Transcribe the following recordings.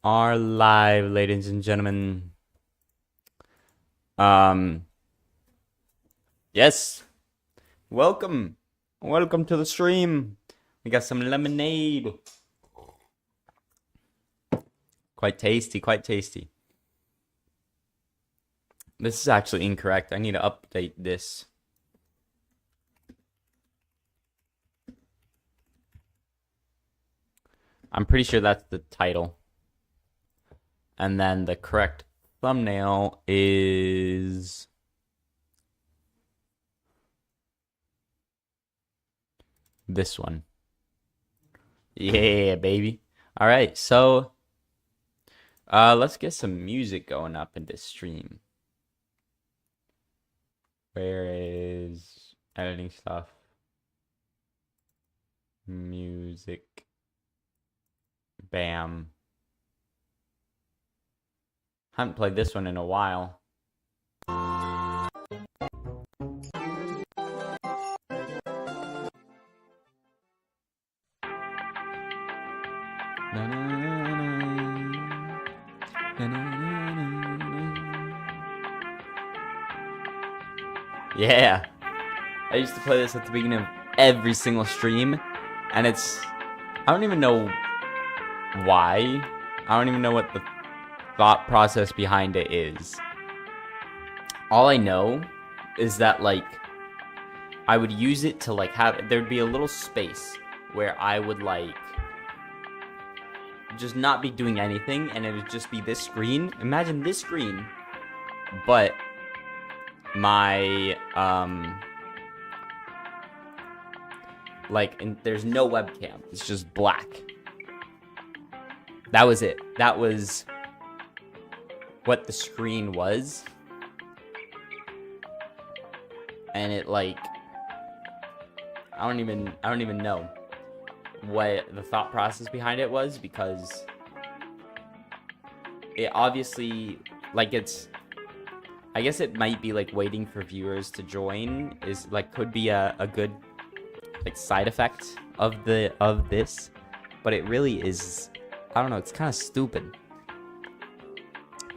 are live, ladies and gentlemen. Yes. Welcome. Welcome to the stream. We got some lemonade. Quite tasty, quite tasty. This is actually incorrect. I need to update this. I'm pretty sure that's the title. And then the correct thumbnail is this one. Yeah, baby. All right, so let's get some music going up in this stream. Where is editing stuff? Music. Bam. Haven't played this one in a while. Yeah. I used to play this at the beginning of every single stream, and I don't even know why. I don't even know what the thought process behind it is. All I know is that, like, I would use it to, like, there'd be a little space where I would, like, just not be doing anything, and it would just be this screen. Imagine this screen, but my, and there's no webcam. It's just black. That was it. That was what the screen was. And it, like, I don't even know what the thought process behind it was, because it obviously, like, I guess it might be like waiting for viewers to join is like could be a good like side effect of this, but it really is, I don't know, it's kind of stupid.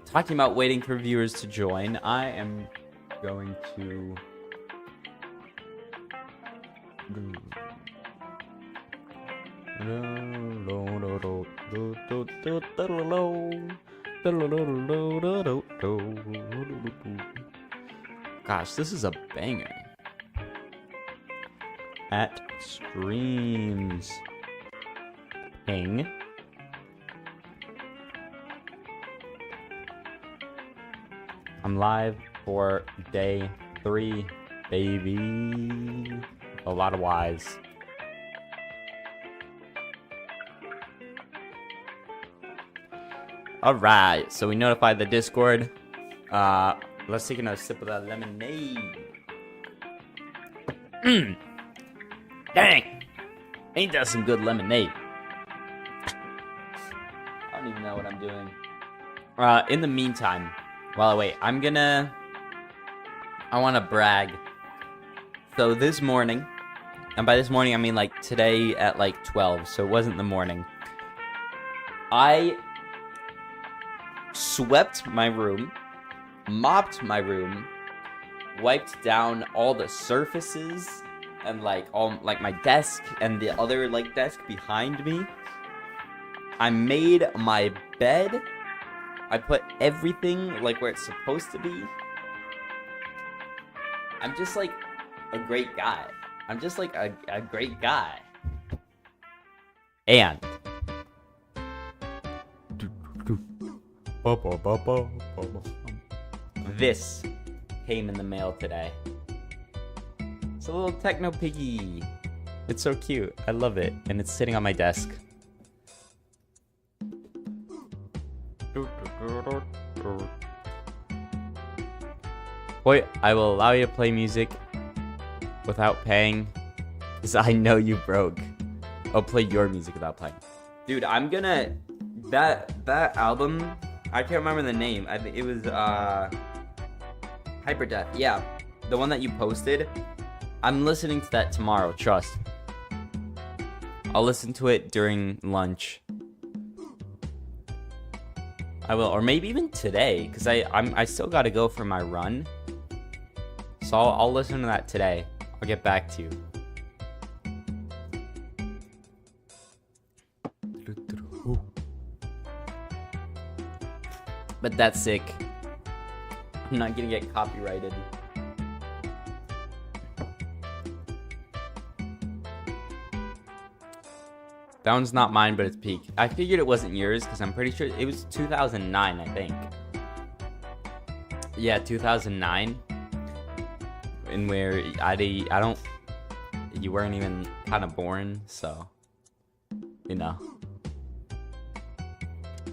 Talking about waiting for viewers to join, I am going to gosh, this is a banger. At streams ping. I'm live for day 3, baby. A lot of Y's. Alright, so we notified the Discord. Let's take another sip of that lemonade. Dang! Ain't that some good lemonade? I don't even know what I'm doing. In the meantime, while I wait, I want to brag. So this morning, and by this morning I mean like today at like 12, so it wasn't the morning. I swept my room, mopped my room, wiped down all the surfaces, and like all like my desk and the other like desk behind me. I made my bed. I put everything like where it's supposed to be. I'm just like a great guy. I'm just like a great guy. And this came in the mail today. It's a little techno piggy. It's so cute. I love it. And it's sitting on my desk. Boy, I will allow you to play music without paying, because I know you broke. I'll play your music without paying. Dude, I'm gonna... That album, I can't remember the name. I think it was, Hyperdeath. Yeah, the one that you posted. I'm listening to that tomorrow, trust. I'll listen to it during lunch. I will, or maybe even today, because I still got to go for my run. So I'll listen to that today. I'll get back to you. But that's sick. I'm not gonna get copyrighted. That one's not mine, but it's peak. I figured it wasn't yours because I'm pretty sure it was 2009, I think. Yeah, 2009. And where I don't, you weren't even kind of born, so, you know.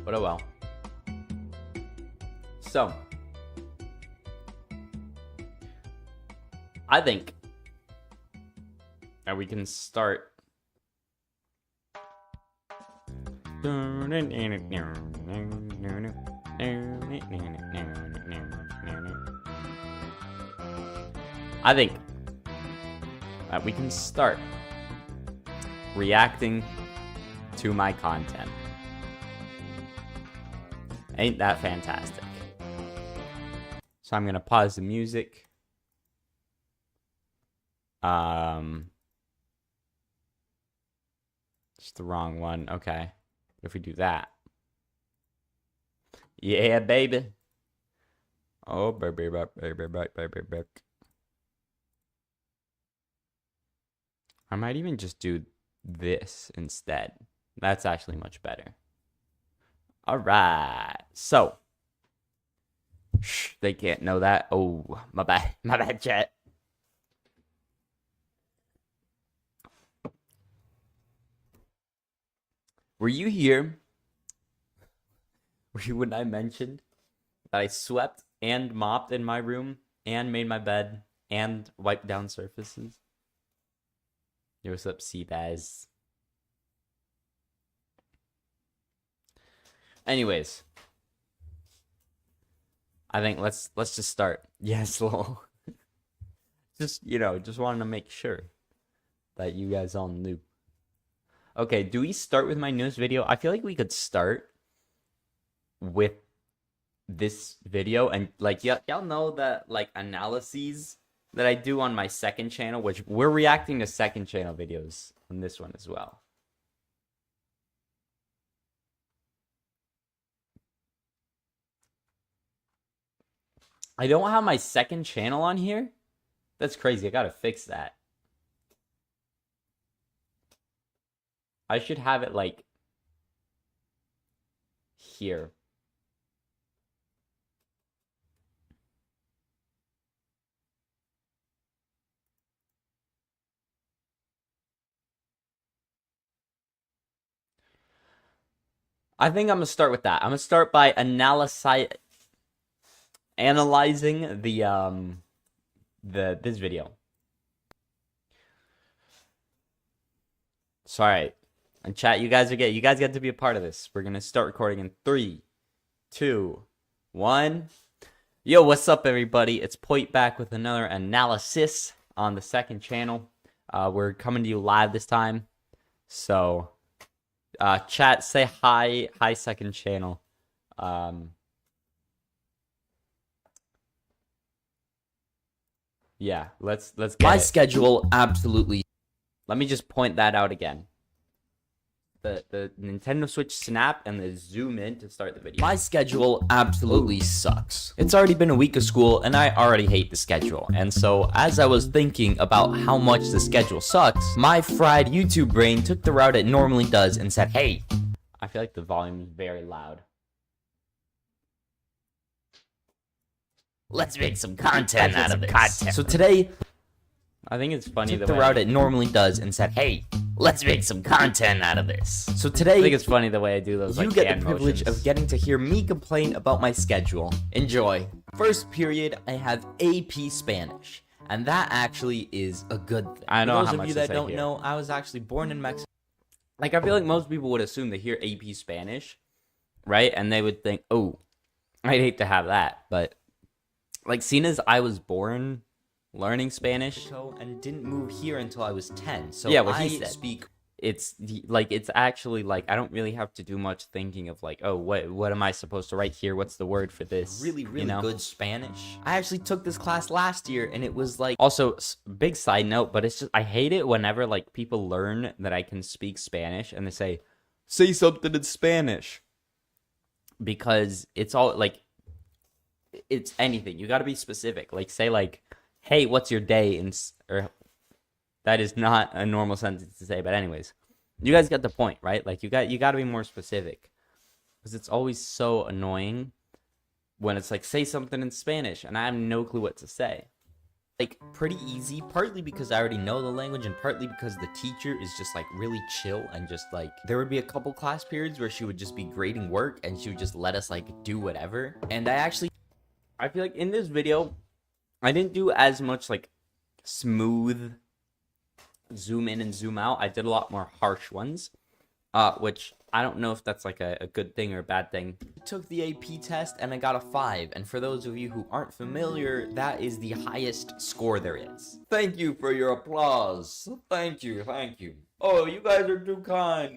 But oh well. So, I think that we can start. I think that we can start reacting to my content. Ain't that fantastic? So I'm gonna pause the music. It's the wrong one. Okay. If we do that. Yeah, baby. Oh, baby, baby. I might even just do this instead. That's actually much better. All right. So. Shh, they can't know that. Oh, my bad. My bad, chat. Were you here? Were you when I mentioned that I swept and mopped in my room and made my bed and wiped down surfaces? Yo, what's up, Seabaz? Anyways, I think let's just start. Yes, lol. Just, you know, just wanted to make sure that you guys all knew. Okay, do we start with my newest video? I feel like we could start with this video, and like y'all know that like analyses that I do on my second channel, which we're reacting to second channel videos on this one as well. I don't have my second channel on here. That's crazy. I gotta fix that. I should have it like here. I think I'm gonna start with that. I'm gonna start by analyzing this video. Sorry. And chat, you guys get to be a part of this. We're gonna start recording in 3, 2, 1. Yo, what's up, everybody? It's Point back with another analysis on the second channel. We're coming to you live this time. So, chat, say hi, second channel. Yeah, let's get my it. schedule absolutely. Let me just point that out again. The Nintendo Switch snap and the zoom in to start the video. My schedule absolutely sucks. It's already been a week of school and I already hate the schedule. And so as I was thinking about how much the schedule sucks, my fried YouTube brain took the route it normally does and said, hey. I feel like the volume is very loud. Let's make some content out of this. So today, I think it's funny took the route it normally does and said, hey, let's make some content out of this. So today, I think it's funny the way I do those. You like, get the privilege motions. of getting to hear me complain about my schedule. Enjoy. First period, I have AP Spanish. And that actually is a good thing. I know. For those of you that don't know, I was actually born in Mexico. Like, I feel like most people would assume they hear AP Spanish, right? And they would think, oh, I'd hate to have that. But, like, seeing as I was born learning Spanish And didn't move here until I was 10. So yeah, what I he said. speak like it's actually like I don't really have to do much thinking of like, oh, what am I supposed to write here? What's the word for this? Really you know? good Spanish. I actually took this class last year, and it was like Also, big side note, but it's just I hate it whenever like people learn that I can speak Spanish and they say something in Spanish, because it's all like it's anything. You got to be specific. Like say like, hey, what's your day? Or that is not a normal sentence to say, but anyways, you guys get the point, right? Like you got to be more specific, because it's always so annoying when it's like say something in Spanish and I have no clue what to say. like pretty easy, partly because I already know the language and partly because the teacher is just like really chill, and just like there would be a couple class periods where she would just be grading work and she would just let us like do whatever. And I feel like in this video, I didn't do as much like smooth zoom in and zoom out. I did a lot more harsh ones, which I don't know if that's like a good thing or a bad thing. took the AP test and I got a 5, and for those of you who aren't familiar, that is the highest score there is. Thank you for your applause. Thank you. Oh, you guys are too kind.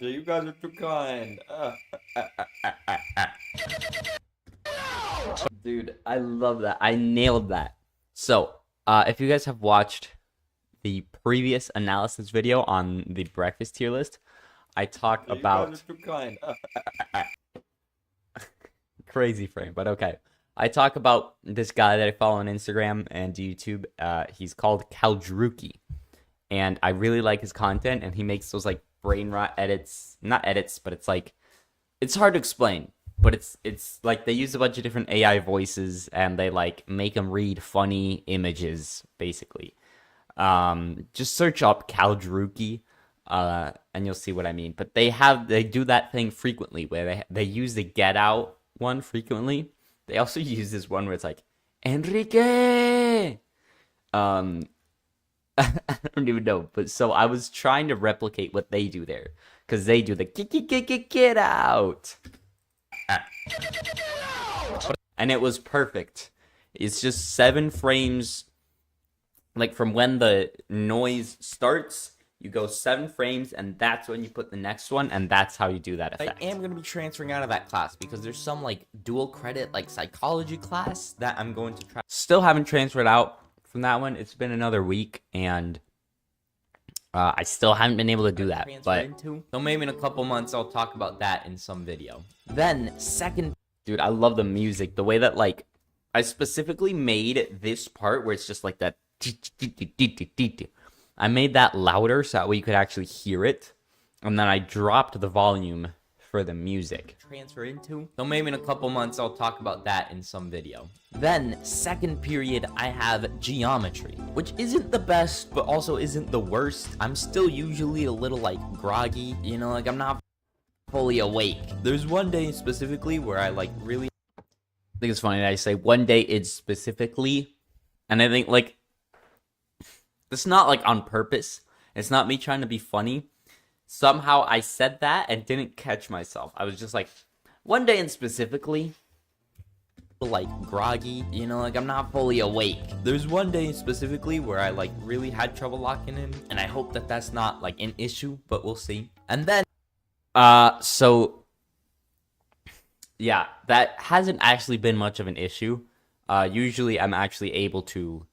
Dude, I love that. I nailed that. So, if you guys have watched the previous analysis video on the breakfast tier list, I talk about crazy frame, but okay. I talk about this guy that I follow on Instagram and YouTube. He's called Kaldruki, and I really like his content. And he makes those like brain rot edits, not edits, but it's like it's hard to explain. But it's like they use a bunch of different AI voices and they like make them read funny images, basically. Just search up Kaldruki, and you'll see what I mean. But they do that thing frequently where they use the Get Out one frequently. They also use this one where it's like Enrique. I don't even know, but so I was trying to replicate what they do there, because they do the get out, and it was perfect. It's just 7 frames, like from when the noise starts. You go 7 frames, and that's when you put the next one, and that's how you do that effect. I am going to be transferring out of that class because there's some like dual credit like psychology class that I'm going to try. Still haven't transferred out from that one. It's been another week, and I still haven't been able to do that. So maybe in a couple months I'll talk about that in some video. Then second, dude, I love the music. The way that like I specifically made this part where it's just like that. I made that louder so that way you could actually hear it, and then I dropped the volume for the music. Transfer into. So maybe in a couple months I'll talk about that in some video. Then second period I have geometry, which isn't the best but also isn't the worst. I'm still usually a little like groggy, you know, like I'm not fully awake. There's one day specifically where I like really I think it's funny that I say one day it's specifically, and I think like it's not like on purpose. It's not me trying to be funny. Somehow I said that and didn't catch myself. I was just like, one day and specifically, like groggy, you know, like I'm not fully awake. There's one day specifically where I like really had trouble locking in, and I hope that that's not like an issue, but we'll see. And then so yeah, that hasn't actually been much of an issue. Usually I'm actually able to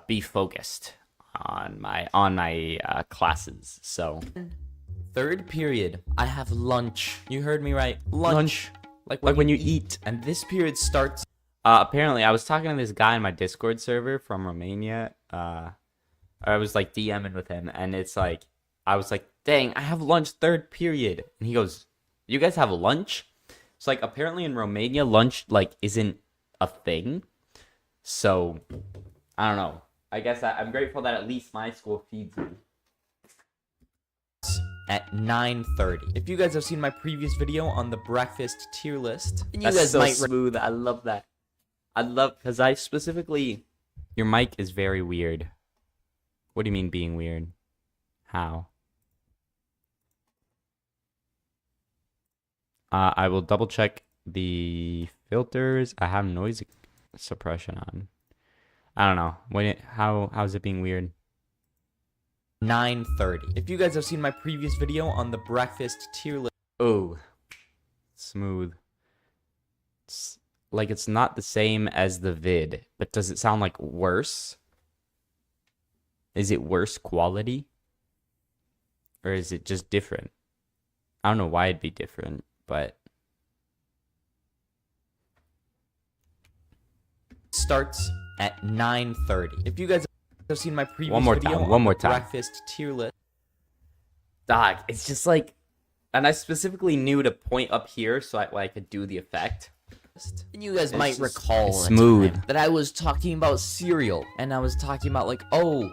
be focused on my classes. So third period I have lunch. You heard me right. Lunch. Like when you eat. And this period starts apparently I was talking to this guy in my Discord server from Romania. I was like DMing with him, and it's like I was like, dang, I have lunch third period. And he goes, you guys have lunch? It's like apparently in Romania lunch like isn't a thing. So I don't know. I guess I'm grateful that at least my school feeds me. At 9:30. If you guys have seen my previous video on the breakfast tier list, you That's guys so might smooth. I love that. Because I specifically, your mic is very weird. What do you mean being weird? How? I will double check the filters. I have noise suppression on. I don't know. How is it being weird? 9:30. If you guys have seen my previous video on the breakfast tier list. Oh, smooth. It's not the same as the vid, but does it sound like worse? Is it worse quality? Or is it just different? I don't know why it'd be different, but... starts at 9:30. If you guys have seen my previous One more video time, on one more the time. breakfast tier list. Dog, it's just like... And I specifically knew to point up here so I could do the effect. And you guys It's might just- recall it's a smooth. time that I was talking about cereal, and I was talking about like, oh,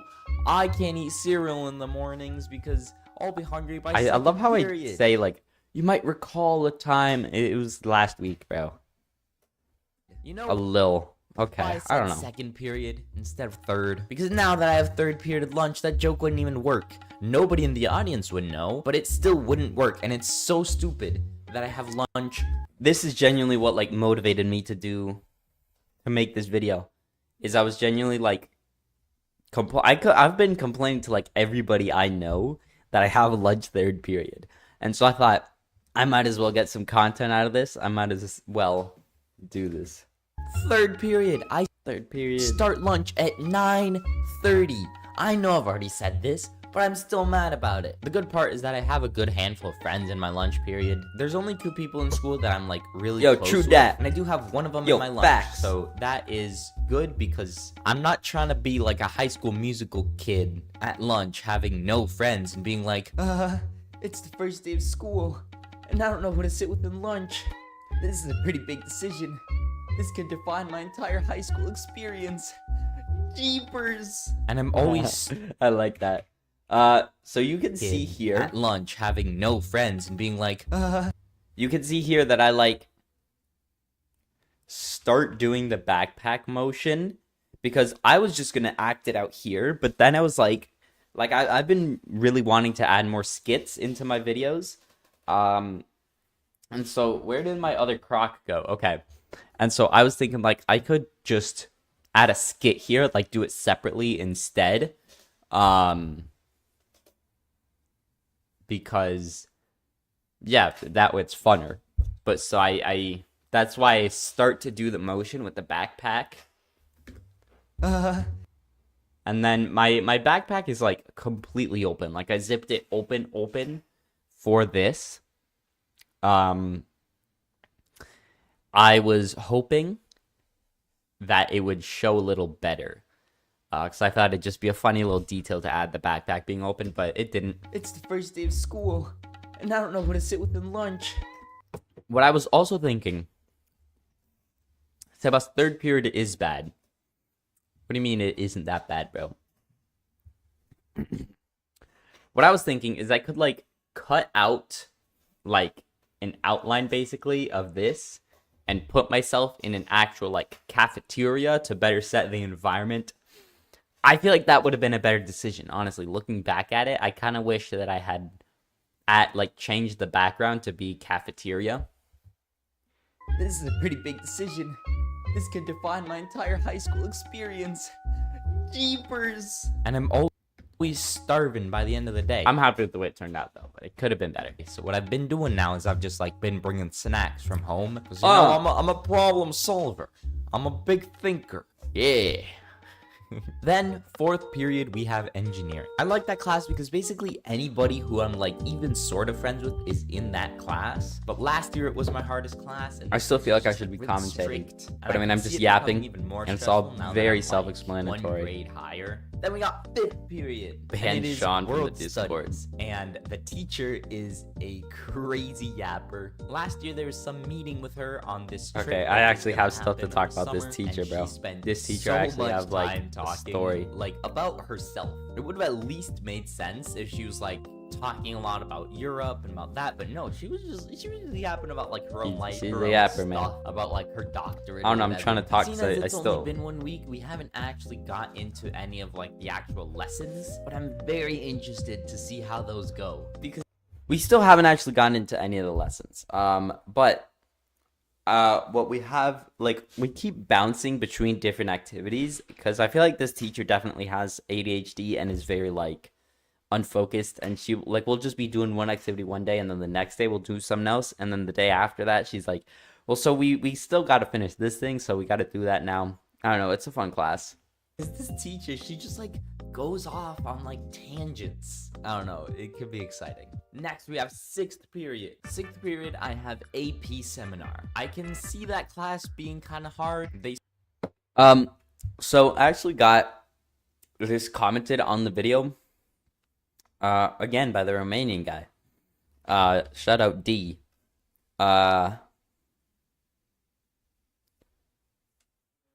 I can't eat cereal in the mornings because I'll be hungry by I love how period. I say, like, you might recall a time... It was last week, bro. You know, A little. why Okay, I I said don't know. second period instead of third? Because now that I have third period at lunch, that joke wouldn't even work. Nobody in the audience would know, but it still wouldn't work, and it's so stupid that I have lunch. This is genuinely what, like, motivated me to make this video. Is I was genuinely, like... I've been complaining to, like, everybody I know that I have a lunch third period. And so I thought, I might as well get some content out of this. I might as well do this. Third period. I Third period. start lunch at 9:30. I know I've already said this, but I'm still mad about it. The good part is that I have a good handful of friends in my lunch period. There's only 2 people in school that I'm like really Yo, close true with, dat. and I do have one of them Yo, in my lunch. facts. So that is good because I'm not trying to be like a High School Musical kid at lunch having no friends and being like, it's the first day of school and I don't know who to sit with in lunch. This is a pretty big decision. This could define my entire high school experience. Jeepers. And I'm always I like that. So you can see here... at lunch having no friends and being like, You can see here that I, like... start doing the backpack motion. Because I was just gonna act it out here. But then I was like... I've been really wanting to add more skits into my videos. And so, where did my other croc go? Okay. And so, I was thinking, like, I could just add a skit here. Like, do it separately instead. Because, yeah, that way it's funner. But so, I that's why I start to do the motion with the backpack. And then my backpack is, like, completely open. Like, I zipped it open for this. I was hoping that it would show a little better. Because I thought it'd just be a funny little detail to add the backpack being open, but it didn't. it's the first day of school and I don't know who to sit with in lunch. What I was also thinking, Sebas, third period is bad. What do you mean it isn't that bad, bro? What I was thinking is I could, like, cut out, like, an outline, basically, of this and put myself in an actual, like, cafeteria to better set the environment. I feel like that would have been a better decision, honestly. Looking back at it, I kind of wish that I had, changed the background to be cafeteria. This is a pretty big decision. This could define my entire high school experience. Jeepers. And I'm always starving by the end of the day. I'm happy with the way it turned out, though, but it could have been better. So what I've been doing now is I've just like been bringing snacks from home. 'Cause, you know, I'm a problem solver. I'm a big thinker. Yeah. Then, fourth period, we have engineering. I like that class because basically anybody who I'm like even sort of friends with is in that class. But last year it was my hardest class. And I still feel like I should be really commentating, strict. but I mean, can I'm see just it yapping, becoming even more and it's all stressful now that very I'm, self-explanatory. One grade higher. Then we got fifth period. Ban and it is Sean from the world Discord. studies, and the teacher is a crazy yapper. Last year there was some meeting with her on this trip. Okay, that I was actually gonna have stuff to happen talk in the about this summer, teacher, and bro. she spent This teacher so actually much have, like, time a talking, story. like about herself. It would have at least made sense if she was like talking a lot about Europe and about that, but no, she was just yapping about like her own life, She's her a own yapper, man. stuff, about like her doctorate. I don't know, or I'm trying to whatever. talk, Seeing so as I it's still- only been 1 week, we haven't actually got into any of like the actual lessons, but I'm very interested to see how those go because We still haven't actually gotten into any of the lessons. But what we have, like, we keep bouncing between different activities because I feel like this teacher definitely has ADHD and is very, like, unfocused, and she like we'll just be doing one activity one day, and then the next day we'll do something else, and then the day after that she's like, well, so we still got to finish this thing, so we got to do that now. I don't know, it's a fun class. Is this teacher, she just like goes off on like tangents. I don't know, it could be exciting. Next we have sixth period. Sixth period, I have AP seminar. I can see that class being kind of hard. So I actually got this commented on the video, again by the Romanian guy. Shout out D.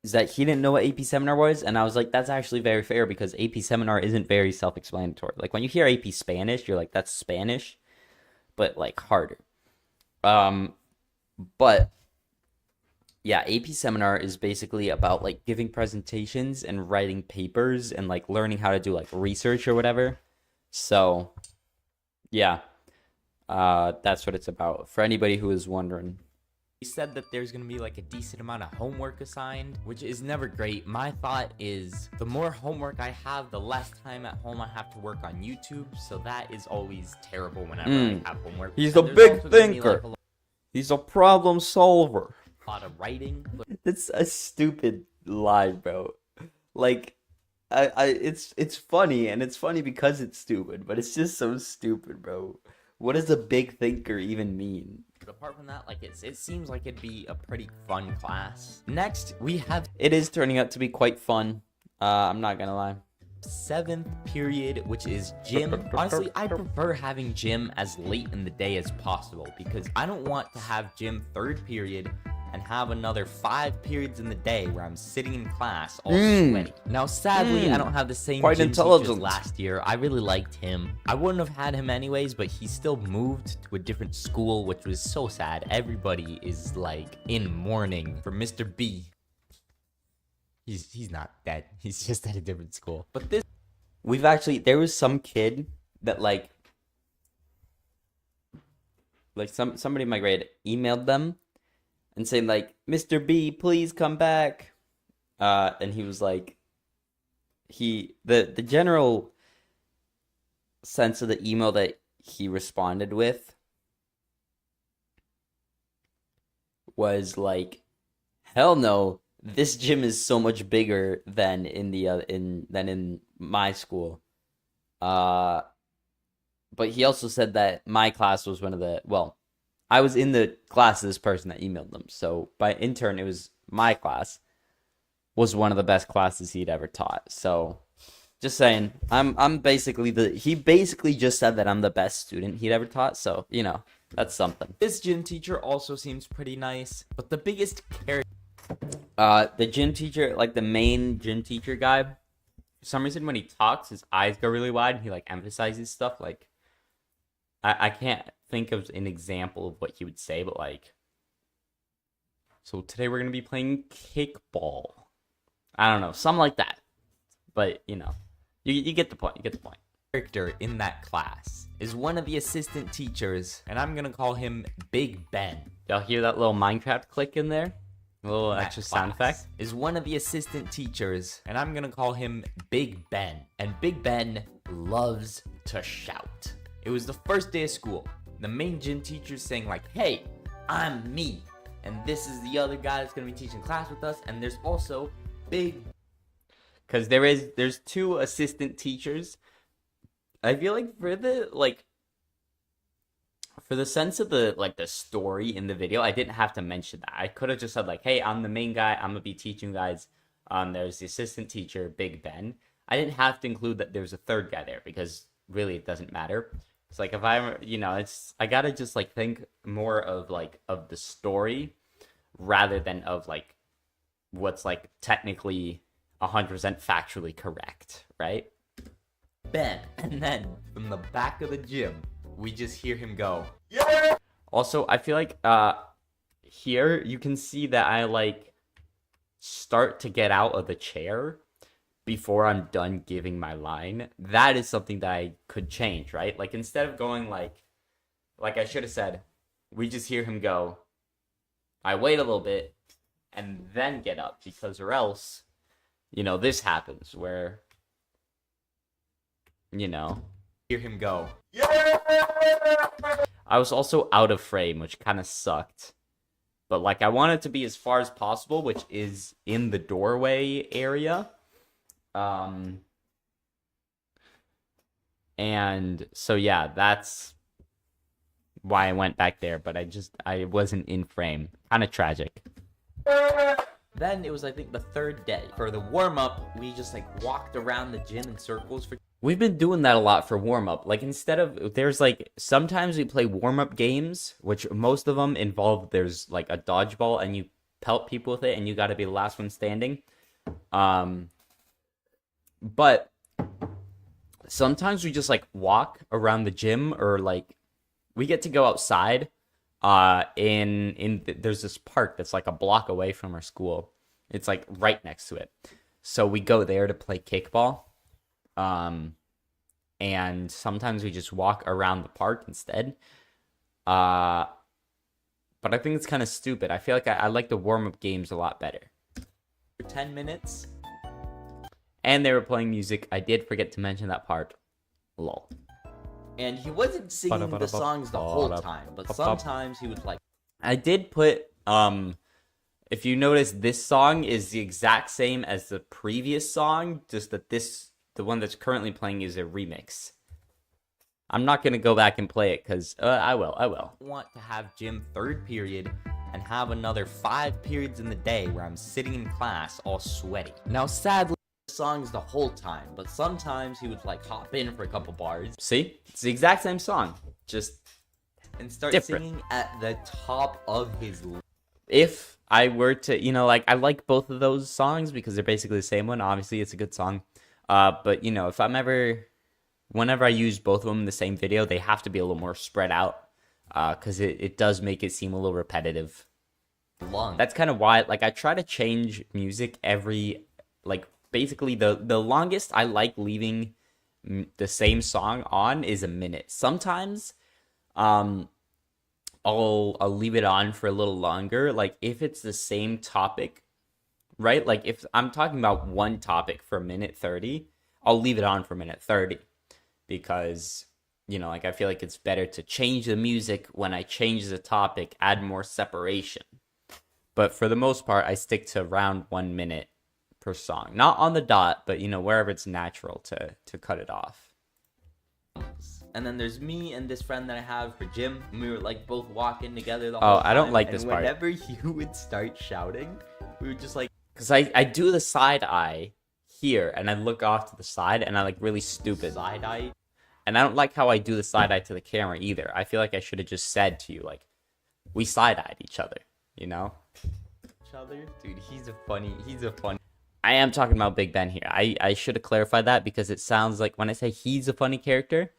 Is that he didn't know what AP Seminar was, and I was like, that's actually very fair because AP Seminar isn't very self-explanatory. Like when you hear AP Spanish, you're like, that's Spanish, but like harder. But yeah, AP Seminar is basically about like giving presentations and writing papers and like learning how to do like research or whatever. So yeah, that's what it's about for anybody who is wondering. He said that there's gonna be like a decent amount of homework assigned, which is never great. My thought is the more homework I have, the less time at home I have to work on YouTube. So that is always terrible whenever I have homework. He's a big thinker. He's a problem solver. A lot of writing. It's a stupid line, bro. Like, it's funny, and it's funny because it's stupid, but it's just so stupid, bro. What does a big thinker even mean? But apart from that, like it seems like it'd be a pretty fun class. Next, we have It is turning out to be quite fun. I'm not gonna lie. seventh period, which is gym. Honestly, I prefer having gym as late in the day as possible because I don't want to have gym third period and have another 5 periods in the day where I'm sitting in class all sweaty. Now, sadly, I don't have the same Quite gym intelligent. teachers last year. I really liked him. I wouldn't have had him anyways, but he still moved to a different school, which was so sad. Everybody is like in mourning for Mr. B. He's not dead. He's just at a different school. But this There was some kid that like somebody in my grade emailed them and saying like, Mr. B, please come back. And he was like, the general sense of the email that he responded with was like, hell no, this gym is so much bigger than in my school. But he also said that my class was I was in the class of this person that emailed them. So by intern, it was my class was one of the best classes he'd ever taught. So just saying, I'm basically he basically just said that I'm the best student he'd ever taught. So, you know, that's something. This gym teacher also seems pretty nice, but the biggest character, the gym teacher, like the main gym teacher guy, for some reason when he talks, his eyes go really wide and he like emphasizes stuff. Like, I can't think of an example of what he would say, but like, so today we're gonna be playing kickball. I don't know, something like that. But you know, you get the point. You get the point. character in that class is one of the assistant teachers, and I'm gonna call him Big Ben. Y'all hear that little Minecraft click in there? A little extra sound effect. Is one of the assistant teachers, and I'm gonna call him Big Ben. And Big Ben loves to shout. It was the first day of school. The main gym teacher's saying like, hey, I'm me. And this is the other guy that's gonna be teaching class with us. And there's also Big. Because there's 2 assistant teachers. I feel like for the sense of the story in the video, I didn't have to mention that. I could have just said like, hey, I'm the main guy. I'm gonna be teaching you guys. There's the assistant teacher, Big Ben. I didn't have to include that there's a third guy there because really it doesn't matter. It's like if I gotta just like think more of the story rather than of like what's like technically 100% factually correct, right? Ben. And then from the back of the gym, we just hear him go, yeah! Also, I feel like here you can see that I like start to get out of the chair before I'm done giving my line. That is something that I could change, right? Like instead of going like I should have said, we just hear him go, I wait a little bit and then get up, because or else, you know, this happens where, you know, Hear him go. I was also out of frame, which kind of sucked. But, like, I wanted to be as far as possible, which is in the doorway area. And so, yeah, that's why I went back there. But I wasn't in frame. Kind of tragic. Then it was, I think, the third day. For the warm-up, we just, like, walked around the gym in circles for... We've been doing that a lot for warm-up. Like, instead of... There's, like... Sometimes we play warm-up games, which most of them involve... There's, like, a dodgeball, and you pelt people with it, and you gotta be the last one standing. But... Sometimes we just, like, walk around the gym, or, like... We get to go outside. There's this park that's, like, a block away from our school. It's, like, right next to it. So we go there to play kickball. And sometimes we just walk around the park instead. But I think it's kind of stupid. I feel like I like the warm-up games a lot better. For 10 minutes. And they were playing music. I did forget to mention that part. Lol. And he wasn't singing the songs the whole time, but sometimes he would like... I did put, if you notice, this song is the exact same as the previous song, just that the one that's currently playing is a remix. I'm not going to go back and play it, because I will. Want to have gym third period and have another 5 periods in the day where I'm sitting in class all sweaty. Now, sadly, the songs the whole time, but sometimes he would like hop in for a couple bars. See? It's the exact same song, just and start different. Singing at the top of his... If I were to, like, I like both of those songs because they're basically the same one. Obviously, it's a good song. But, if whenever I use both of them in the same video, they have to be a little more spread out. Because it does make it seem a little repetitive. Long. That's kind of why, like, I try to change music every, like, basically the longest I like leaving the same song on is a minute. Sometimes, I'll leave it on for a little longer. Like, if it's the same topic, right? Like, if I'm talking about one topic for 1:30, I'll leave it on for 1:30 because, like, I feel like it's better to change the music when I change the topic, add more separation. But for the most part, I stick to around 1 minute per song. Not on the dot, but, wherever it's natural to cut it off. And then there's me and this friend that I have for gym. We were like both walking together the Oh, whole time. I don't like this part. Whenever you would start shouting, we would just like... Because I do the side eye here, and I look off to the side, and I like really stupid. Side eye? And I don't like how I do the side eye to the camera either. I feel like I should have just said to you, like, we side-eyed each other, Each other? Dude, he's a funny... I am talking about Big Ben here. I should have clarified that because it sounds like when I say he's a funny character,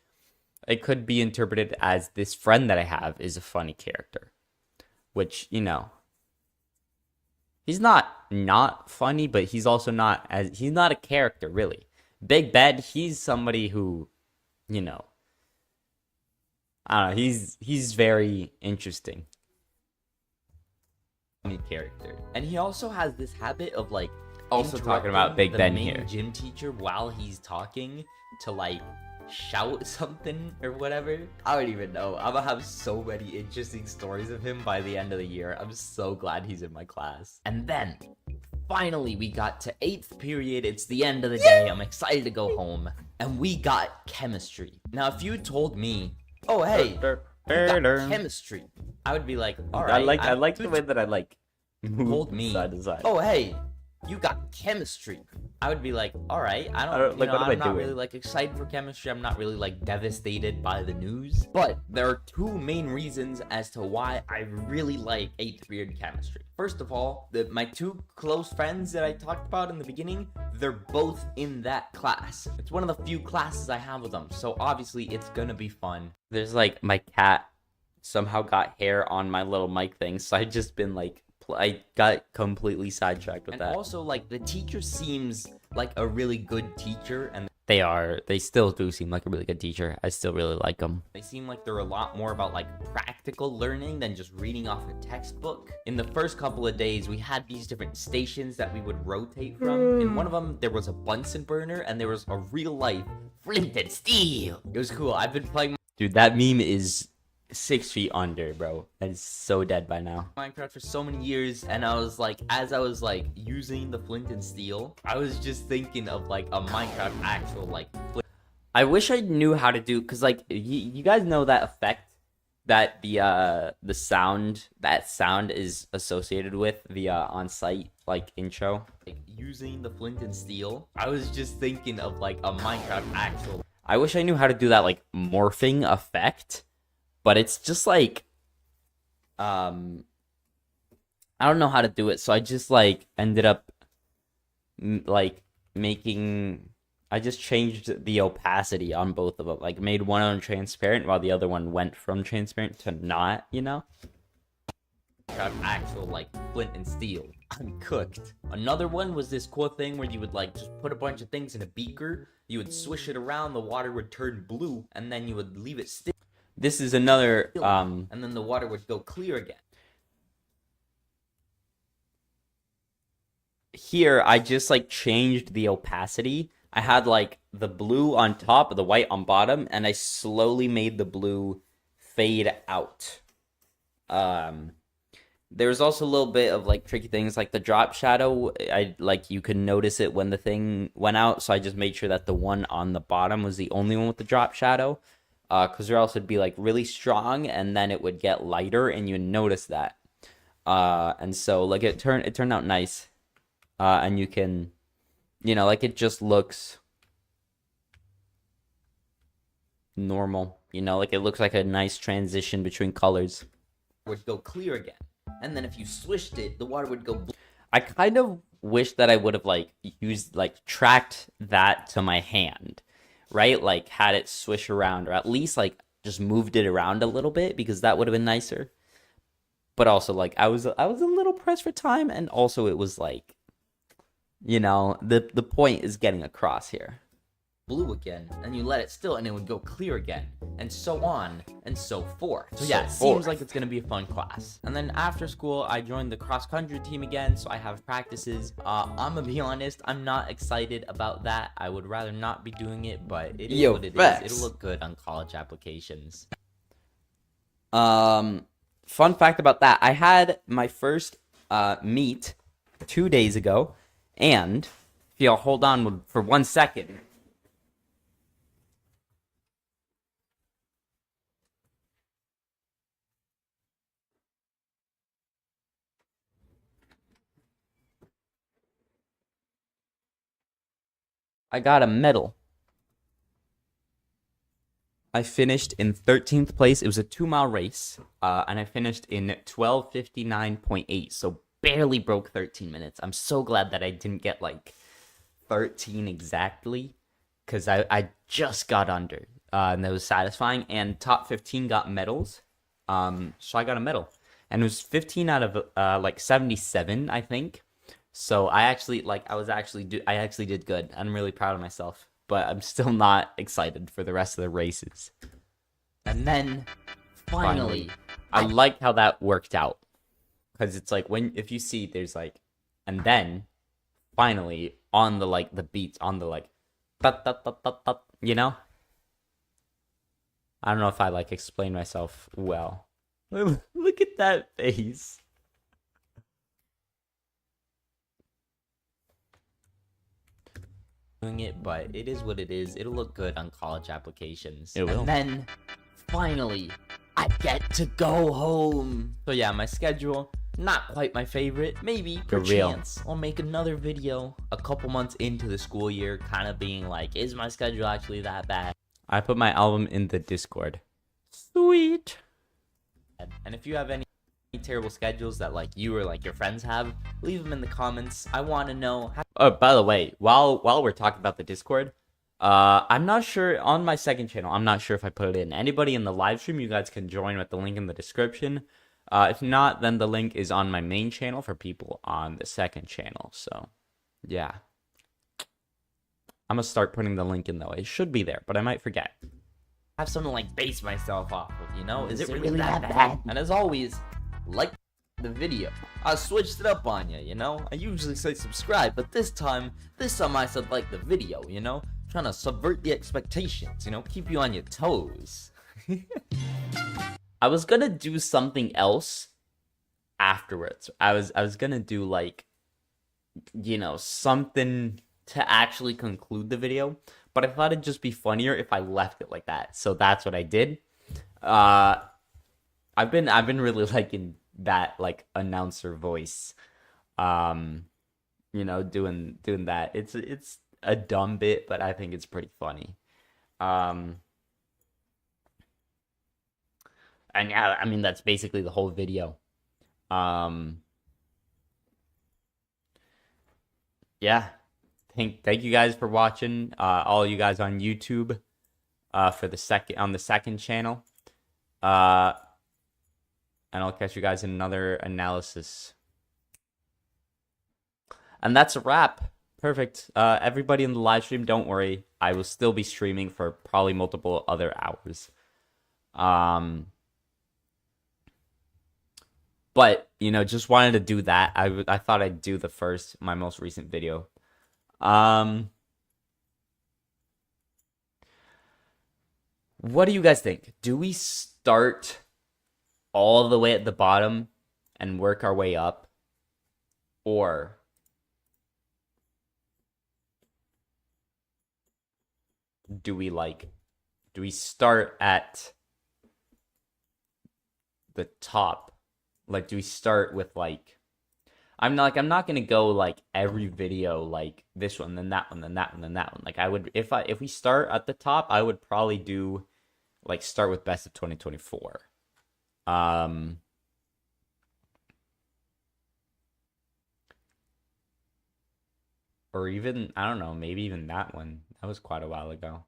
it could be interpreted as this friend that I have is a funny character. Which, he's not funny, but he's also he's not a character, really. Big Ben, he's somebody who, I don't know, he's very interesting. Funny character. And he also has this habit of, like, Also talking about Big Ben here. The main gym teacher while he's talking to, like, shout something or whatever. I don't even know. I'm gonna have so many interesting stories of him by the end of the year. I'm so glad he's in my class. And then, finally, we got to 8th period. It's the end of the day. I'm excited to go home. And we got chemistry. Now, if you had told me, oh, hey, you got chemistry, I would be like, all right. I like the way that I, like, told me, side to side. oh, hey, you got chemistry, I would be like, all right, I'm not really like excited for chemistry. I'm not really like devastated by the news. But there are 2 main reasons as to why I really like 8th period chemistry. First of all, my 2 close friends that I talked about in the beginning, they're both in that class. It's one of the few classes I have with them, so obviously it's gonna be fun. There's like my cat somehow got hair on my little mic thing, so I just been like, I got completely sidetracked with that. And also, like, the teacher seems like a really good teacher, and They still do seem like a really good teacher. I still really like them. They seem like they're a lot more about like practical learning than just reading off a textbook. In the first couple of days, we had these different stations that we would rotate from. In one of them, there was a Bunsen burner and there was a real life flint and steel. It was cool. I've been playing. Dude, that meme is 6 feet under, bro. That is so dead by now. Minecraft for so many years, and I was like, as I was like using the flint and steel, I was just thinking of like a Minecraft actual like flint. I wish I knew how to do, because like you guys know that effect that the sound is associated with the on-site like intro, like using the flint and steel. I was just thinking of like a Minecraft actual. I wish I knew how to do that like morphing effect. But it's just like, I don't know how to do it. So I just like ended up like I just changed the opacity on both of them. Like made one on transparent while the other one went from transparent to not, you know? Actual like flint and steel. I'm cooked. Another one was this cool thing where you would like just put a bunch of things in a beaker. You would swish it around, the water would turn blue, and then you would leave it still. This is another, and then the water would go clear again. Here, I just, like, changed the opacity. I had, like, the blue on top, the white on bottom, and I slowly made the blue fade out. There's also a little bit of, like, tricky things, like the drop shadow. You could notice it when the thing went out, so I just made sure that the one on the bottom was the only one with the drop shadow. Because or else it'd be like really strong and then it would get lighter and you'd notice that. And so like it turned out nice. And you can, you know, like it just looks normal, you know, like it looks like a nice transition between colors. It would go clear again. And then if you swished it, the water would go blue. I kind of wish that I would have like tracked that to my hand. Right? Like had it swish around or at least like just moved it around a little bit because that would have been nicer. But also like I was a little pressed for time and also it was like, you know, the point is getting across here. Blue again and you let it still and it would go clear again and so on and so forth. So yeah, it seems like it's gonna be a fun class. And then after school I joined the cross country team again, so I have practices. I'm gonna be honest, I'm not excited about that. I would rather not be doing it, but it is what it is. It'll look good on college applications. Fun fact about that, I had my first meet 2 days ago, and if y'all hold on for 1 second. I got a medal. I finished in 13th place. It was a 2-mile race, and I finished in 12:59.8, so barely broke 13 minutes. I'm so glad that I didn't get like 13 exactly, because I just got under, and that was satisfying. And top 15 got medals, so I got a medal, and it was 15 out of like 77, I think. So I actually did good. I'm really proud of myself, but I'm still not excited for the rest of the races. And then finally I like how that worked out, because it's like if you see there's like, and then finally on the like the beats on the like, you know. I don't know if I like explain myself well. Look at that face. It, but it is what it is. It'll look good on college applications. It will. And then finally I get to go home. So yeah, my schedule, not quite my favorite. Maybe perchance I'll make another video a couple months into the school year, kind of being like, is my schedule actually that bad? I put my album in the Discord. Sweet. And if you have any terrible schedules that like you or like your friends have, leave them in the comments. I want to know how. Oh, by the way, while we're talking about the Discord, I'm not sure on my second channel. I'm not sure if I put it in. Anybody in the live stream, you guys can join with the link in the description. If not, then the link is on my main channel for people on the second channel. So, yeah. I'm gonna start putting the link in though. It should be there, but I might forget. Have something like base myself off of, you know? Is it really that bad? And as always, like the video. I switched it up on you, you know? I usually say subscribe, but this time I said like the video, you know? Trying to subvert the expectations, you know? Keep you on your toes. I was gonna do something else afterwards. I was gonna do like, you know, something to actually conclude the video, but I thought it'd just be funnier if I left it like that. So that's what I did. I've been really liking that like announcer voice. You know, doing that. It's a dumb bit, but I think it's pretty funny. And yeah, I mean that's basically the whole video. Yeah. Thank you guys for watching. All you guys on YouTube, for the second channel. And I'll catch you guys in another analysis. And that's a wrap. Perfect. Everybody in the live stream, don't worry. I will still be streaming for probably multiple other hours. But, you know, just wanted to do that. I thought I'd do my most recent video. What do you guys think? Do we start all the way at the bottom and work our way up? Or do we start at the top? Like, do we start with like, I'm not gonna go like every video like this one, then that one, then that one, then that one. Like I would, if we start at the top, I would probably do like start with best of 2024. Or even, I don't know, maybe even that one. That was quite a while ago.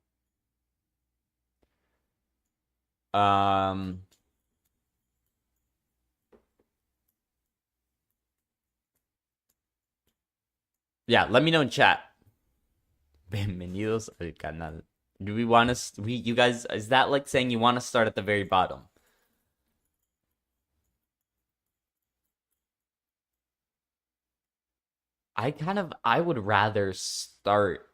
Yeah, let me know in chat. Bienvenidos al canal. Do we want to, you guys, is that like saying you want to start at the very bottom? I would rather start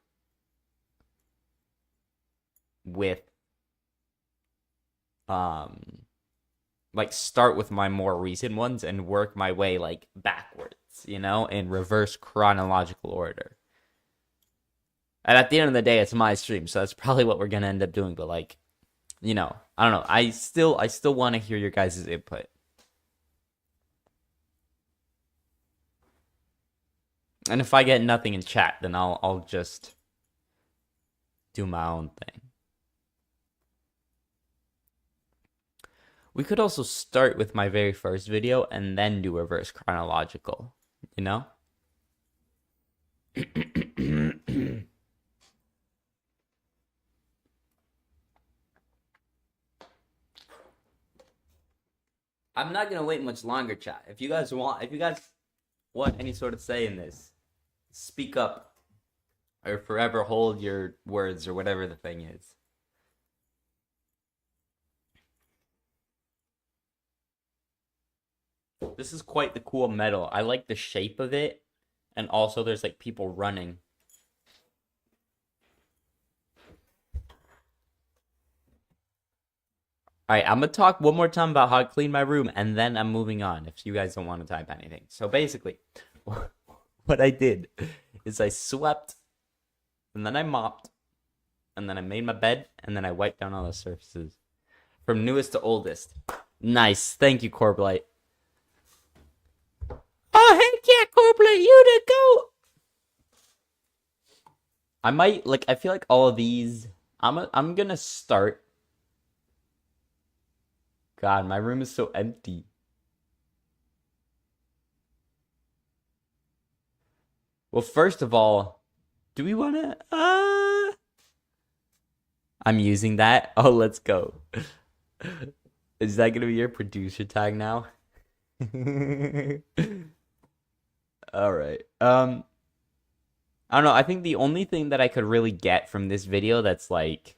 with, like start with my more recent ones and work my way like backwards, you know, in reverse chronological order. And at the end of the day, it's my stream, so that's probably what we're gonna end up doing. But like, you know, I don't know. I still want to hear your guys' input. And if I get nothing in chat, then I'll just do my own thing. We could also start with my very first video and then do reverse chronological, you know? I'm not gonna wait much longer, chat. If you guys want any sort of say in this, speak up or forever hold your words or whatever the thing is. This is quite the cool medal. I like the shape of it, and also there's like people running. Alright, I'm gonna talk one more time about how I clean my room, and then I'm moving on if you guys don't want to type anything. So basically, what I did is I swept, and then I mopped, and then I made my bed, and then I wiped down all the surfaces. From newest to oldest. Nice. Thank you, Corblight. Oh, heck yeah, Corblight, you to go! I might, like, I feel like all of these, I'm gonna start. God, my room is so empty. Well, first of all, do we want to... I'm using that. Oh, let's go. Is that going to be your producer tag now? All right. I I don't know. I think the only thing that I could really get from this video that's like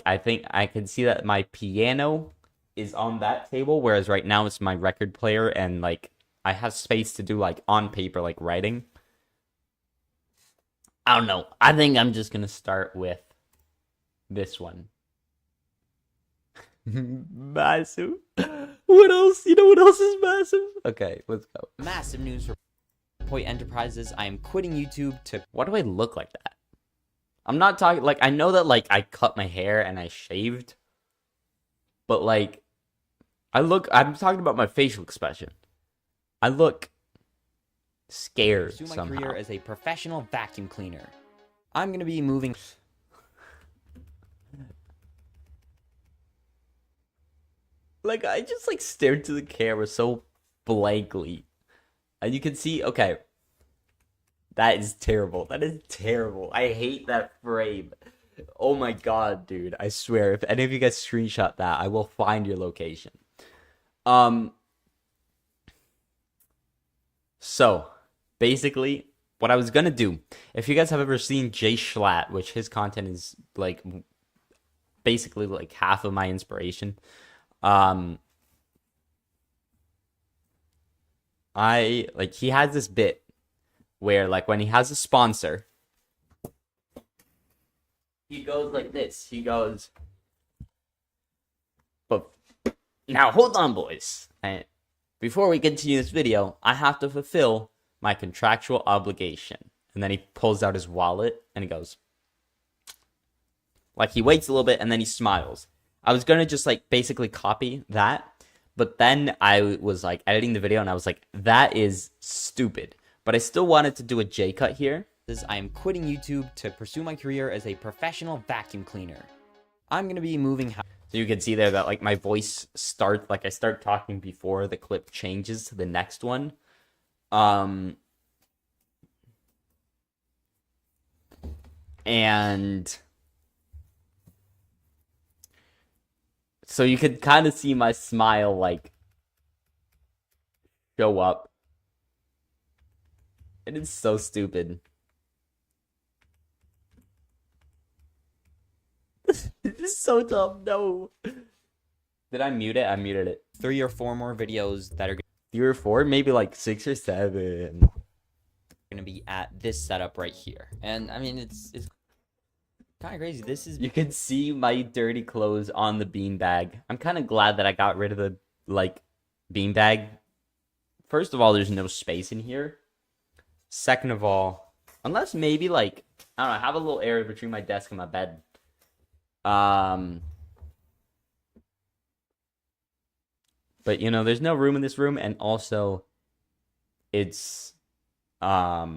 I think I can see that my piano is on that table, whereas right now it's my record player, and like I have space to do like on paper, like writing. I don't know. I think I'm just gonna start with this one. Massive. What else? You know what else is massive? Okay, let's go. Massive news for Point Enterprises. I am quitting YouTube to... Why do I look like that? I'm not talking, like, I know that, like, I cut my hair and I shaved. But, like, I'm talking about my facial expression. I look scared pursue my somehow. career as a professional vacuum cleaner. I'm gonna be moving... Like, I just, like, stared to the camera so blankly. And you can see, okay. That is terrible. That is terrible. I hate that frame. Oh my god, dude. I swear, if any of you guys screenshot that, I will find your location. So, basically, what I was gonna do, if you guys have ever seen Jay Schlatt, which his content is, like, basically, like, half of my inspiration, he has this bit where, like, when he has a sponsor, he goes like this. He goes, but now hold on, boys. And before we continue this video, I have to fulfill my contractual obligation. And then he pulls out his wallet and he goes, like, he waits a little bit and then he smiles. I was gonna just, like, basically copy that, but then I was, like, editing the video and I was like, that is stupid. But I still wanted to do a J cut here. I am quitting YouTube to pursue my career as a professional vacuum cleaner. I'm gonna be moving... So you can see there that, like, my voice starts, like, I start talking before the clip changes to the next one. And so you could kind of see my smile, like, show up. It is so stupid. This is so dumb. No. Did I mute it? I muted it. 3 or 4 more videos that are 3 or 4? Maybe like 6 or 7. gonna be at this setup right here. And I mean, it's kind of crazy. This is... You can see my dirty clothes on the beanbag. I'm kind of glad that I got rid of the, like, beanbag. First of all, there's no space in here. Second of all, unless maybe, like, I don't know, have a little area between my desk and my bed. But, you know, there's no room in this room, and also, it's, what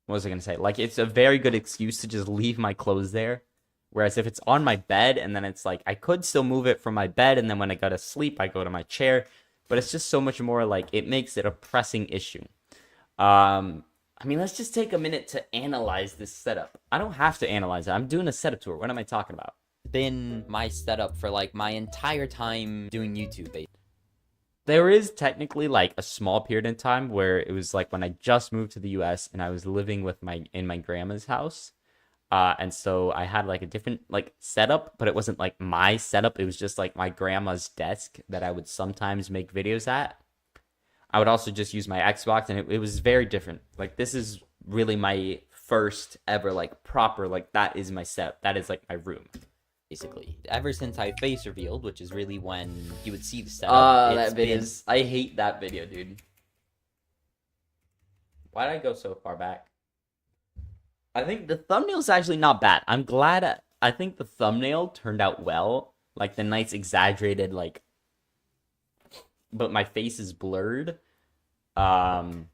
was I gonna say? Like, it's a very good excuse to just leave my clothes there. Whereas if it's on my bed, and then it's like, I could still move it from my bed, and then when I go to sleep, I go to my chair. But it's just so much more, like, it makes it a pressing issue. I mean, let's just take a minute to analyze this setup. I don't have to analyze it. I'm doing a setup tour. What am I talking about? Been my setup for, like, my entire time doing YouTube. There is technically, like, a small period in time where it was, like, when I just moved to the US and I was living with in my grandma's house. And so I had, like, a different, like, setup, but it wasn't, like, my setup. It was just, like, my grandma's desk that I would sometimes make videos at. I would also just use my Xbox, and it was very different. Like, this is really my first ever, like, proper, like, that is my setup. That is, like, my room. Basically, ever since I face revealed, which is really when you would see the setup. That video is... I hate that video, dude. Why did I go so far back? I think the thumbnail's actually not bad. I'm glad. I think the thumbnail turned out well. Like, the nice exaggerated, like... But my face is blurred. I'm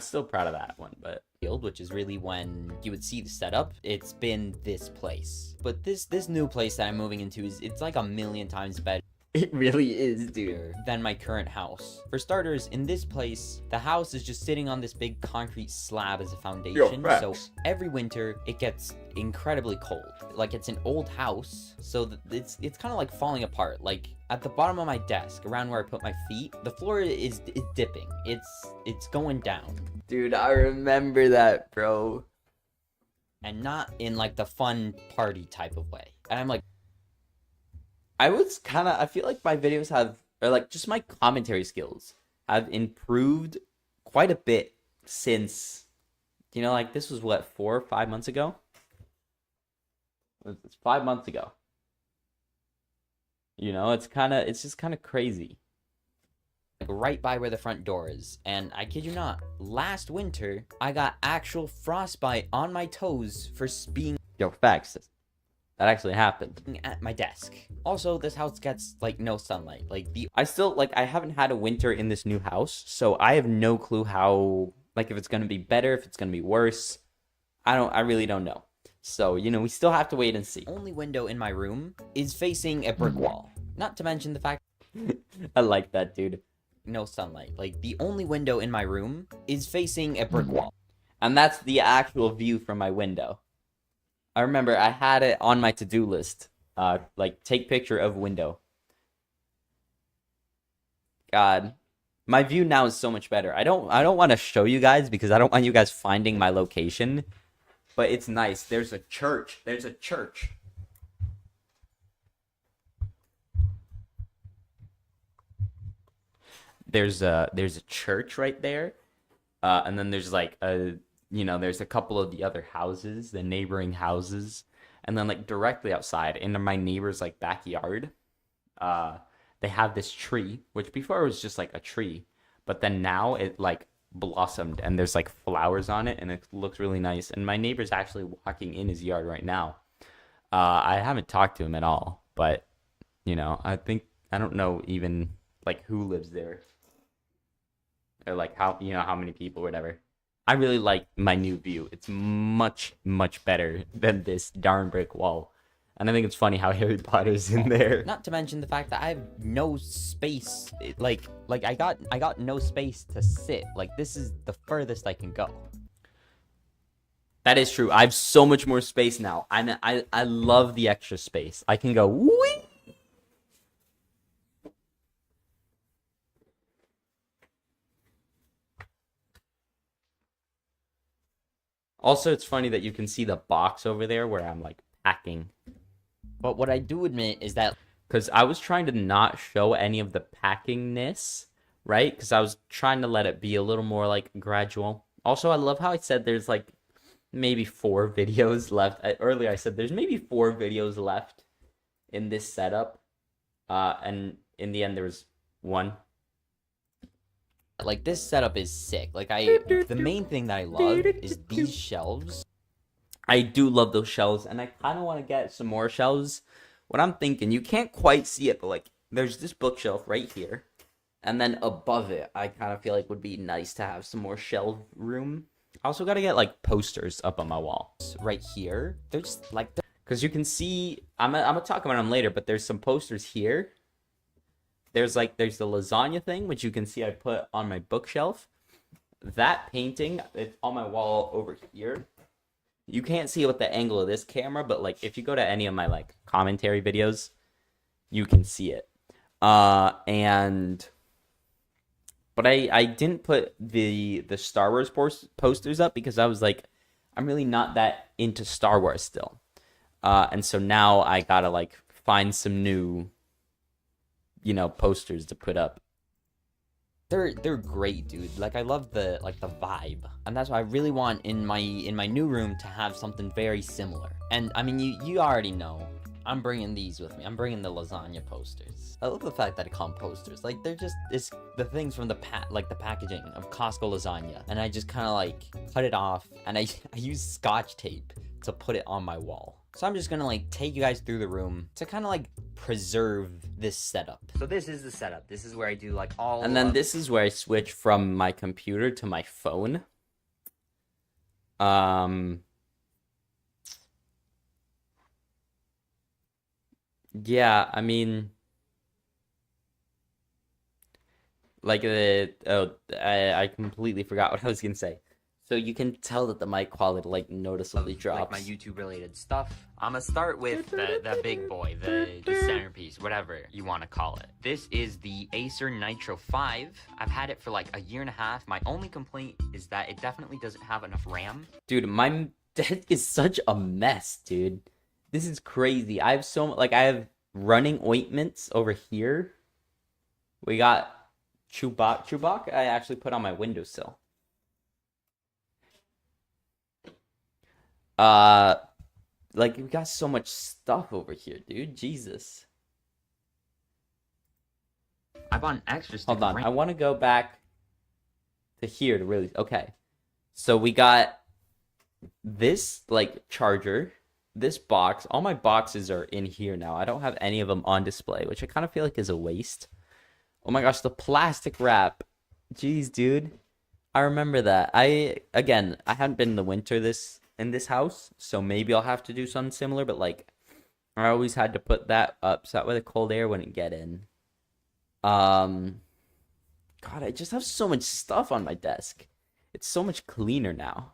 still proud of that one, but... Which is really when you would see the setup. It's been this place. But this new place that I'm moving into it's like a million times better. It really is, dude. Than my current house. For starters, in this place, the house is just sitting on this big concrete slab as a foundation. So every winter it gets incredibly cold. Like, it's an old house, so it's kind of like falling apart. Like, at the bottom of my desk, around where I put my feet, the floor is dipping. It's going down. Dude, I remember that, bro. And not in like the fun party type of way. And I'm like, I feel like my videos have, or like just my commentary skills have improved quite a bit since, you know, like this was what, 4 or 5 months ago? It's 5 months ago. You know, it's just kind of crazy. like right by where the front door is. And I kid you not, last winter, I got actual frostbite on my toes for being Yo, facts. That actually happened. at my desk. Also, this house gets like no sunlight. Like I haven't had a winter in this new house, so I have no clue how, like, if it's gonna be better, if it's gonna be worse. I really don't know. So, you know, we still have to wait and see. only window in my room is facing a brick wall. Not to mention the fact I like that, dude. no sunlight. Like, the only window in my room is facing a brick wall. And that's the actual view from my window. I remember I had it on my to-do list. Like, take picture of window. God, my view now is so much better. I don't want to show you guys because I don't want you guys finding my location. But it's nice. There's a church. There's a church. There's a church right there. And then there's like there's a couple of the other houses, the neighboring houses, and then like directly outside in my neighbor's like backyard, they have this tree, which before was just like a tree, but then now it like blossomed and there's like flowers on it and it looks really nice. And my neighbor's actually walking in his yard right now. I haven't talked to him at all, but you know, I don't know even like who lives there or like how many people or whatever. I really like my new view. It's much, much better than this darn brick wall. And I think it's funny how Harry Potter's in there. Not to mention the fact that I have no space. Like I got no space to sit. Like, this is the furthest I can go. That is true. I have so much more space now. I love the extra space. I can go whee! Also, it's funny that you can see the box over there where I'm like packing. But what I do admit is that Because I was trying to not show any of the packingness, right? Because I was trying to let it be a little more like gradual. Also, I love how I said there's like maybe 4 videos left. Earlier I said there's maybe 4 videos left in this setup. And in the end there was 1. like this setup is sick. Like the main thing that I love is these shelves. I do love those shelves, and I kind of want to get some more shelves. What I'm thinking, you can't quite see it, but like there's this bookshelf right here, and then above it, I kind of feel like would be nice to have some more shelf room. I also got to get like posters up on my wall Right here, they're just like because you can see. I'm gonna talk about them later, but there's some posters here. There's the lasagna thing, which you can see I put on my bookshelf. That painting, it's on my wall over here. You can't see it with the angle of this camera, but like if you go to any of my like commentary videos, you can see it. But I didn't put the Star Wars posters up because I was like, I'm really not that into Star Wars still. And so now I gotta like find some new, posters to put up. they're great, dude. Like, I love the vibe, and that's why I really want in my new room to have something very similar. And I mean, you already know, I'm bringing these with me. I'm bringing the lasagna posters. I love the fact that I call them posters. Like, it's the things from the packaging of Costco lasagna, and I just kind of like cut it off, and I use Scotch tape to put it on my wall. So I'm just gonna like take you guys through the room to kind of like preserve this setup. So this is the setup. This is where I do like all. And then this is where I switch from my computer to my phone. Yeah, I mean, Like I completely forgot what I was gonna say. So you can tell that the mic quality like noticeably drops. Like my YouTube related stuff. I'm gonna start with the big boy, the centerpiece, whatever you want to call it. This is the Acer Nitro 5. I've had it for like a year and a half. My only complaint is that it definitely doesn't have enough RAM. Dude, my desk is such a mess, dude. This is crazy. I have I have running ointments over here. We got Chewbacca I actually put on my windowsill. Like we got so much stuff over here, dude. Jesus. I bought an extra stick. Hold on. I want to go back to here to really. Okay. So we got this like charger, this box. All my boxes are in here now. I don't have any of them on display, which I kind of feel like is a waste. Oh my gosh, the plastic wrap. Jeez, dude. I remember that. I hadn't been in the winter in this house, so maybe I'll have to do something similar, but like I always had to put that up so that way the cold air wouldn't get in. God, I just have so much stuff on my desk. It's so much cleaner now.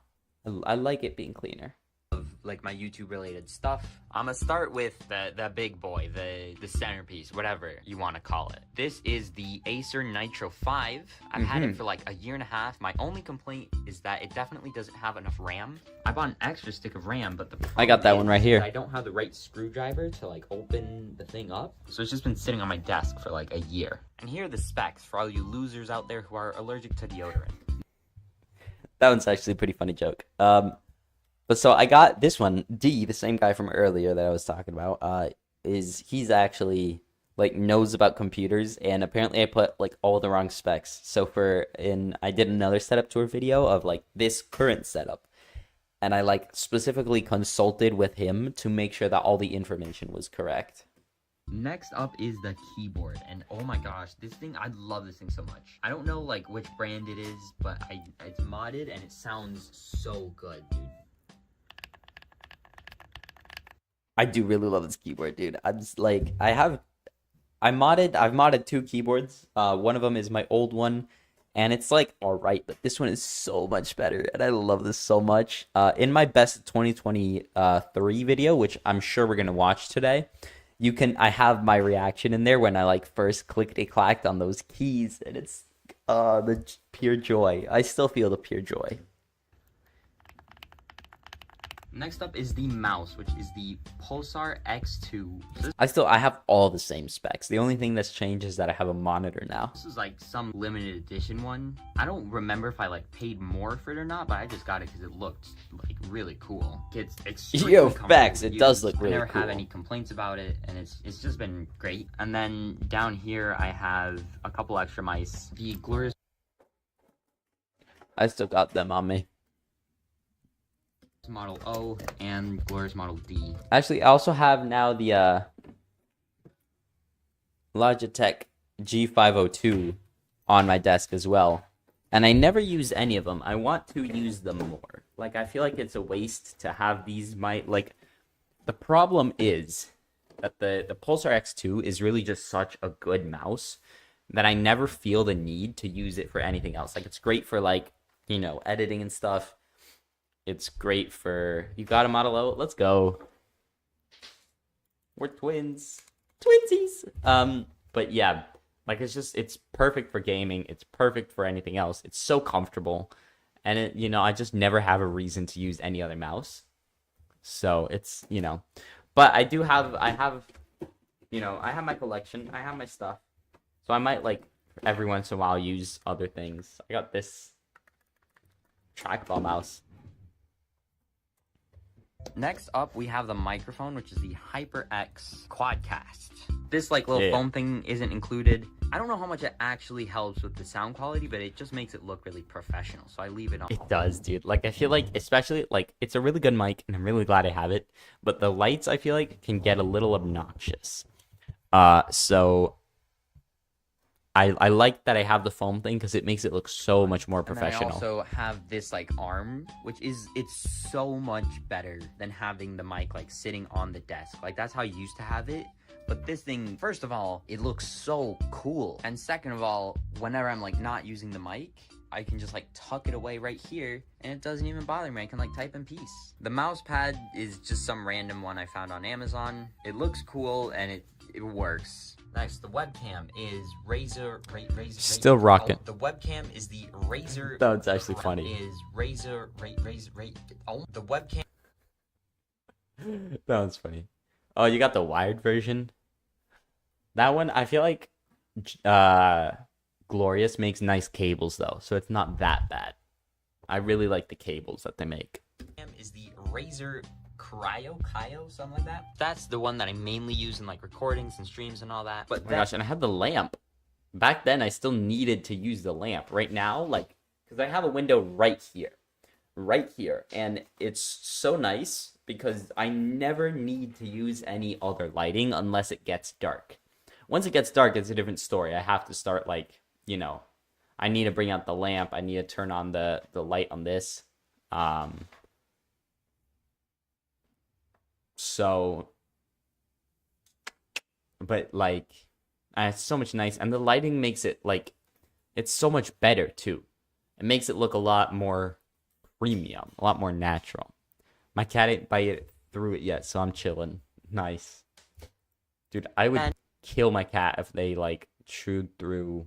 I like it being cleaner. Of like my YouTube related stuff. I'm gonna start with the big boy, the centerpiece, whatever you want to call it. This is the Acer Nitro 5. I've had it for like a year and a half. My only complaint is that it definitely doesn't have enough RAM. I bought an extra stick of RAM, but I got that one right here. I don't have the right screwdriver to like open the thing up, so it's just been sitting on my desk for like a year. And here are the specs for all you losers out there who are allergic to deodorant. That one's actually a pretty funny joke. But so I got this one. D, the same guy from earlier that I was talking about, he's actually like knows about computers, and apparently I put like all the wrong specs. So I did another setup tour video of like this current setup, and I like specifically consulted with him to make sure that all the information was correct. Next up is the keyboard, and oh my gosh, I love this thing so much. I don't know like which brand it is, but it's modded and it sounds so good, dude. I do really love this keyboard, dude. I'm just like I've modded 2 keyboards. One of them is my old one, and it's like all right, but this one is so much better, and I love this so much. In my best 2023 video, which I'm sure we're gonna watch today, I have my reaction in there when I like first clickety-clacked on those keys, and it's the pure joy. I still feel the pure joy. Next up is the mouse, which is the Pulsar X2. I have all the same specs. The only thing that's changed is that I have a monitor now. This is like some limited edition one. I don't remember if I like paid more for it or not, but I just got it because it looked like really cool. It's extremely facts. It does look really cool. I never have any complaints about it, and it's just been great. And then down here I have a couple extra mice. The Glorious. I still got them on me. Model O and Glorious Model D. Actually, I also have now the Logitech G502 on my desk as well. And I never use any of them. I want to use them more. Like, I feel like it's a waste to have these the problem is that the Pulsar X2 is really just such a good mouse that I never feel the need to use it for anything else. Like, it's great for like, editing and stuff. It's great for... You got a Model O? Let's go. We're twins. Twinsies! But yeah, like it's perfect for gaming. It's perfect for anything else. It's so comfortable. And I just never have a reason to use any other mouse. So it's, But I have my collection. I have my stuff. So I might, like, every once in a while use other things. I got this trackball mouse. Next up, we have the microphone, which is the HyperX Quadcast. This little foam thing isn't included. I don't know how much it actually helps with the sound quality, but it just makes it look really professional, so I leave it on. It does, dude. Like, I feel like, especially, like, it's a really good mic, and I'm really glad I have it, but the lights, I feel like, can get a little obnoxious. So I like that I have the foam thing because it makes it look so much more professional. And I also have this arm, which it's so much better than having the mic sitting on the desk. Like, that's how I used to have it, But this thing, first of all, it looks so cool. And second of all, whenever I'm like not using the mic, I can just like tuck it away right here and it doesn't even bother me. I can like type in peace. The mouse pad is just some random one I found on Amazon. It looks cool and it works. Next, the webcam is Razer. Still rocking. Oh, the webcam is the Razer. That's actually funny. Is Razer. Oh, the webcam. That was funny. Oh, you got the wired version? That one, I feel like Glorious makes nice cables though, so it's not that bad. I really like the cables that they make. Is the Razer Cryo, something like that. That's the one that I mainly use in like recordings and streams and all that. But Oh my gosh, and I had the lamp. Back then, I still needed to use the lamp. Right now, like, because I have a window right here, and it's so nice because I never need to use any other lighting unless it gets dark. Once it gets dark, it's a different story. I have to start, like, you know, I need to bring out the lamp. I need to turn on the light on this. So, but, like, it's so much nice. And the lighting makes it, like, it's so much better, too. It makes it look a lot more premium, a lot more natural. My cat ain't bite through it yet, so I'm chilling. Nice. Dude, I would kill my cat if they, like, chewed through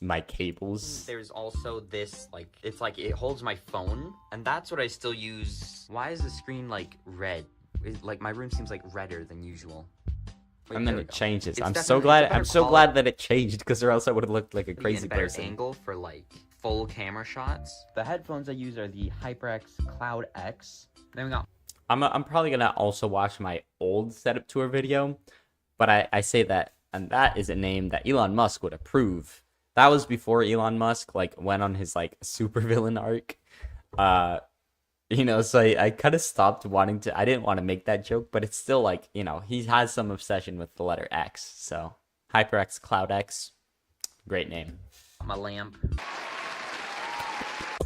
my cables. There's also this, like, it's like it holds my phone, and that's what I still use. Why is the screen like red? Like my room seems like redder than usual. Wait, And then it changes. It's I'm so definitely- glad. it's a better I'm so quality. glad that it changed, because or else I would have looked like a You get crazy better person. angle for like full camera shots. The headphones I use are the HyperX Cloud X. Then we got. I'm probably gonna also watch my old setup tour video, but I say that, and that is a name that Elon Musk would approve. That was before Elon Musk like went on his like supervillain arc. You know, so I kind of stopped wanting to. I didn't want to make that joke, but it's still like, you know, he has some obsession with the letter X. So HyperX Cloud X, great name. My lamp.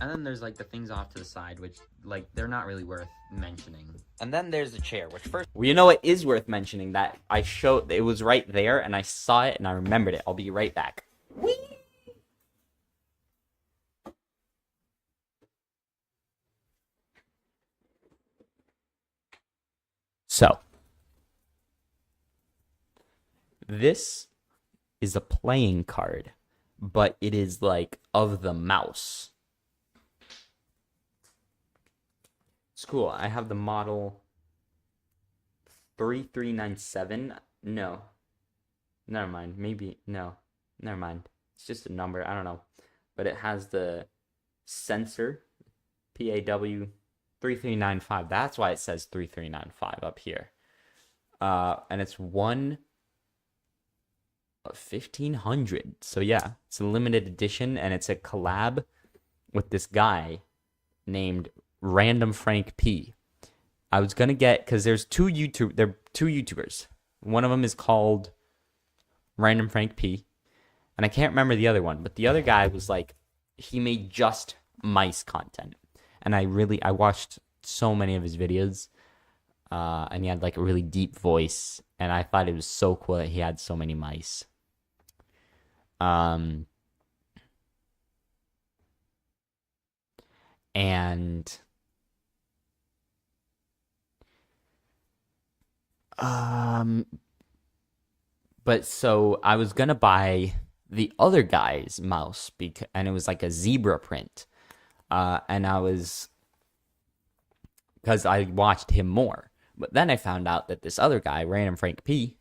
And then there's like the things off to the side, which like they're not really worth mentioning. And then there's the chair, which first. Well, you know what is worth mentioning? That I showed, it was right there, and I saw it, and I remembered it. I'll be right back. So, this is a playing card, but it is like of the mouse. It's cool. I have the model 3397. No. Never mind. Maybe. No. Never mind. It's just a number. I don't know. But it has the sensor. PAW 3395. That's why it says 3395 up here. And it's 1/1500. So yeah, it's a limited edition, and it's a collab with this guy named Random Frank P. I was gonna get, because there are two YouTubers. One of them is called Random Frank P, and I can't remember the other one, but the other guy was like, he made just mice content, and I watched so many of his videos, and he had like a really deep voice, and I thought it was so cool that he had so many mice. But so I was gonna buy the other guy's mouse, and it was like a zebra print, and because I watched him more. But then I found out that this other guy, Random Frank P,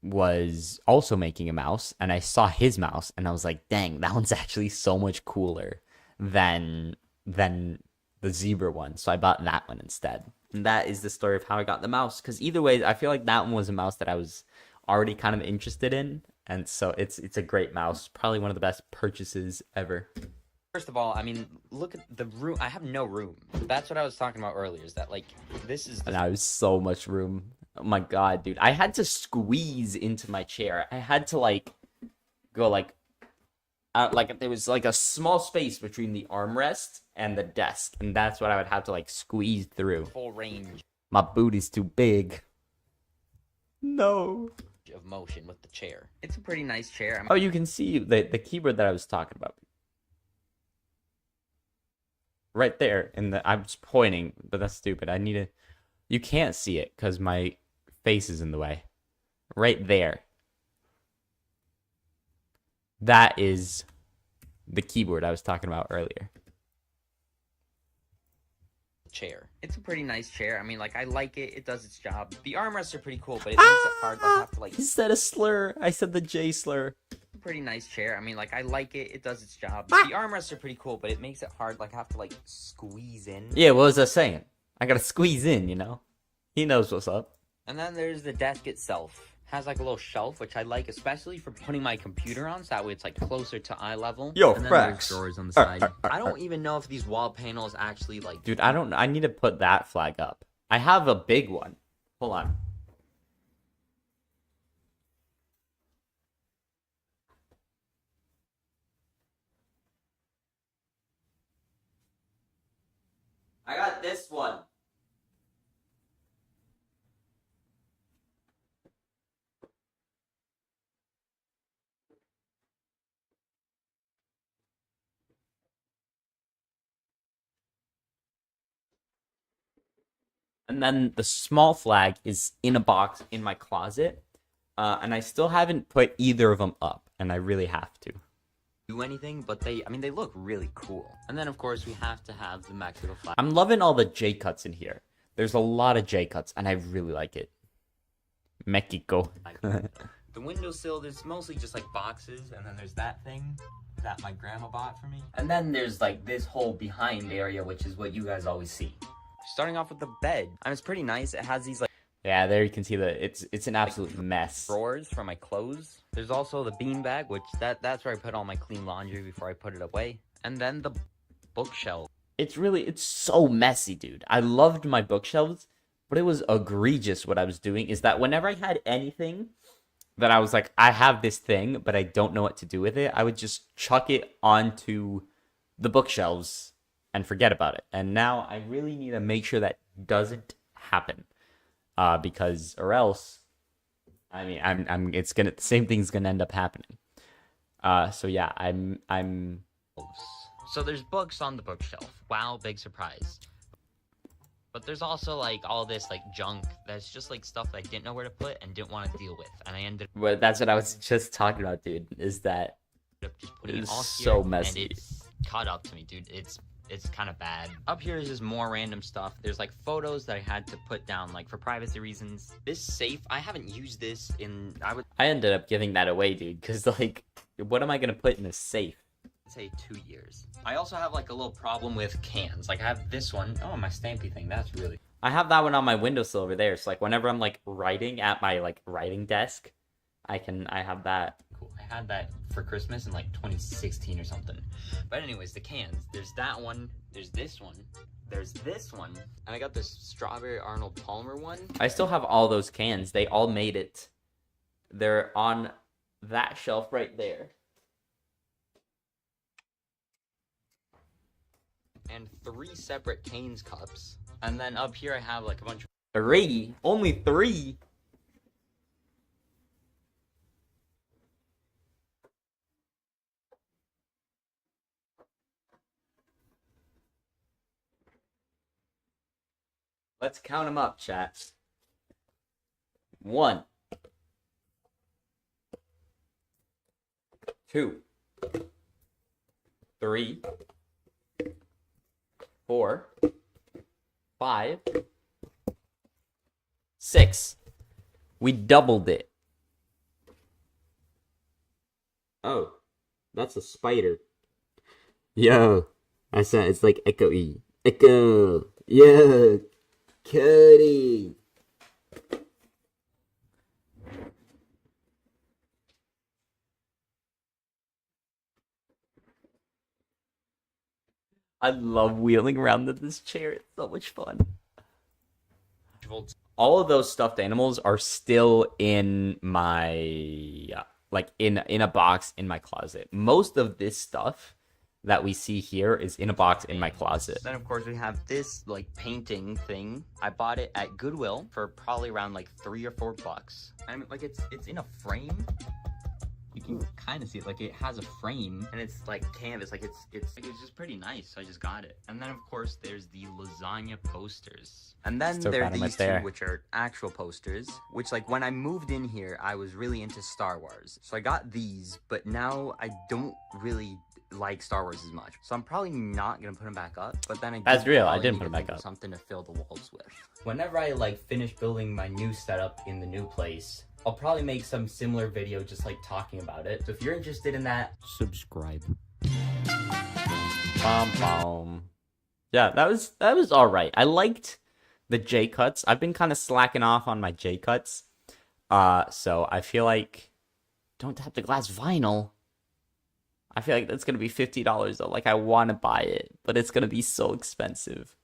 was also making a mouse, and I saw his mouse, and I was like, dang, that one's actually so much cooler than the zebra one. So I bought that one instead. And that is the story of how I got the mouse, because either way, I feel like that one was a mouse that I was already kind of interested in, and so it's a great mouse, probably one of the best purchases ever. First of all, I mean, look at the room. I have no room. That's what I was talking about earlier, is that like this is And I have so much room. Oh my god, dude, I had to squeeze into my chair. I had to like go like there was like a small space between the armrest and the desk, and that's what I would have to like squeeze through. Full range My booty's too big. No. of motion with the chair. It's a pretty nice chair. I mean, Oh, you can see the keyboard that I was talking about. Right there, I was pointing, but that's stupid. You can't see it because my face is in the way. Right there. That is the keyboard I was talking about earlier. chair. It's a pretty nice chair. I mean, like, I like it. It does its job. The armrests are pretty cool, but it makes it hard. Like, I have to, like... He said a slur. I said the J slur. Pretty nice chair. I mean, like, I like it. It does its job. The armrests are pretty cool, but it makes it hard. Like, I have to, like, squeeze in. Yeah, what was I saying? I gotta squeeze in, you know? He knows what's up. And then there's the desk itself. Has like a little shelf, which I like, especially for putting my computer on, so that way it's like closer to eye level. Yo, and then facts. there's drawers on the side. I don't even know if these wall panels actually like. Dude, I need to put that flag up. I have a big one. Hold on. I got this one. And then the small flag is in a box in my closet. And I still haven't put either of them up. And I really have to. Do anything, but they look really cool. And then, of course, we have to have the Mexico flag. I'm loving all the J cuts in here. There's a lot of J cuts, and I really like it. Mexico. The windowsill, there's mostly just like boxes, and then there's that thing that my grandma bought for me. And then there's like this whole behind area, which is what you guys always see. Starting off with the bed. I mean, it's pretty nice. It has these like Yeah, there you can see that it's an absolute mess. drawers for my clothes. There's also the beanbag, which that's where I put all my clean laundry before I put it away. And then the bookshelf. It's so messy, dude. I loved my bookshelves, but it was egregious what I was doing is that whenever I had anything that I was like, I have this thing, but I don't know what to do with it, I would just chuck it onto the bookshelves and forget about it. And now I really need to make sure that doesn't happen. Because or else, I mean, the same thing's gonna end up happening. So yeah, I'm. So there's books on the bookshelf. Wow, big surprise. But there's also like all this like junk that's just like stuff that I didn't know where to put and didn't want to deal with, and I ended Well, that's what I was just talking about, dude. Is that up just putting It is it all so here, messy. and it's caught up to me, dude. It's kind of bad. Up here is just more random stuff. There's like photos that I had to put down like for privacy reasons. This safe, I haven't used this in I ended up giving that away, dude. Because like, what am I gonna put in a safe? say 2 years. I also have like a little problem with cans. Like I have this one. Oh, my stampy thing. That's really. I have that one on my windowsill over there. So like, whenever I'm like writing at my like writing desk, I have that. Cool. I had that for Christmas in like 2016 or something. But anyways, the cans. There's that one. There's this one. There's this one. And I got this strawberry Arnold Palmer one. I still have all those cans. They all made it. They're on that shelf right there. And 3 separate Cane's cups. And then up here I have like a bunch of 3? Only 3? Let's count them up, chat. 1, 2, 3, 4, 5, 6. We doubled it. Oh, that's a spider. Yo, I said it's like echo-y. Echo. Yo, Cody. I love wheeling around in this chair. It's so much fun. All of those stuffed animals are still in my like in a box in my closet. Most of this stuff that we see here is in a box in my closet. Then of course we have this like painting thing. I bought it at Goodwill for probably around like $3 or $4. I mean, like it's in a frame. You can kind of see it, like it has a frame and it's like canvas, like it's just pretty nice. So I just got it. And then of course there's the lasagna posters. And then Still there are got 'em these up two, there. which are actual posters, which like when I moved in here, I was really into Star Wars. So I got these, but now I don't really like Star Wars as much. So I'm probably not gonna put them back up, but then I That's real, I probably didn't need put to 'em back think of up. something to fill the walls with. Whenever I like finish building my new setup in the new place, I'll probably make some similar video just like talking about it. So if you're interested in that, Subscribe. Yeah, that was all right. I liked the J cuts. I've been kind of slacking off on my J cuts. So I feel like don't tap the glass vinyl. I feel like that's gonna be $50 though. Like I want to buy it, but it's gonna be so expensive.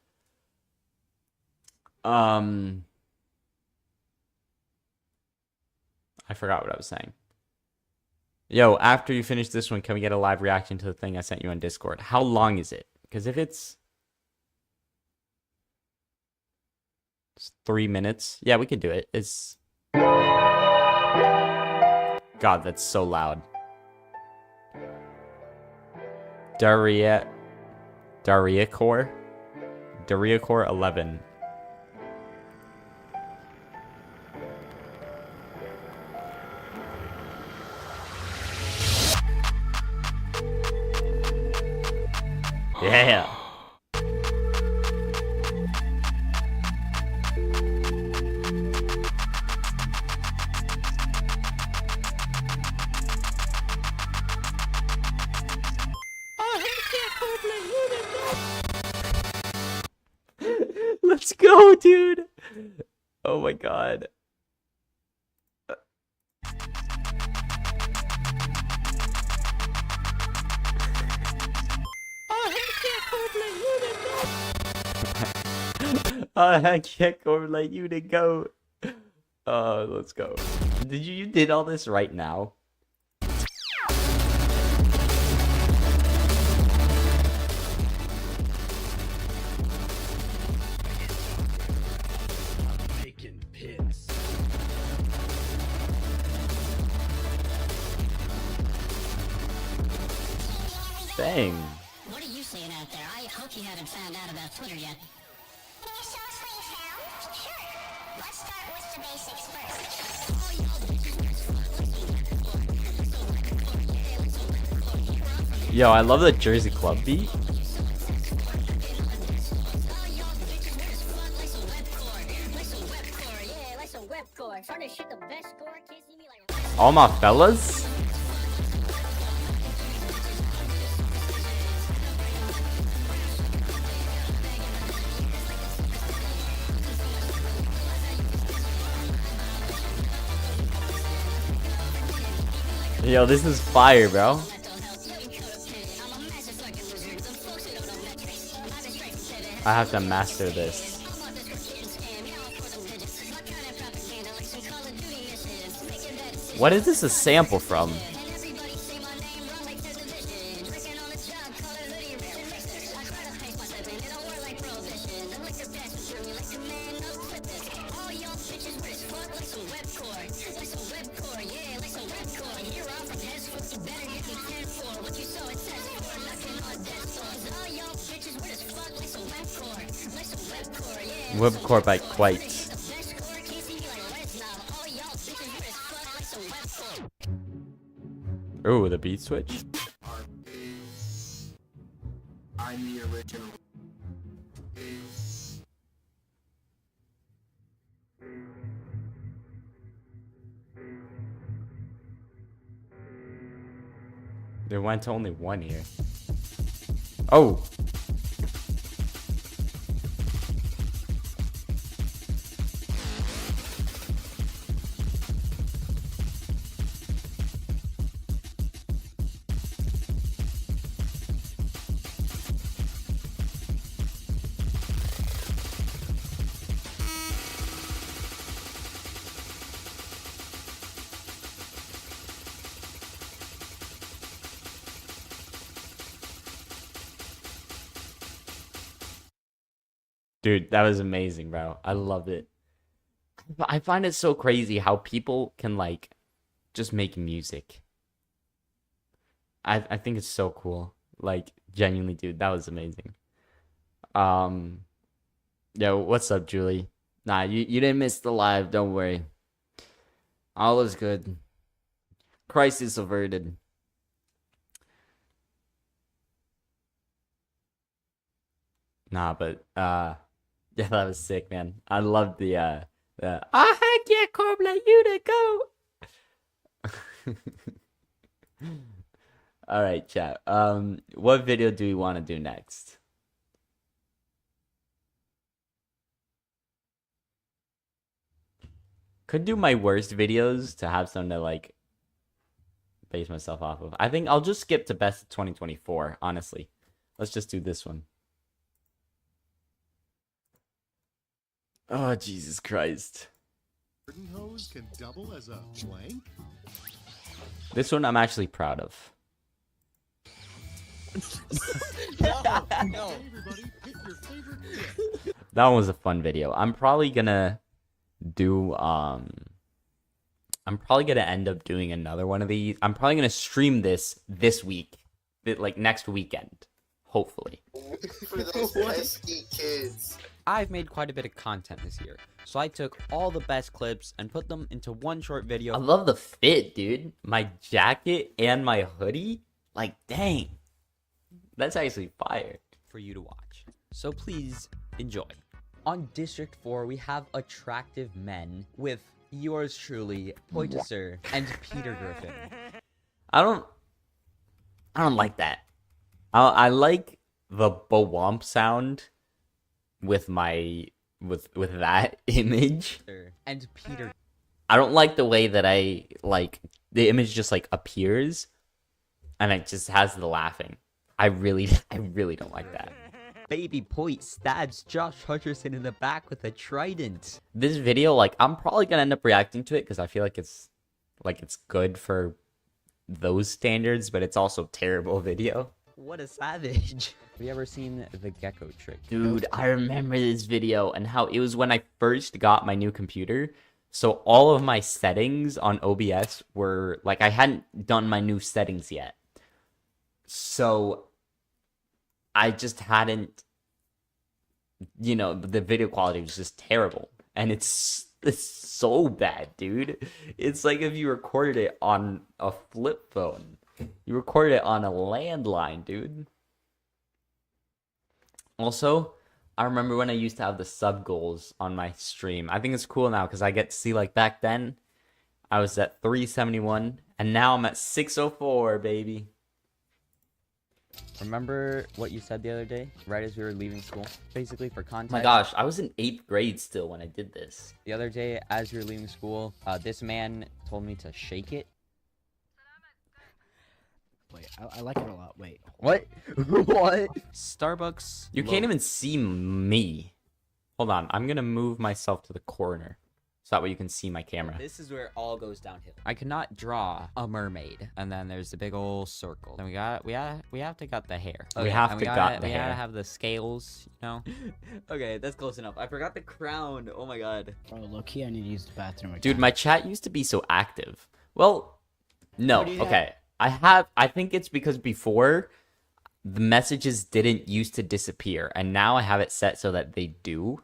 I forgot what I was saying. Yo, after you finish this one, can we get a live reaction to the thing I sent you on Discord? How long is it? Because if it's 3 minutes, yeah, we could do it. It's God, that's so loud. Daria Core 11. Yeah. Let's go, dude. Oh my god. I can't go like you to go. Let's go. You did all this right now? Making pins. Dang. What are you saying out there? I hope you haven't found out about Twitter yet. Can you show us what you found? Sure. Let's start with the basics first. Yo, I love the Jersey Club beat. All my fellas. Yo, this is fire, bro. I have to master this. What is this a sample from? Webcore by Quite. Ooh, the beat switch. I'm the original. They went to only one here. Oh. Dude, that was amazing, bro. I love it. But I find it so crazy how people can like just make music. I think it's so cool. Like genuinely, dude, that was amazing. Yo, what's up, Julie? Nah, you didn't miss the live, don't worry. All is good. Crisis averted. Nah, but yeah, that was sick, man. I loved the I can't come let you to go. All right, chat. What video do we want to do next? Could do my worst videos to have something to like base myself off of. I think I'll just skip to best of 2024, honestly. Let's just do this one. Oh, Jesus Christ. Garden hose can double as a blank? This one I'm actually proud of. No. Hey everybody, pick your favorite gift. That one was a fun video. I'm probably gonna do I'm probably gonna end up doing another one of these. I'm probably gonna stream this week, like next weekend, hopefully. For those pesky kids. I've made quite a bit of content this year, so I took all the best clips and put them into one short video. I love the fit, dude. My jacket and my hoodie, like dang, that's actually fire. For you to watch. So please enjoy. On District 4, we have attractive men with yours truly, Poitusser, and Peter Griffin. I don't like that. I like the bawomp sound with my with that image. And Peter. I don't like the way that I like the image just like appears and it just has the laughing. I really don't like that. Baby Poit stabs Josh Hutcherson in the back with a trident. This video, like, I'm probably gonna end up reacting to it because I feel like it's good for those standards, but it's also terrible video. What a savage. Have you ever seen the gecko trick? Dude, I remember this video and how it was when I first got my new computer. So all of my settings on OBS were like, I hadn't done my new settings yet. So I just hadn't, you know, the video quality was just terrible. And it's so bad, dude. It's like if you recorded it on a flip phone. You recorded it on a landline, dude. Also, I remember when I used to have the sub goals on my stream. I think it's cool now because I get to see, like, back then, I was at 371, and now I'm at 604, baby. Remember what you said the other day, right as we were leaving school? Basically, for context. Oh my gosh, I was in 8th grade still when I did this. The other day, as we were leaving school, this man told me to shake it. Wait, I like it a lot. Wait. What? What? Starbucks. You can't even see me. Hold on, I'm gonna move myself to the corner. So that way you can see my camera. This is where it all goes downhill. I cannot draw a mermaid, and then there's the big old circle. Then we have to got the hair. We have to got the we hair. gotta have the scales, you know. Okay, that's close enough. I forgot the crown. Oh my god. Bro, low-key, I need to use the bathroom again. Dude, my chat used to be so active. Well, no, What do you okay. I think it's because before the messages didn't used to disappear, and now I have it set so that they do.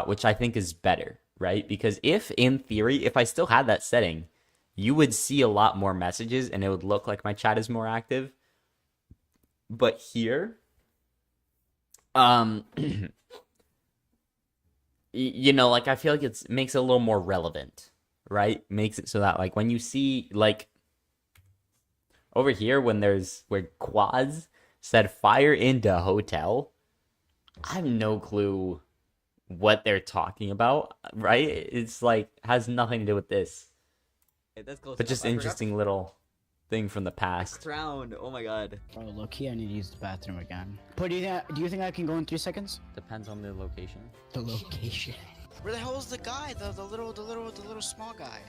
Which I think is better, right? Because if, in theory, if I still had that setting, you would see a lot more messages and it would look like my chat is more active. But here, you know, like, I feel like it makes it a little more relevant, right? Makes it so that, like, when you see, like, over here, where Quaz said fire into hotel, I have no clue what they're talking about, right? It's like has nothing to do with this, but just interesting little thing from the past. Crown. Oh my god. Bro, low-key, I need to use the bathroom again. But do you think I can go in 3 seconds? Depends on the location. The location. Where the hell is the guy? The little small guy.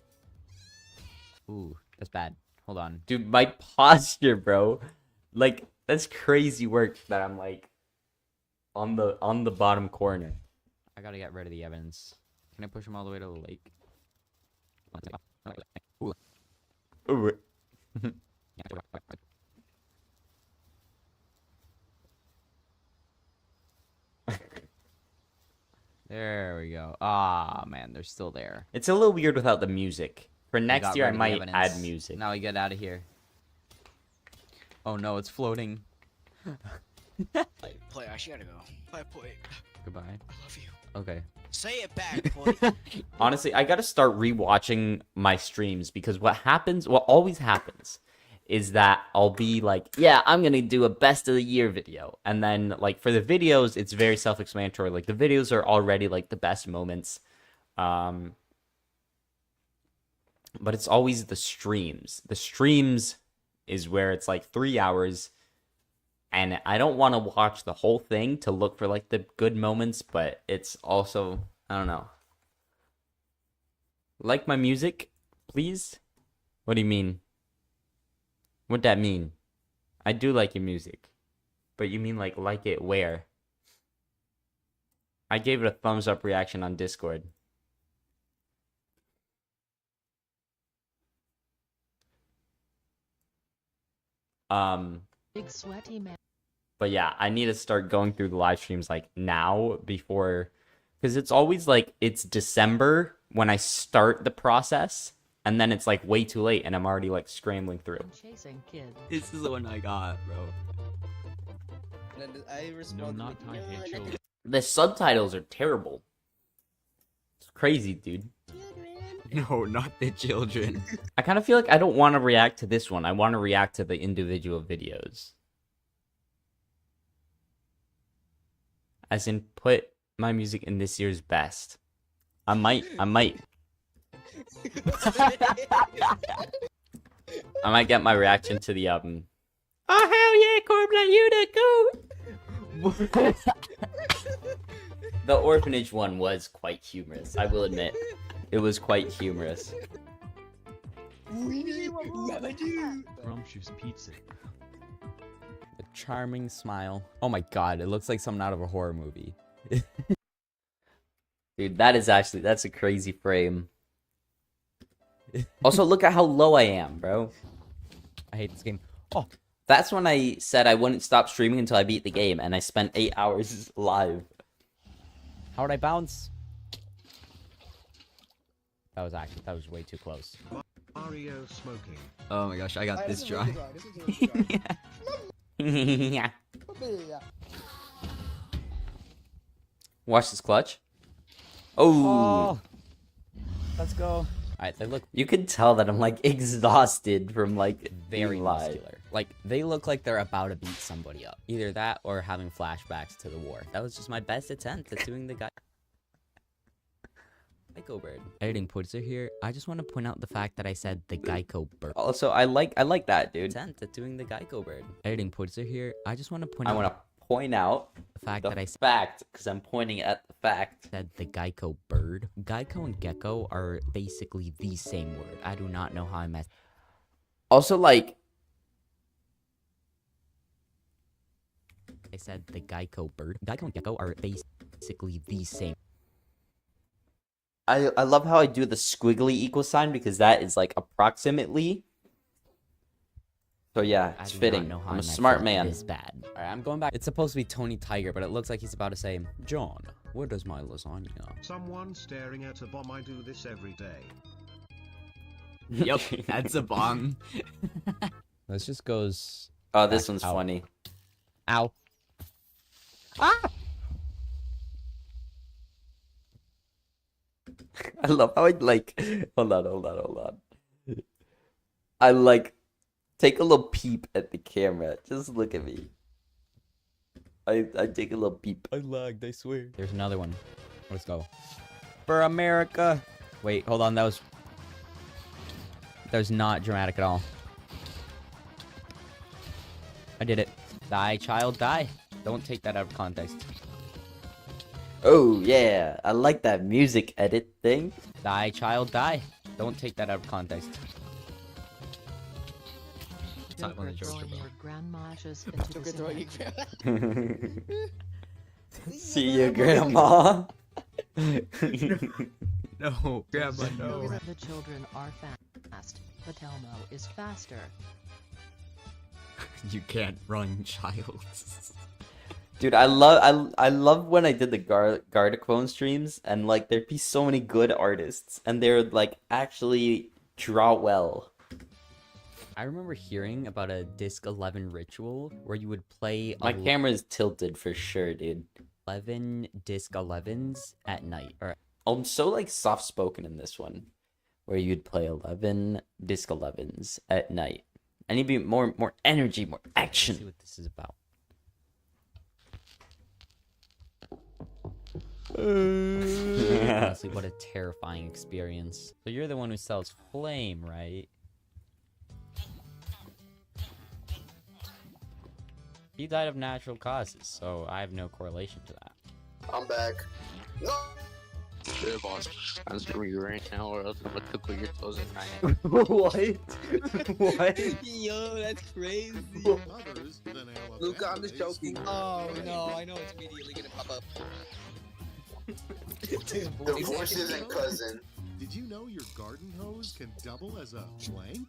Ooh, that's bad. Hold on. Dude, my posture, bro, like that's crazy work that I'm like On the bottom corner. I gotta get rid of the evidence. Can I push him all the way to the lake? Ooh. There we go. Ah, man, they're still there. It's a little weird without the music. For next year, I might add music. Now we get out of here. Oh no, it's floating. Play, I gotta go. Play. Goodbye. I love you. Okay. Say it back, boy. Honestly, I gotta start rewatching my streams because what always happens is that I'll be like, yeah, I'm gonna do a best of the year video. And then like for the videos, it's very self-explanatory. Like the videos are already like the best moments. But it's always the streams. The streams is where it's like 3 hours. And I don't want to watch the whole thing to look for like the good moments, but it's also, I don't know. Like my music, please? What do you mean? What'd that mean? I do like your music. But you mean like it where? I gave it a thumbs up reaction on Discord. Big sweaty man. But yeah, I need to start going through the live streams like now before, because it's always like it's December when I start the process, and then it's like way too late, and I'm already like scrambling through. Chasing kid. This is the one I got, bro. I responded. No, not time children. The subtitles are terrible. It's crazy, dude. No, not the children. I kind of feel like I don't want to react to this one. I want to react to the individual videos. As in, put my music in this year's best. I might. I might get my reaction to the oh hell yeah, Corbin, you the goat. The orphanage one was quite humorous, I will admit. It was quite humorous. Scrumptious pizza. A charming smile. Oh my god, it looks like something out of a horror movie. Dude, that's a crazy frame. Also, look at how low I am, bro. I hate this game. Oh, that's when I said I wouldn't stop streaming until I beat the game, and I spent 8 hours live. How would I bounce? That was way too close. Mario smoking. Oh my gosh, I got this dry. Yeah. Watch this clutch. Oh. Let's go. Alright, they look. You can tell that I'm like exhausted from like very muscular. Like they look like they're about to beat somebody up. Either that or having flashbacks to the war. That was just my best attempt at doing the guy. Geico bird. Editing producer here. I just want to point out the fact that I said the Geico bird. Also, I like that, dude. Attempt at doing the Geico bird. Editing producer here. I just want to point out the fact that I said because I'm pointing at the fact that the Geico bird. Geico and gecko are basically the same word. I do not know how I messed. Also, like I said, the Geico bird. Geico and gecko are basically the same. I love how I do the squiggly equal sign because that is like approximately. So yeah, it's fitting. I'm a smart man. It's bad. All right, I'm going back. It's supposed to be Tony Tiger, but it looks like he's about to say, John, where does my lasagna? Someone staring at a bomb. I do this every day. Yep, that's a bomb. This just goes. Oh, this one's funny. Ow. Ah! I love how I like. Hold on. I like take a little peep at the camera. Just look at me. I take a little peep. I lagged, I swear. There's another one. Let's go. For America. Wait, hold on. That was not dramatic at all. I did it. Die, child, die. Don't take that out of context. Oh, yeah. I like that music edit thing. Die, child, die. Don't take that out of context. Throwing your grandma ashes into the See you, Grandma. No, Grandma, no. The children are fast, but Elmo is faster. You can't run, child. Dude, I love when I did the Gardaquone streams and like there'd be so many good artists and they would like actually draw well. I remember hearing about a disc 11 ritual where you would play My camera is tilted for sure, dude. 11 disc 11s at night. Or I'm so like soft spoken in this one, where you'd play 11 disc 11s at night. I need to be more energy, more see action. what this is about. Honestly, what a terrifying experience. So you're the one who sells flame, right? He died of natural causes, so I have no correlation to that. I'm back. No! Yeah, boss. I'm screwing you right now, or else I'm gonna tickle your toes at night. What? What? Yo, that's crazy. Others than Luca, I'm just joking. Oh no, I know it's immediately gonna pop up. Divorce isn't cousin. Did you know your garden hose can double as a plank?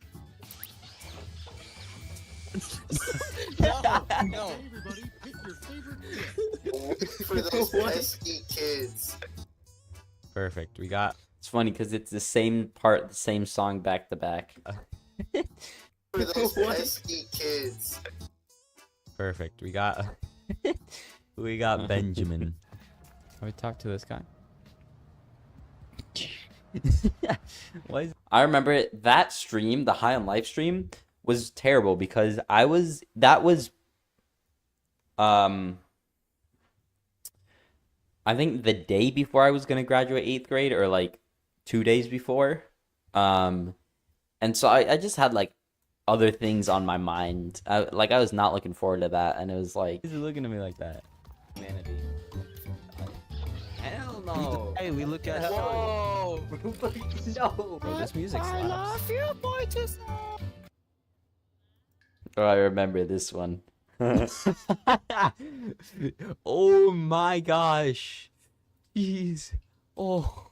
No. Hey everybody, pick your favorite gift. For those pesky kids. Perfect. We got. It's funny because it's the same part, the same song back to back. For those pesky kids. Perfect. We got. We got Benjamin. Can we talk to this guy? What is... I remember that stream, the High on Life stream, was terrible because I was I think the day before I was gonna graduate 8th grade, or like 2 days before. And so I just had like other things on my mind. I was not looking forward to that, and it was like, He's looking at me like that. Humanity. hell no. Hey, we look at. Whoa! No. Bro, this music slaps. you, Mortis. Oh, I remember this one. Oh my gosh. Jeez. Oh.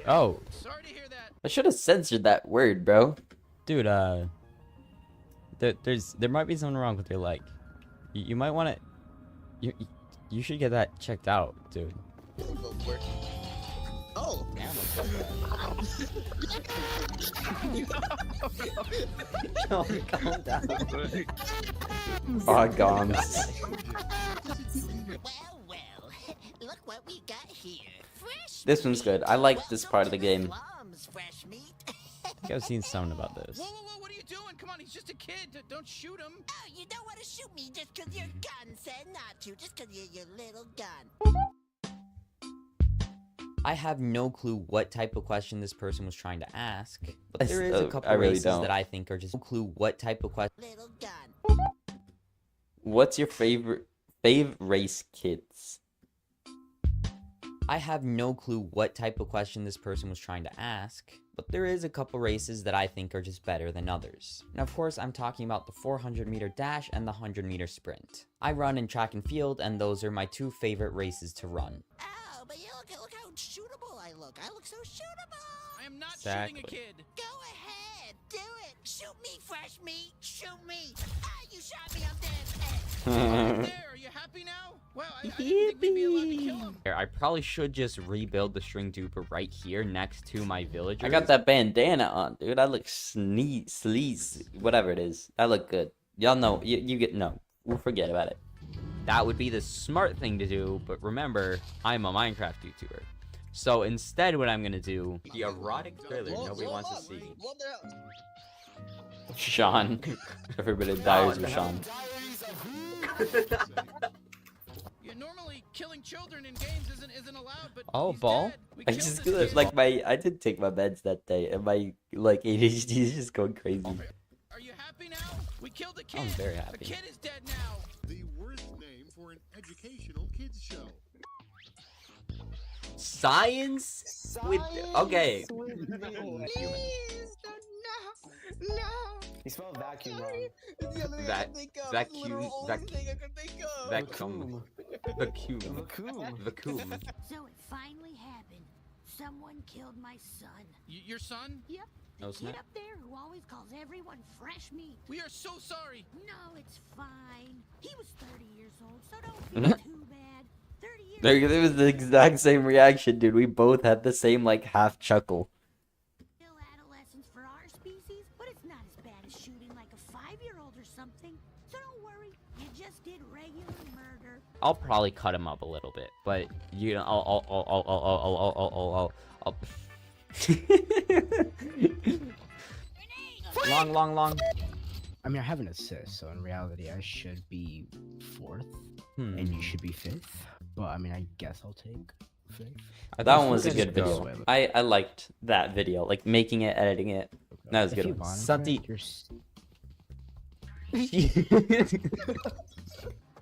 Oh. Sorry to hear that. I should have censored that word, bro. Dude, there might be something wrong with your leg. You might want to. You should get that checked out, dude. Oh! Calm down. Oh, goms. Well, look what we got here. Fresh This one's good. I like this part of the game. plums, fresh meat. I think I've seen something about this. Whoa, what are you doing? Come on, he's just a kid. Don't shoot him. Oh, you don't want to shoot me just 'cause your gun said not to, just 'cause you're your little gun. I have no clue what type of question this person was trying to ask, but there is Oh, a couple I really races don't. that I think are just no clue what type of question. Little gun. What's your fave race, kids? I have no clue what type of question this person was trying to ask, but there is a couple races that I think are just better than others. And of course, I'm talking about the 400-meter dash and the 100-meter sprint. I run in track and field, and those are my two favorite races to run. Oh, but you look how shootable I look. I look so shootable. I am not Exactly. shooting a kid. Go ahead, do it. Shoot me, fresh meat. Shoot me. Ah, you shot me. I'm dead. There, are you happy now? Well, I didn't think we'd be allowed to kill him. I probably should just rebuild the string duper right here next to my villagers. I got that bandana on, dude. I look sleaze, whatever it is. I look good. Y'all know, you get, no. We'll forget about it. That would be the smart thing to do, but remember, I'm a Minecraft YouTuber. So instead what I'm gonna do, the erotic trailer nobody wants to see. Sean. Everybody dies with Sean. Yeah, normally killing children in games isn't allowed, but Oh, he's ball? dead. We I killed just this kid. like I did take my meds that day, and my like ADHD is just going crazy. Are you happy now? We killed a kid. I'm very The happy. kid is dead now. The worst name for an educational kids show. Science with okay. Please, no. You spelled vacuum wrong. It's the only thing I Vac- can think of. vacuum- It's the literal only vac- thing I can think of. Vacuum. Vacuum. Vacuum. Vacuum. So it finally happened. Someone killed my son. Your son? Yep. The No kid snap. up there who always calls everyone fresh meat. We are so sorry. No, it's fine. He was 30 years old, so don't feel too bad. 30 years There, it was the exact same reaction, dude. We both had the same like half chuckle. still adolescence for our species, but it's not as bad as shooting like a 5-year-old or something. So don't worry, you just did regular murder. I'll probably cut him up a little bit, but you know, I'll long. I mean, I have an assist, so in reality, I should be 4th, and you should be 5th. But I mean, I guess I'll take 5th. That one was a good Let's video. go. I liked that video, like making it, editing it. That was a If good you one. want, Santi, you're s- And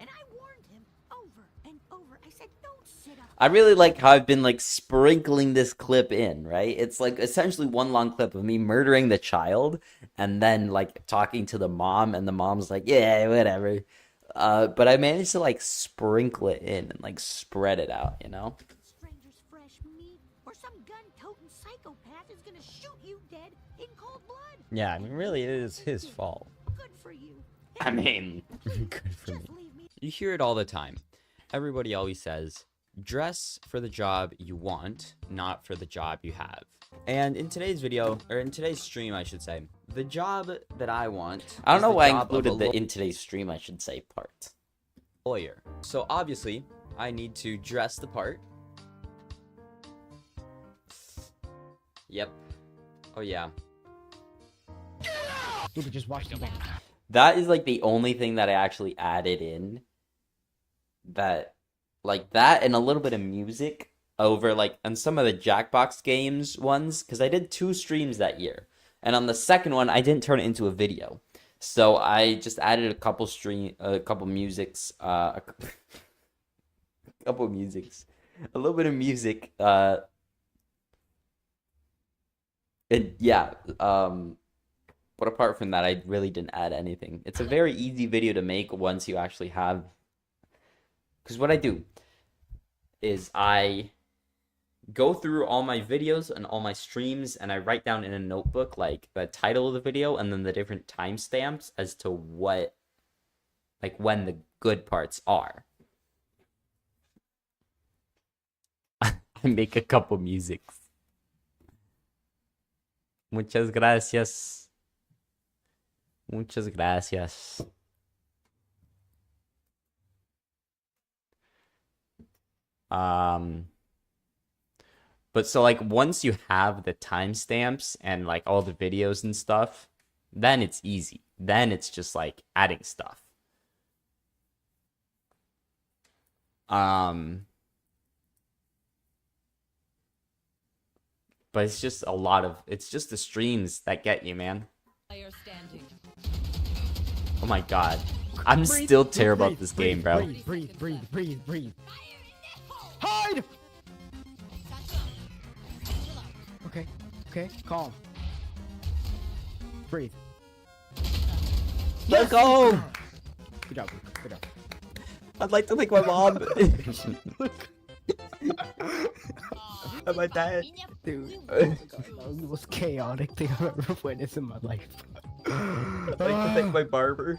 I warned him over and over. I said, don't sit up. I really like how I've been like sprinkling this clip in, right? It's like essentially one long clip of me murdering the child and then like talking to the mom, and the mom's like, yeah, whatever. But I managed to like sprinkle it in and like spread it out, you know? Stranger's fresh meat, or some gun-toting psychopath is gonna shoot you dead in cold blood. Yeah, I mean, really, it is his fault. Good for you. I mean, Good for me. Just leave me. You hear it all the time. Everybody always says, dress for the job you want, not for the job you have. And in today's video, or in today's stream, I should say, the job that I want. I don't is know the why I job of included a the in today's stream, I should say, part. lawyer. So obviously, I need to dress the part. Yep. Oh yeah. You could just watch the game. That is like the only thing that I actually added in. That, like that and a little bit of music over like on some of the Jackbox games ones, because I did 2 streams that year. And on the second one, I didn't turn it into a video. So I just added a couple musics, a couple musics, a little bit of music, and yeah, but apart from that, I really didn't add anything. It's a very easy video to make once you actually have, because what I do is I go through all my videos and all my streams, and I write down in a notebook like the title of the video and then the different timestamps as to what, like when the good parts are. I make a couple musics. Muchas gracias. Muchas gracias. But so like once you have the timestamps and like all the videos and stuff, then it's easy. Then it's just like adding stuff. But it's just a lot of, it's just the streams that get you, man. Oh my god. I'm still terrible at this game, bro. Breathe. Hide! Okay, calm. Breathe. Let's go! Good job. I'd like to thank my mom. And my dad. Dude, that was the most chaotic thing I've ever witnessed in my life. I'd like to thank my barber.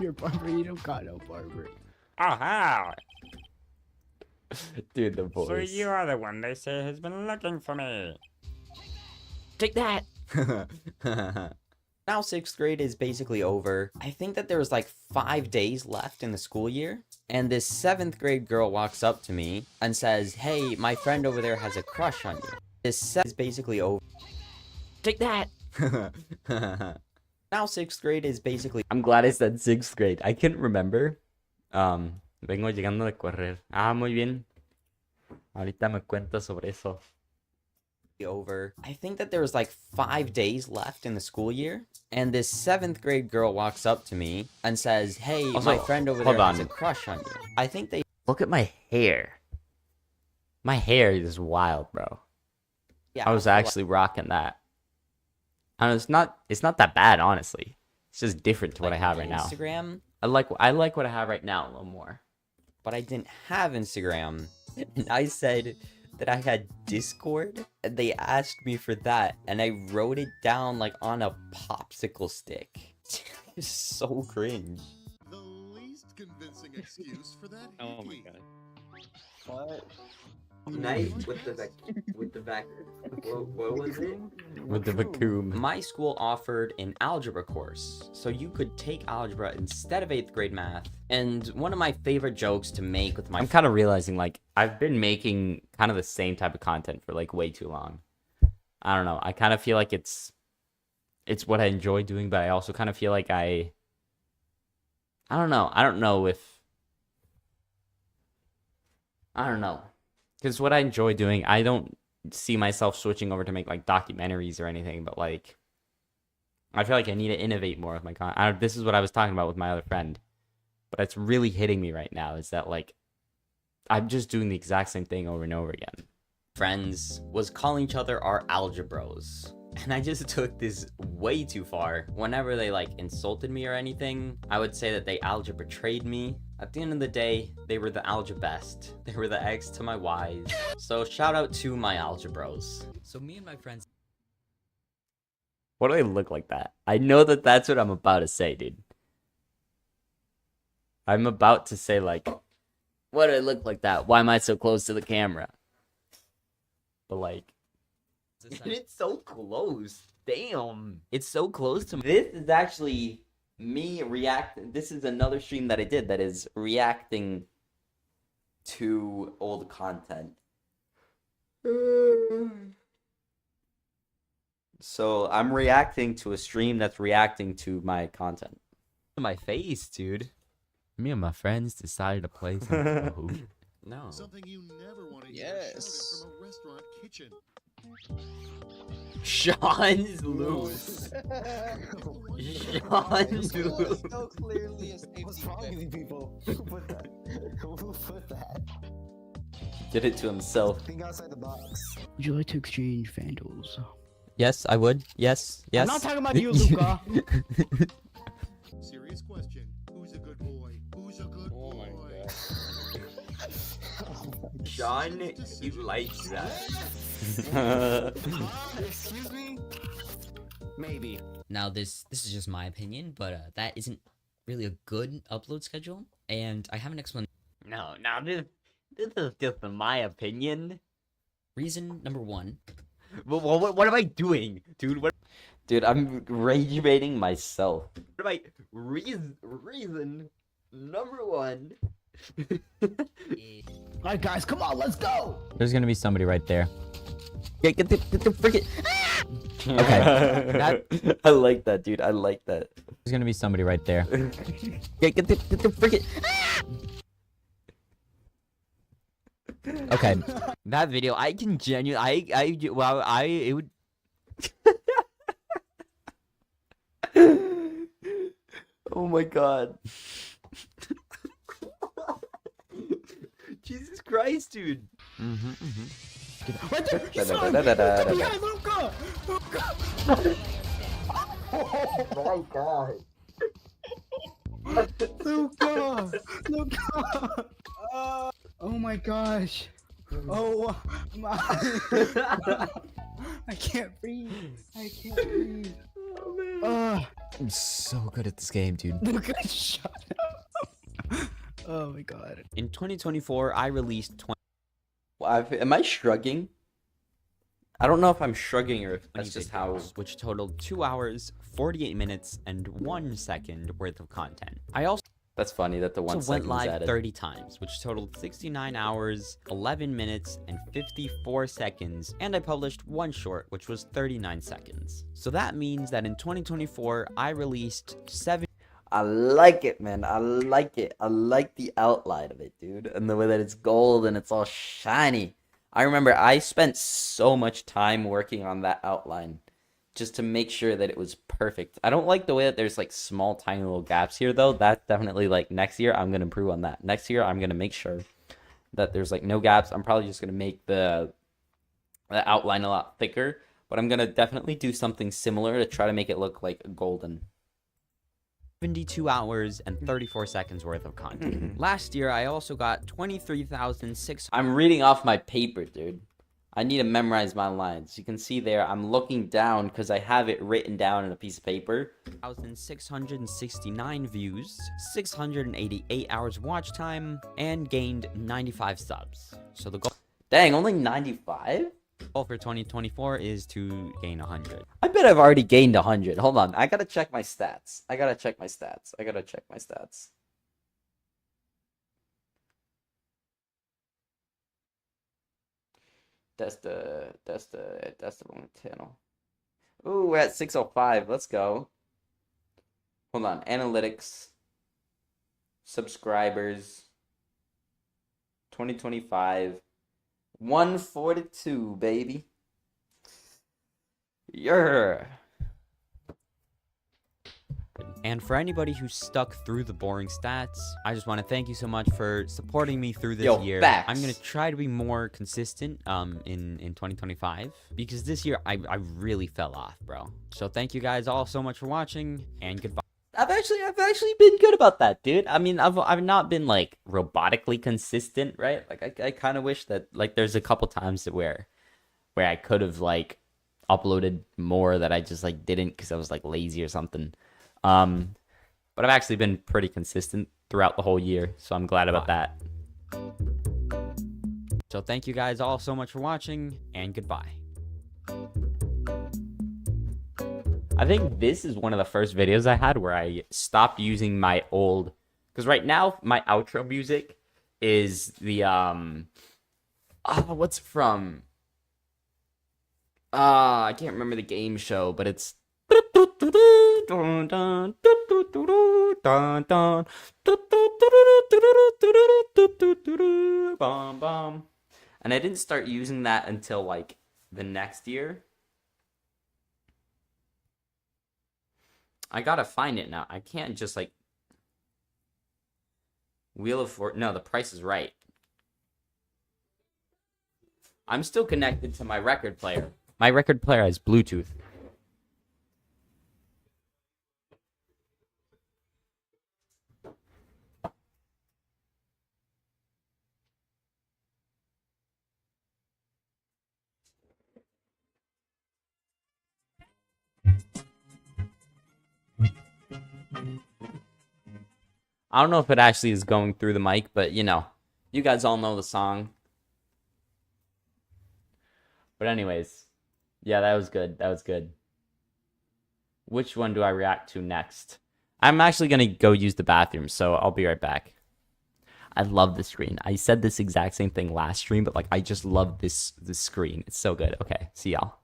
Your barber, you don't got no barber. Aha! Dude, the voice. So you are the one they say has been looking for me. Take that! Now 6th grade is basically over. I think that there was like 5 days left in the school year. And this 7th grade girl walks up to me and says, hey, my friend over there has a crush on you. This is basically over. Take that! Now 6th grade is basically... I'm glad I said 6th grade. I couldn't remember. Vengo llegando de correr. Ah, muy bien. Ahorita me cuentas sobre eso. over. I think that there was like 5 days left in the school year. And this 7th grade girl walks up to me and says, hey, Also, my friend over hold there has on. a crush on you. I think they... Look at my hair. My hair is wild, bro. Yeah, I was feel like- actually rocking that. And it's not that bad, honestly. It's just different to what I have right now. Instagram, I like what I have right now a little more. but I didn't have Instagram. And I said that I had Discord, and they asked me for that, and I wrote it down like on a popsicle stick. It's so cringe. The least convincing excuse for that. Oh my god. What? Night with the vac. What was it? With the vacuum. My school offered an algebra course, so you could take algebra instead of 8th grade math. And one of my favorite jokes to make with my I'm kind of realizing, like, I've been making kind of the same type of content for, like, way too long. I don't know. I kind of feel like it's what I enjoy doing, but I also kind of feel like I don't know. I don't know. Because what I enjoy doing, I don't see myself switching over to make, like, documentaries or anything, but, like, I feel like I need to innovate more with my content. This is what I was talking about with my other friend. But it's really hitting me right now is that, like, I'm just doing the exact same thing over and over again. friends was calling each other our algebros. And I just took this way too far. Whenever they like insulted me or anything, I would say that they algebra betrayed me. At the end of the day, they were the algebra best. They were the X to my Y's. So shout out to my algebros. So me and my friends. What do I look like that? I know that that's what I'm about to say, dude. I'm about to say, like, what do I look like that? Why am I so close to the camera? But, like, It's so close. Damn. It's so close to me. This is actually me reacting. This is another stream that I did that is reacting to old content. So I'm reacting to a stream that's reacting to my content. my face, dude. Me and my friends decided to play some food. No. Something you never want to hear Yes. shouted from a restaurant kitchen. Sean's loose. Sean's loose. So clearly a safety What's wrong with you people? Who put that? Who put that? Did it to himself. Think outside the box. Would you like to exchange vandals? Yes, I would. Yes, yes. I'm not talking about you, Luca. Serious question. Who's a good boy? Who's a good Oh my boy? god. Sean, he likes that. Excuse me? Maybe. Now this is just my opinion, but that isn't really a good upload schedule, and I have an explanation. No, this is just my opinion. Reason number one. What am I doing, dude? Dude, I'm rage baiting myself. What am I? Reason number one. Alright, guys, come on, let's go. There's gonna be somebody right there. Get the freaking. Okay. I like that, dude. I like that. There's gonna be somebody right there. Get the freaking. Okay, that video, I can genuinely, it would. Oh my god. Jesus Christ, dude. Right there, he's on. Behind Luca. Oh my god. Luca. Oh my gosh. Oh my. I can't breathe. I can't breathe. I'm so good at this game, dude. Luca, shut up. Oh my god. In 2024, I released am I shrugging? I don't know if I'm shrugging or if that's just how. Which totaled 2 hours, 48 minutes, and 1 second worth of content. I That's funny that the one also went second live added. 30 times, which totaled 69 hours, 11 minutes, and 54 seconds, and I published one short, which was 39 seconds. So that means that in 2024, I released 7. I like it, man. I like it. I like the outline of it, dude. And the way that it's gold and it's all shiny. I remember I spent so much time working on that outline just to make sure that it was perfect. I don't like the way that there's like small, tiny little gaps here, though. That's definitely like next year, I'm going to improve on that. Next year, I'm going to make sure that there's like no gaps. I'm probably just going to make the outline a lot thicker. But I'm going to definitely do something similar to try to make it look like golden. 72 hours and 34 seconds worth of content. Last year, I also got 23,600. I'm reading off my paper, dude. I need to memorize my lines. You can see there, I'm looking down because I have it written down in a piece of paper. 1,669 views, 688 hours watch time, and gained 95 subs. So the goal... Dang, only 95? Goal for 2024 is to gain 100. I bet I've already gained 100. Hold on, I gotta check my stats. I gotta check my stats. That's the wrong channel. Ooh, we're at 605. Let's go. Hold on. Analytics. Subscribers. 2025. 142, baby. Yeah. And for anybody who stuck through the boring stats, I just want to thank you so much for supporting me through this year. Facts. I'm going to try to be more consistent in 2025 because this year I really fell off, bro. So thank you guys all so much for watching, and goodbye. I've actually been good about that, dude. I mean, I've not been like robotically consistent, right? Like I kind of wish that like there's a couple times where I could have like uploaded more that I just like didn't because I was like lazy or something. But I've actually been pretty consistent throughout the whole year, so I'm glad about that. So thank you guys all so much for watching, and goodbye. I think this is one of the first videos I had where I stopped using my old, because right now my outro music is the what's it from? I can't remember the game show, but it's and I didn't start using that until like the next year. I gotta find it now. I can't just like Wheel of Fortune. No, The Price is Right. I'm still connected to my record player. My record player has Bluetooth. I don't know if it actually is going through the mic, but you know, you guys all know the song. But anyways, yeah, that was good. That was good. Which one do I react to next? I'm actually going to go use the bathroom, so I'll be right back. I love the screen. I said this exact same thing last stream, but like I just love this screen. It's so good. Okay, see y'all.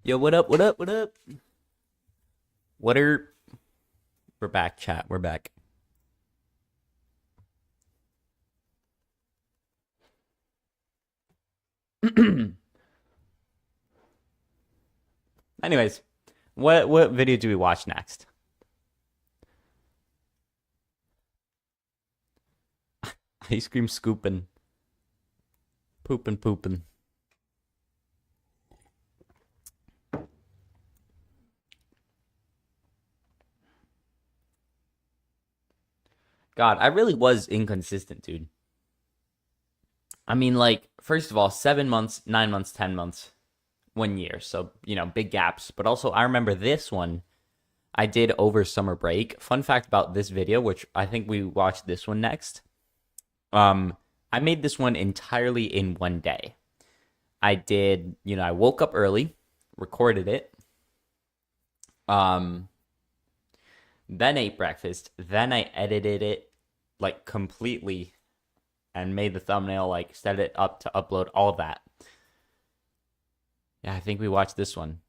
Yo, what up, what up, what up? What are... We're back, chat. We're back. Anyways, what video do we watch next? Ice cream scooping. Pooping. God, I really was inconsistent, dude. I mean, like, first of all, 7 months, 9 months, 10 months, 1 year. So, you know, big gaps. But also, I remember this one I did over summer break. Fun fact about this video, which I think we watched this one next. I made this one entirely in 1 day. I did, you know, I woke up early, recorded it. Then ate breakfast. Then I edited it, like, completely. And made the thumbnail, like, set it up to upload, all of that. Yeah, I think we watched this one.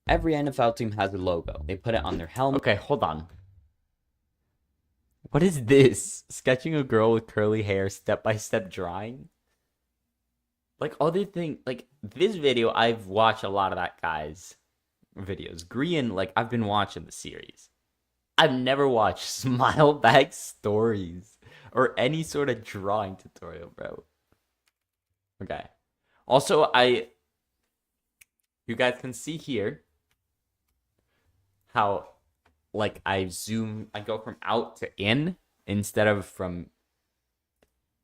Every NFL team has a logo. They put it on their helmet. Okay, hold on. What is this? Sketching a girl with curly hair, step-by-step drawing? Like, other thing, like, this video, I've watched a lot of that guy's videos. Grian, like, I've been watching the series. I've never watched Smile Bag Stories or any sort of drawing tutorial, bro. Okay. Also, you guys can see here how, like, I go from out to in instead of from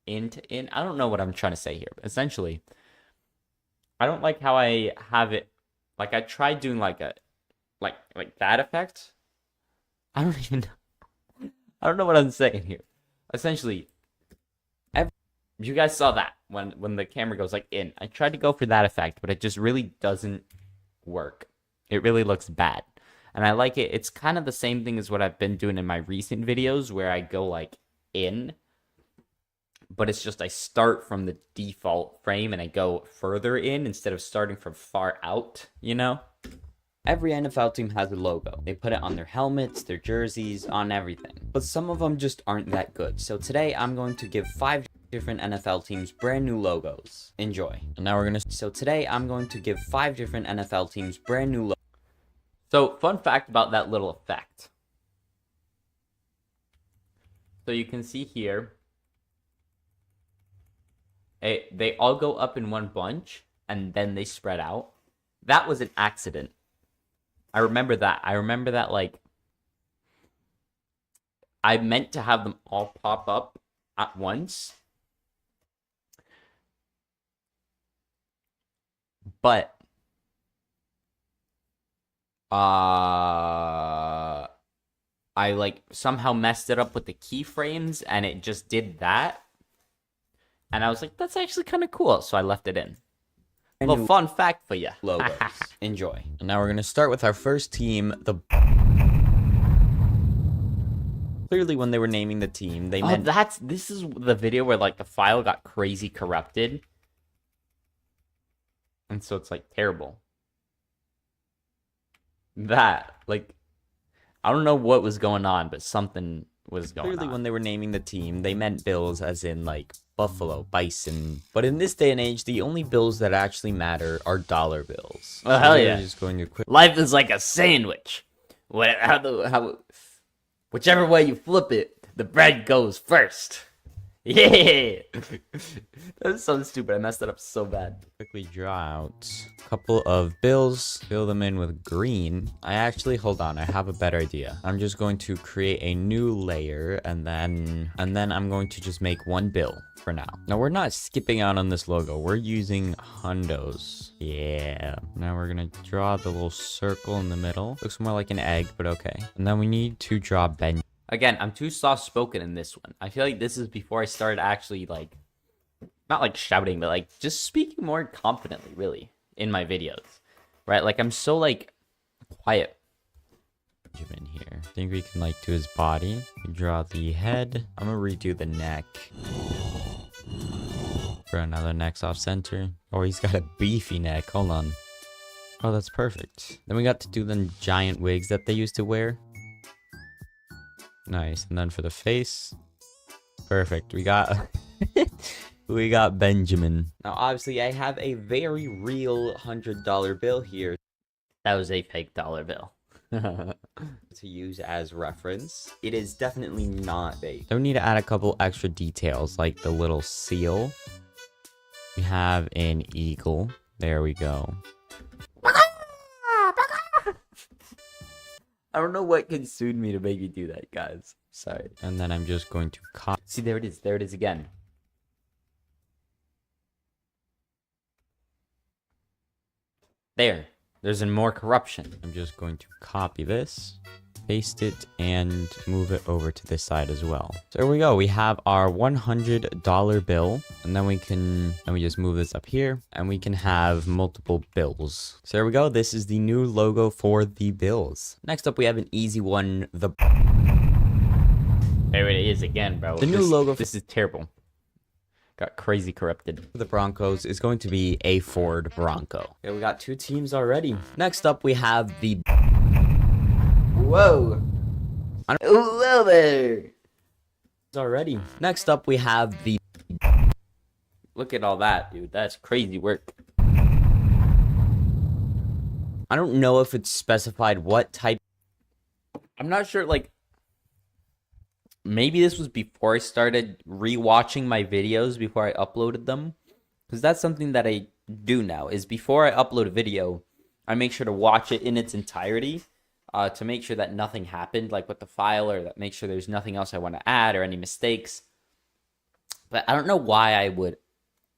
in to in. I don't know what I'm trying to say here, but essentially, I don't like how I have it. Like, I tried doing like that effect. I don't even know. I don't know what I'm saying here. Essentially, you guys saw that when the camera goes like in. I tried to go for that effect, but it just really doesn't work. It really looks bad. And I like it. It's kind of the same thing as what I've been doing in my recent videos where I go like in, but it's just I start from the default frame and I go further in instead of starting from far out, you know? Every NFL team has a logo. They put it on their helmets, their jerseys, on everything. But some of them just aren't that good. So today I'm going to give 5 different NFL teams brand new logos. Enjoy. And now we're gonna... So today I'm going to give 5 different NFL teams brand new logos. So, fun fact about that little effect. So you can see here, they all go up in one bunch, and then they spread out. That was an accident. I remember that. Like, I meant to have them all pop up at once. But I like somehow messed it up with the keyframes and it just did that. And I was like, that's actually kind of cool. So I left it in. Well, fun fact for you. Logos. Enjoy. And now we're going to start with our first team, the... Clearly when they were naming the team, they meant... This is the video where like the file got crazy corrupted. And so it's like terrible. Like, I don't know what was going on, but something was going on. Clearly when they were naming the team, they meant bills as in like buffalo, bison. But in this day and age, the only bills that actually matter are dollar bills. Well, hell yeah. Just going to quick... Life is like a sandwich. Whichever way you flip it, the bread goes first. Yeah. That's so stupid. I messed it up so bad. Quickly draw out a couple of bills, fill them in with green. Hold on, I have a better idea. I'm just going to create a new layer and then I'm going to just make one bill for now. Now we're not skipping out on this logo. We're using hundos. Yeah. Now we're gonna draw the little circle in the middle. Looks more like an egg, but okay. And then we need to draw Ben. Again, I'm too soft-spoken in this one. I feel like this is before I started actually, like, not like shouting, but like just speaking more confidently, really, in my videos, right? Like, I'm so, like, quiet. In here. I think we can, like, do his body. We draw the head. I'm gonna redo the neck. For another neck's off center. Oh, he's got a beefy neck. Hold on. Oh, that's perfect. Then we got to do the giant wigs that they used to wear. Nice. And then for the face. Perfect. We got... we got Benjamin. Now, obviously, I have a very real $100 bill here. That was a fake dollar bill. To use as reference. It is definitely not fake. Then we need to add a couple extra details, like the little seal. We have an eagle. There we go. I don't know what consumed me to make me do that, guys. Sorry. And then I'm just going to copy. See, there it is. There it is again. There. There's more corruption. I'm just going to copy this, paste it, and move it over to this side as well. So there we go. We have our $100 bill, and then we just move this up here, and we can have multiple bills. So there we go. This is the new logo for the bills. Next up, we have an easy one. There it is again, bro. The new logo. This is terrible. Got crazy corrupted. The Broncos is going to be a Ford Bronco. Okay, we got 2 teams already. Next up, we have the... Whoa. Whoa there. Already. Next up, we have the... Look at all that, dude. That's crazy work. I don't know if it's specified what type... I'm not sure, like... Maybe this was before I started rewatching my videos before I uploaded them. Because that's something that I do now. Is before I upload a video, I make sure to watch it in its entirety. To make sure that nothing happened, like with the file. Or that make sure there's nothing else I want to add or any mistakes. But I don't know why I would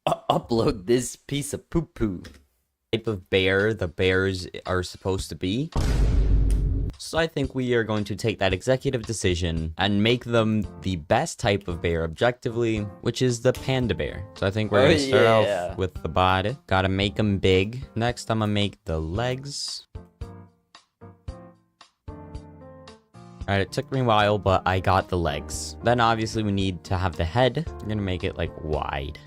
upload this piece of poo-poo. Type of bear the bears are supposed to be. So I think we are going to take that executive decision and make them the best type of bear objectively, which is the panda bear. So I think we're going to start off with the body. Gotta make them big. Next, I'm gonna make the legs. Alright, it took me a while, but I got the legs. Then obviously we need to have the head. I'm gonna make it like wide.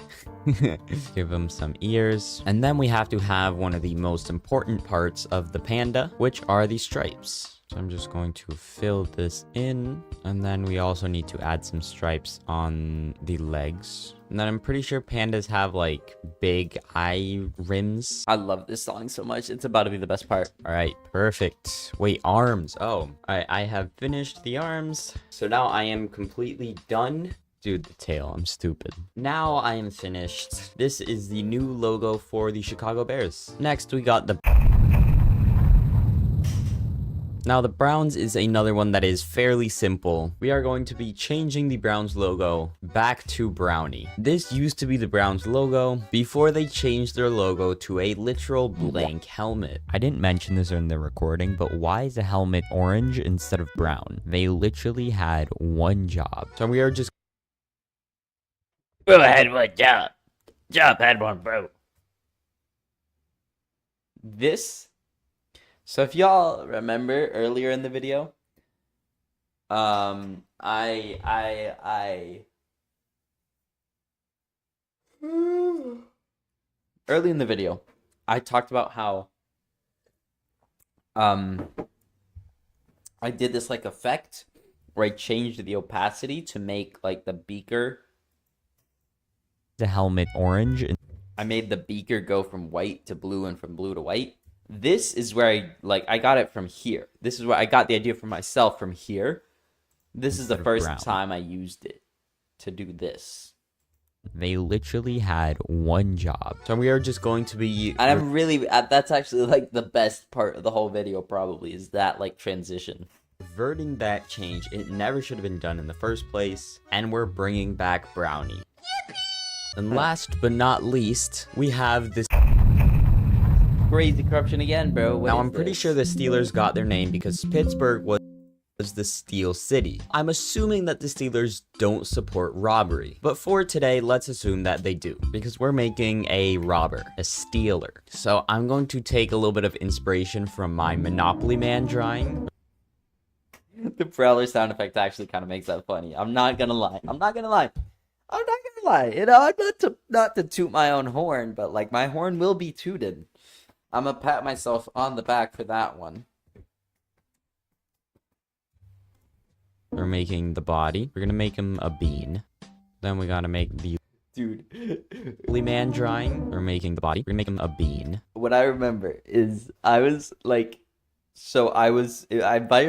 Give them some ears. And then we have to have one of the most important parts of the panda, which are the stripes. So I'm just going to fill this in. And then we also need to add some stripes on the legs. And then I'm pretty sure pandas have like big eye rims. I love this song so much. It's about to be the best part. All right, perfect. Wait, arms. Oh, all right. I have finished the arms. So now I am completely done. Dude, the tail. I'm stupid. Now I am finished. This is the new logo for the Chicago Bears. Next, we got the... Now, the Browns is another one that is fairly simple. We are going to be changing the Browns logo back to Brownie. This used to be the Browns logo before they changed their logo to a literal blank helmet. I didn't mention this in the recording, but why is the helmet orange instead of brown? They literally had one job. So we are just... Who had one job? Job had one, bro. This... So if y'all remember earlier in the video, early in the video, I talked about how I did this like effect where I changed the opacity to make like the beaker, the helmet orange. I made the beaker go from white to blue and from blue to white. This is where I got it from here. This is where I got the idea for myself from here. This is the first time I used it to do this. They literally had one job. So we are just going to be... And I'm really... That's actually like the best part of the whole video probably is that like transition. Reverting that change. It never should have been done in the first place. And we're bringing back Brownie. Yippee! And last but not least, we have this... Crazy corruption again, bro. Now, I'm pretty sure the Steelers got their name because Pittsburgh was the Steel City. I'm assuming that the Steelers don't support robbery. But for today, let's assume that they do. Because we're making a robber, a stealer. So I'm going to take a little bit of inspiration from my Monopoly Man drawing. The Prowler sound effect actually kind of makes that funny. I'm not gonna lie. I'm not gonna lie. I'm not gonna lie. You know, not to toot my own horn, but like my horn will be tooted. I'm gonna pat myself on the back for that one. We're making the body. We're gonna make him a bean. Then we gotta make the holy man drawing. We're making the body. We're gonna make him a bean. What I remember is I invited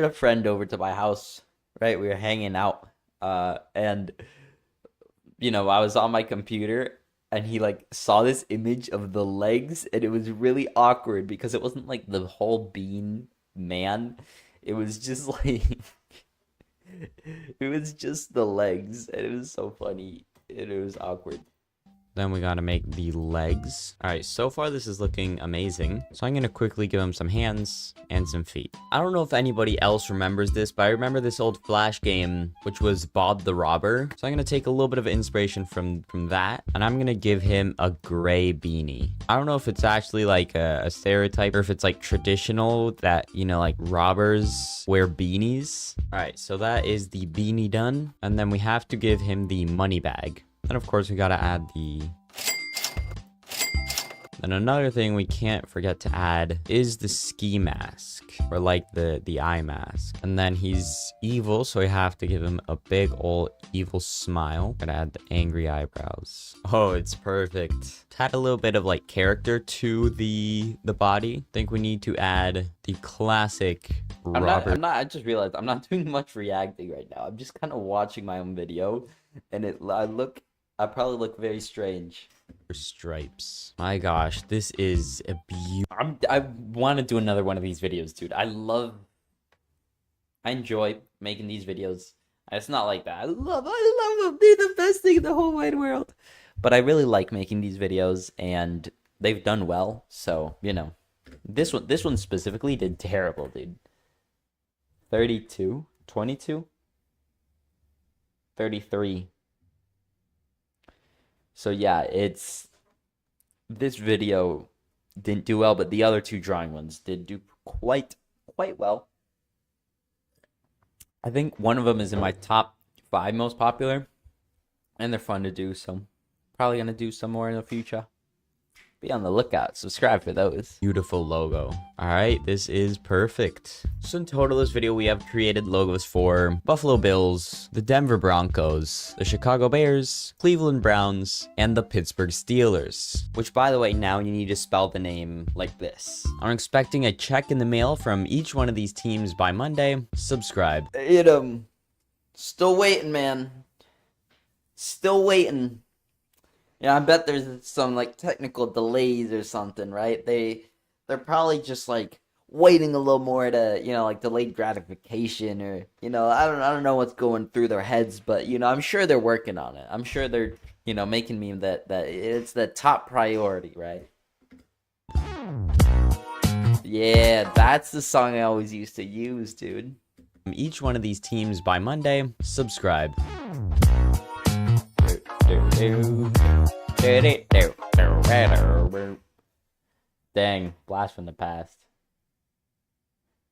a friend over to my house, right? We were hanging out, and you know, I was on my computer and he like saw this image of the legs, and it was really awkward because it wasn't like the whole bean man. It was just like it was just the legs, and it was so funny and it was awkward. Then we gotta make the legs. All right, so far this is looking amazing. So I'm gonna quickly give him some hands and some feet. I don't know if anybody else remembers this, but I remember this old Flash game, which was Bob the Robber. So I'm gonna take a little bit of inspiration from that, and I'm gonna give him a gray beanie. I don't know if it's actually like a stereotype or if it's like traditional that, you know, like robbers wear beanies. All right, so that is the beanie done. And then we have to give him the money bag. And of course we gotta add the... Then another thing we can't forget to add is the ski mask, or like the eye mask. And then he's evil, so we have to give him a big old evil smile. Gotta add the angry eyebrows. Oh, it's perfect. To add a little bit of like character to the body, I think we need to add the classic Robert. I just realized I'm not doing much reacting right now. I'm just kind of watching my own video, and I probably look very strange. Stripes. My gosh, this is a I want to do another one of these videos, dude. I enjoy making these videos. It's not like that. I love them. They're the best thing in the whole wide world. But I really like making these videos, and they've done well. So, you know, this one specifically did terrible, dude. 32, 22, 33. So yeah, this video didn't do well, but the other two drawing ones did do quite well. I think one of them is in my top 5 most popular, and they're fun to do, so probably gonna do some more in the future. Be on the lookout. Subscribe for those. Beautiful logo. All right, this is perfect. So in total, this video, we have created logos for Buffalo Bills, the Denver Broncos, the Chicago Bears, Cleveland Browns, and the Pittsburgh Steelers. Which, by the way, now you need to spell the name like this. I'm expecting a check in the mail from each one of these teams by Monday. Subscribe. Still waiting, man. Still waiting. Yeah, I bet there's some like technical delays or something, right? They're probably just like waiting a little more to, you know, like delayed gratification, or, you know, I don't know what's going through their heads, but, you know, I'm sure they're working on it. I'm sure they're, you know, making me that it's the top priority, right? Yeah, that's the song I always used to use, dude. Each one of these teams by Monday. Subscribe. Dang, blast from the past.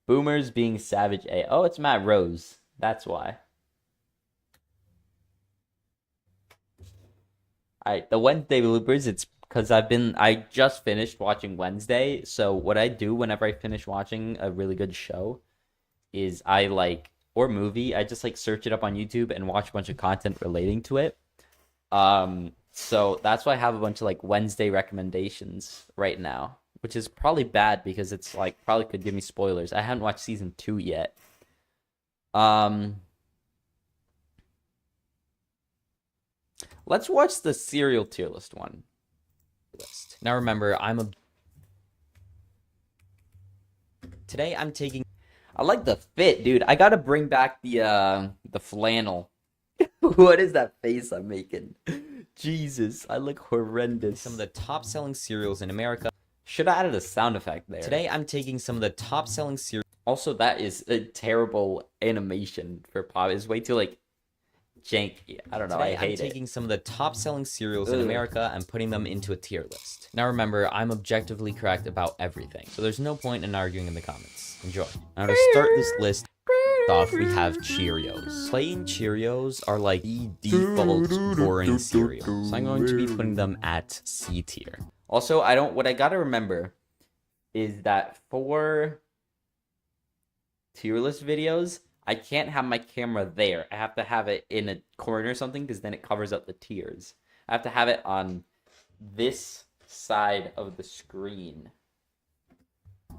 Boomers being savage A. Oh, it's Matt Rose. That's why. Alright, the Wednesday bloopers, it's because I just finished watching Wednesday. So what I do whenever I finish watching a really good show is or movie, I just search it up on YouTube and watch a bunch of content relating to it. So that's why I have a bunch of Wednesday recommendations right now, which is probably bad because it's probably could give me spoilers. I haven't watched season 2 yet. Let's watch the cereal tier list one. Now remember, today I'm taking. I like the fit, dude. I gotta bring back the flannel. What is that face I'm making? Jesus, I look horrendous. Some of the top selling cereals in America. Should have added a sound effect there. Today I'm taking some of the top selling cereals. Also, that is a terrible animation for pop. It's way too janky. I don't know. Today, I hate I'm taking some of the top selling cereals in America and putting them into a tier list. Now remember, I'm objectively correct about everything, so there's no point in arguing in the comments. Enjoy. Now to start this list. off, we have Cheerios. Plain Cheerios are like the default boring cereal, so I'm going to be putting them at C tier. Also, what I gotta remember is that for tier list videos, I can't have my camera there. I have to have it in a corner or something, because then it covers up the tiers. I have to have it on this side of the screen,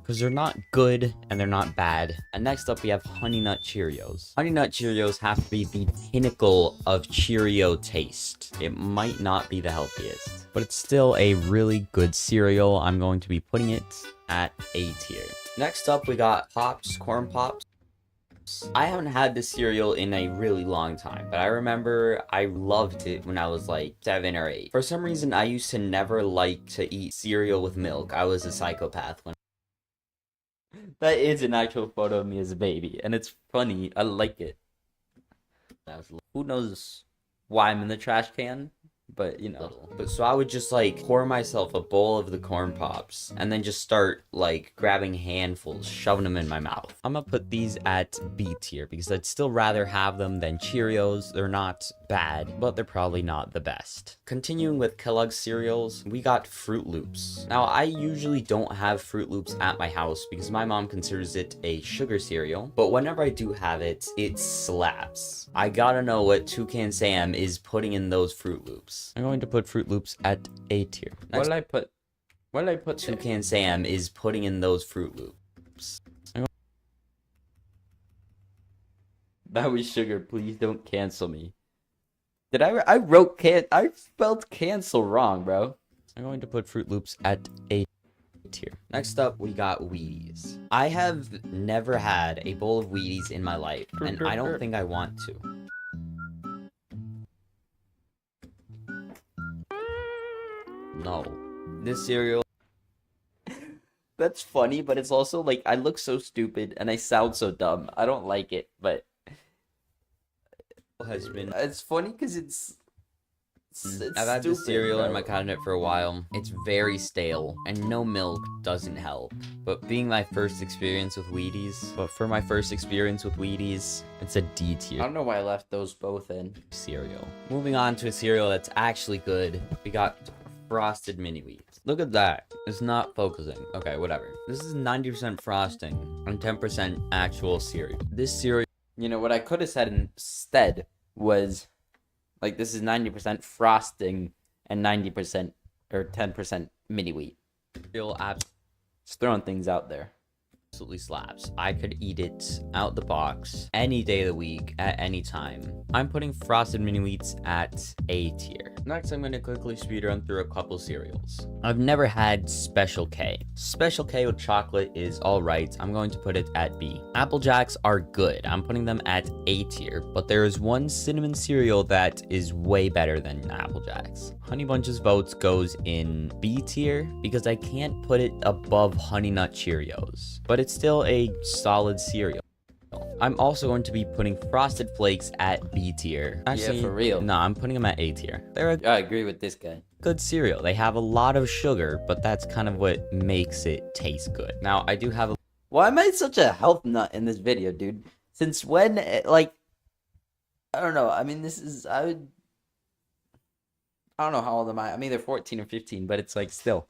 because they're not good and they're not bad. And next up, we have Honey Nut Cheerios. Honey Nut Cheerios have to be the pinnacle of Cheerio taste. It might not be the healthiest, but it's still a really good cereal. I'm going to be putting it at A tier. Next up, we got Pops, Corn Pops. I haven't had this cereal in a really long time, but I remember I loved it when I was like 7 or 8. For some reason, I used to never like to eat cereal with milk. I was a psychopath when... That is an actual photo of me as a baby, and it's funny. I like it. Who knows why I'm in the trash can? But, you know. But so I would just, like, pour myself a bowl of the Corn Pops, and then just start, like, grabbing handfuls, shoving them in my mouth. I'm gonna put these at B tier, because I'd still rather have them than Cheerios. They're not bad, but they're probably not the best. Continuing with Kellogg's cereals, we got Fruit Loops. Now, I usually don't have Fruit Loops at my house, because my mom considers it a sugar cereal, but whenever I do have it, it slaps. I gotta know what Toucan Sam is putting in those Fruit Loops. I'm going to put Fruit Loops at A tier. What did I put? Toucan Sam is putting in those Fruit Loops. That was sugar. Please don't cancel me. Did I spelled cancel wrong, bro. I'm going to put Fruit Loops at A tier. Next up, we got Wheaties. I have never had a bowl of Wheaties in my life, and I don't think I want to. No. This cereal... That's funny, but it's also like, I look so stupid and I sound so dumb. I don't like it, but... It's funny because it's I've had this cereal in my cabinet for a while. It's very stale, and no milk doesn't help. But being my first experience with Wheaties, it's a D tier. I don't know why I left those both in. Cereal. Moving on to a cereal that's actually good. We got Frosted Mini Wheats. Look at that. It's not focusing. Okay, whatever. This is 90% frosting and 10% actual cereal. This cereal... You know, what I could have said instead was, like, this is 90% frosting and 90% or 10% mini wheat. Just throwing things out there. Absolutely slaps. I could eat it out the box any day of the week at any time. I'm putting Frosted Mini Wheats at A tier. Next, I'm going to quickly speed run through a couple cereals. I've never had Special K. Special K with chocolate is alright. I'm going to put it at B. Apple Jacks are good. I'm putting them at A tier, but there is one cinnamon cereal that is way better than Apple Jacks. Honey Bunches votes goes in B tier because I can't put it above Honey Nut Cheerios, but it's still a solid cereal. I'm also going to be putting Frosted Flakes at B tier. Actually, yeah, for real. No, I'm putting them at A tier. I agree with this guy. Good cereal. They have a lot of sugar, but that's kind of what makes it taste good. Now, I do have a... Why am I such a health nut in this video, dude? Since when, like... I don't know. I mean, this is... I don't know how old am I. I'm either 14 or 15, but it's like, still.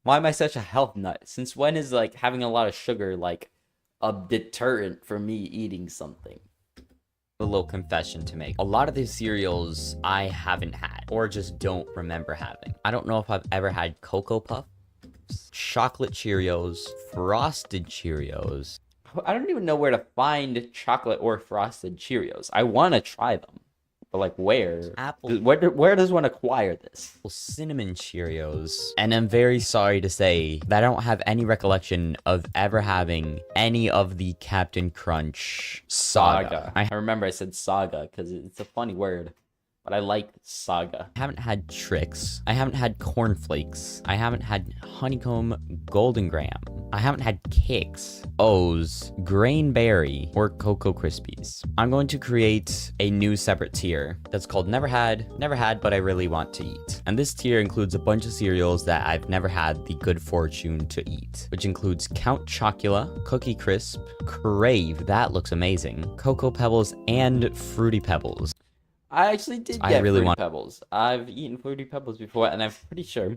Why am I such a health nut? Since when is, like, having a lot of sugar, like, a deterrent for me eating something? A little confession to make. A lot of these cereals I haven't had, or just don't remember having. I don't know if I've ever had Cocoa Puffs, Chocolate Cheerios, Frosted Cheerios. I don't even know where to find chocolate or Frosted Cheerios. I want to try them. But, like, where? Where does one acquire this? Cinnamon Cheerios. And I'm very sorry to say that I don't have any recollection of ever having any of the Captain Crunch saga. I remember I said saga because it's a funny word. But I like saga. I haven't had Trix. I haven't had Cornflakes. I haven't had Honeycomb Golden Graham. I haven't had Kix, O's, Grainberry, or Cocoa Krispies. I'm going to create a new separate tier that's called Never Had, but I really want to eat. And this tier includes a bunch of cereals that I've never had the good fortune to eat, which includes Count Chocula, Cookie Crisp, Crave, that looks amazing, Cocoa Pebbles, and Fruity Pebbles. I actually did get Fruity Pebbles. I've eaten Fruity Pebbles before, and I'm pretty sure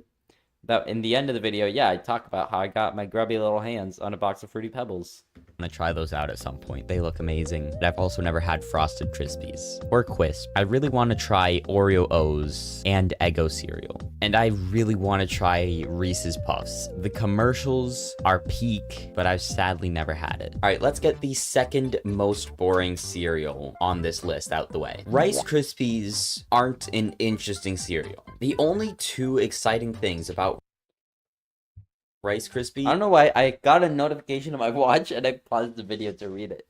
that in the end of the video, yeah, I talk about how I got my grubby little hands on a box of Fruity Pebbles. I'm gonna try those out at some point. They look amazing. I've also never had Frosted Krispies or Quisp. I really want to try Oreo O's and Eggo cereal. And I really want to try Reese's Puffs. The commercials are peak, but I've sadly never had it. All right, let's get the second most boring cereal on this list out the way. Rice Krispies aren't an interesting cereal. The only two exciting things about Rice Krispies, I don't know why, I got a notification on my watch and I paused the video to read it,